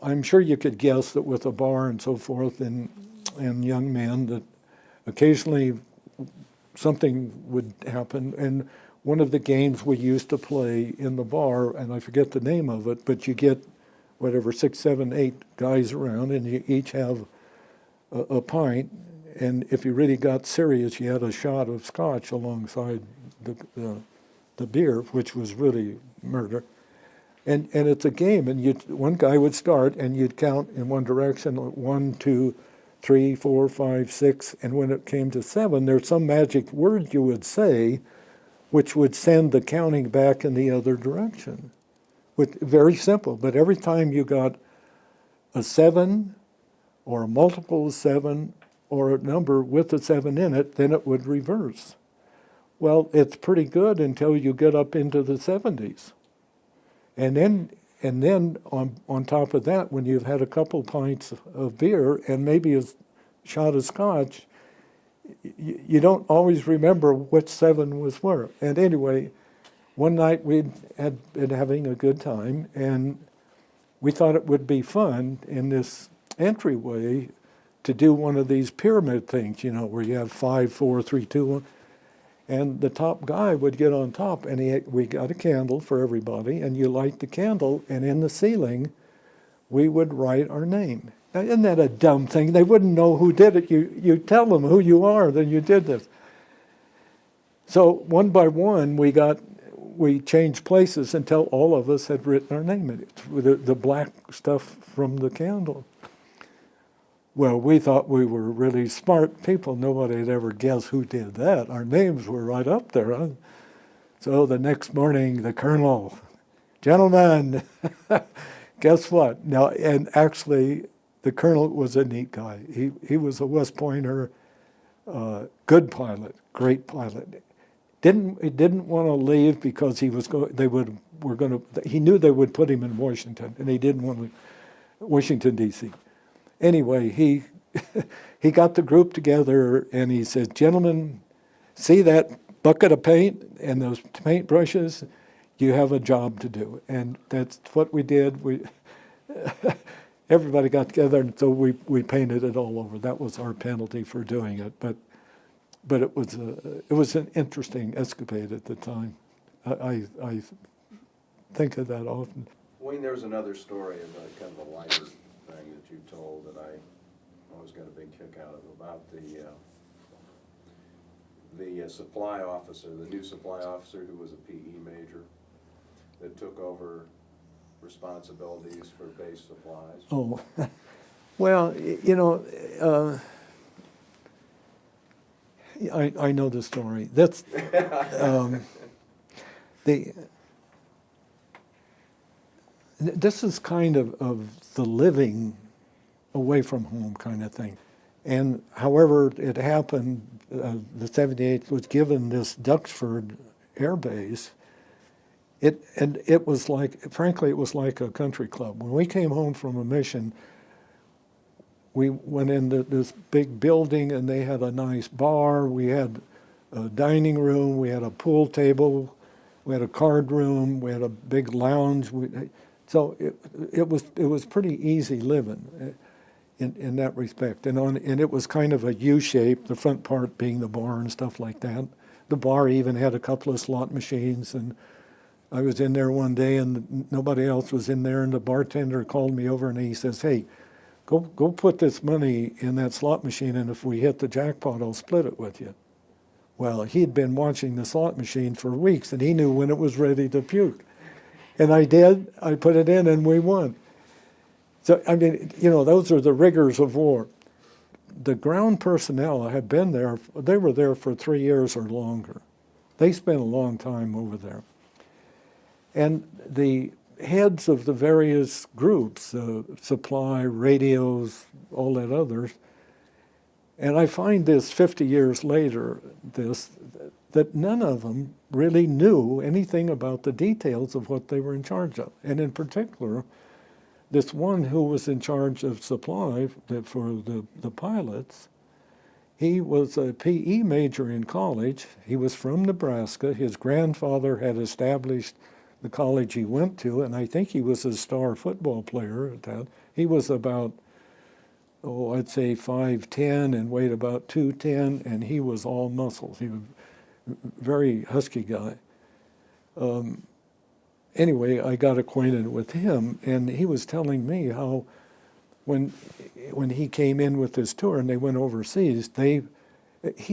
I'm sure you could guess that with a bar and so forth, and young men, that occasionally something would happen. And one of the games we used to play in the bar, and I forget the name of it, but you get whatever 6, 7, 8 guys around, and you each have a pint. And if you really got serious, you had a shot of scotch alongside the beer, which was really murder. And it's a game, and one guy would start, and you'd count in one direction, 1, 2, 3, 4, 5, 6, and when it came to 7, there's some magic word you would say, which would send the counting back in the other direction. Very simple, but every time you got a 7, or a multiple of 7, or a number with a 7 in it, then it would reverse. Well, it's pretty good until you get up into the 70s. And then on top of that, when you've had a couple pints of beer and maybe a shot of scotch, you don't always remember which 7 was where. And anyway, one night we had been having a good time, and we thought it would be fun in this entryway to do one of these pyramid things, where you have 5, 4, 3, 2, 1. And the top guy would get on top, and we got a candle for everybody, and you light the candle, and in the ceiling, we would write our name. Now, isn't that a dumb thing? They wouldn't know who did it. You tell them who you are, then you did this. So one by one, we changed places until all of us had written our name in it, with the black stuff from the candle. Well, we thought we were really smart people. Nobody had ever guessed who did that. Our names were right up there. Huh? So the next morning, the colonel, gentlemen, guess what? Now, and actually, the colonel was a neat guy. He was a West Pointer, good pilot, great pilot. He didn't want to leave because he he knew they would put him in Washington, and he didn't want to, Washington, D.C. Anyway, he got the group together, and he said, gentlemen, see that bucket of paint and those paint brushes? You have a job to do. And that's what we did. Everybody got together, and so we painted it all over. That was our penalty for doing it. But it was an interesting escapade at the time. I think of that often. Wayne, there was another story about kind of a lighter thing that you told that I always got a big kick out of, about the supply officer, the new supply officer who was a PE major that took over responsibilities for base supplies. Oh, well, I know the story. That's this is kind of the living away from home kind of thing. And however it happened, the 78th was given this Duxford Air Base. It was like, frankly, it was like a country club. When we came home from a mission, we went into this big building, and they had a nice bar. We had a dining room. We had a pool table. We had a card room. We had a big lounge. So it was pretty easy living in that respect. And it was kind of a U shape, the front part being the bar and stuff like that. The bar even had a couple of slot machines, and I was in there one day and nobody else was in there, and the bartender called me over and he says, "Hey, go put this money in that slot machine, and if we hit the jackpot, I'll split it with you." Well, he'd been watching the slot machine for weeks and he knew when it was ready to puke. And I did. I put it in and we won. So, I mean, those are the rigors of war. The ground personnel had been there, they were there for 3 years or longer. They spent a long time over there. And the heads of the various groups, supply, radios, all that others, and I find this 50 years later, that none of them really knew anything about the details of what they were in charge of. And in particular, this one who was in charge of supply for the pilots, he was a PE major in college. He was from Nebraska. His grandfather had established the college he went to, and I think he was a star football player at that. He was about, I'd say 5'10" and weighed about 210, and he was all muscles. He was a very husky guy. Anyway, I got acquainted with him, and he was telling me how when he came in with this tour and they went overseas, he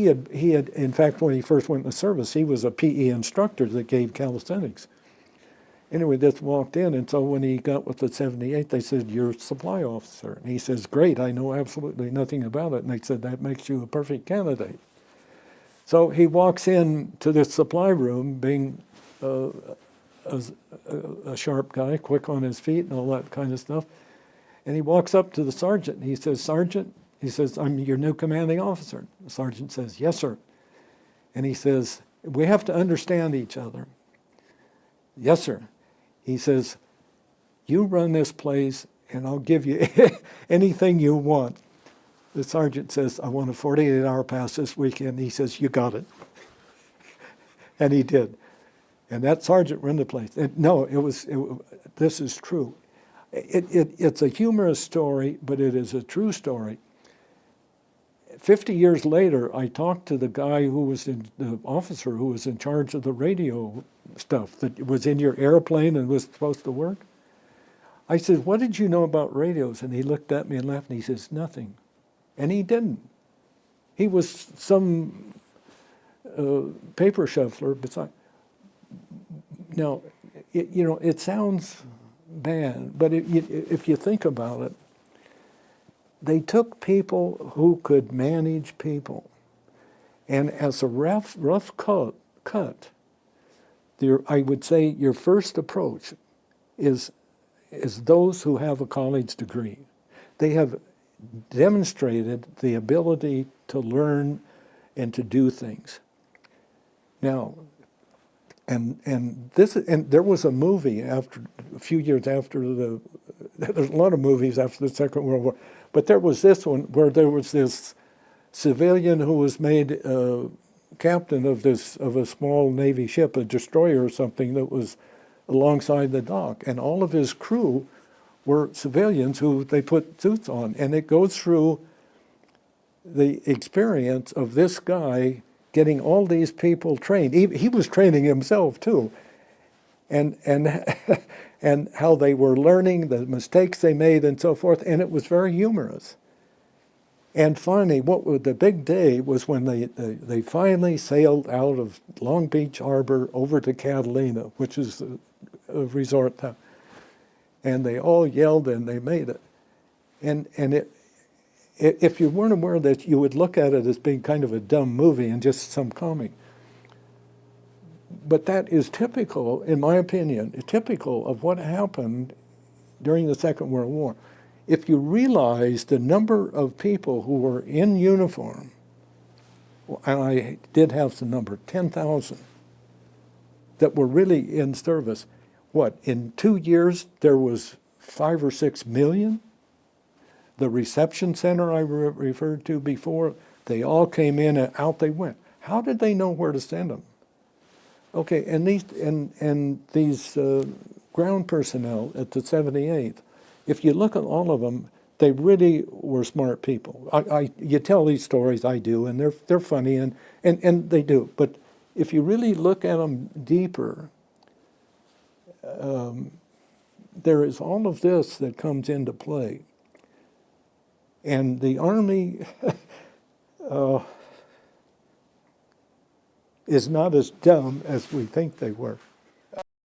had in fact, when he first went in the service, he was a PE instructor that gave calisthenics. Anyway, this walked in, and so when he got with the 78, they said, "You're a supply officer." And he says, "Great, I know absolutely nothing about it." And they said, "That makes you a perfect candidate." So he walks in to this supply room, being a sharp guy, quick on his feet and all that kind of stuff. And he walks up to the sergeant and he says, "Sergeant," he says, "I'm your new commanding officer." The sergeant says, "Yes, sir." And he says, "We have to understand each other." "Yes, sir." He says, "You run this place and I'll give you anything you want." The sergeant says, "I want a 48-hour pass this weekend." He says, "You got it." And he did. And that sergeant ran the place. This is true. It's a humorous story, but it is a true story. 50 years later, I talked to the guy the officer who was in charge of the radio stuff that was in your airplane and was supposed to work. I said, "What did you know about radios?" And he looked at me and laughed and he says, "Nothing." And he didn't. He was some paper shuffler beside. Now, it sounds bad, but if you think about it, they took people who could manage people, and as a rough cut, I would say your first approach is those who have a college degree. They have demonstrated the ability to learn and to do things. Now, and there was a movie a few years after there's a lot of movies after the Second World War, but there was this one where there was this civilian who was made captain of a small Navy ship, a destroyer or something that was alongside the dock, and all of his crew were civilians who they put suits on, and it goes through the experience of this guy getting all these people trained. He was training himself too, and and how they were learning, the mistakes they made, and so forth. And it was very humorous. And finally, the big day was when they finally sailed out of Long Beach Harbor over to Catalina, which is a resort town. And they all yelled, and they made it. And if you weren't aware of this, you would look at it as being kind of a dumb movie and just some comic. But that is typical, in my opinion, typical of what happened during the Second World War. If you realize the number of people who were in uniform, and I did have the number, 10,000, that were really in service, in 2 years there was 5 or 6 million? The reception center I referred to before, they all came in and out they went. How did they know where to send them? Okay, and these ground personnel at the 78th, if you look at all of them, they really were smart people. You tell these stories, I do, and they're funny, and they do. But if you really look at them deeper, there is all of this that comes into play. And the Army is not as dumb as we think they were.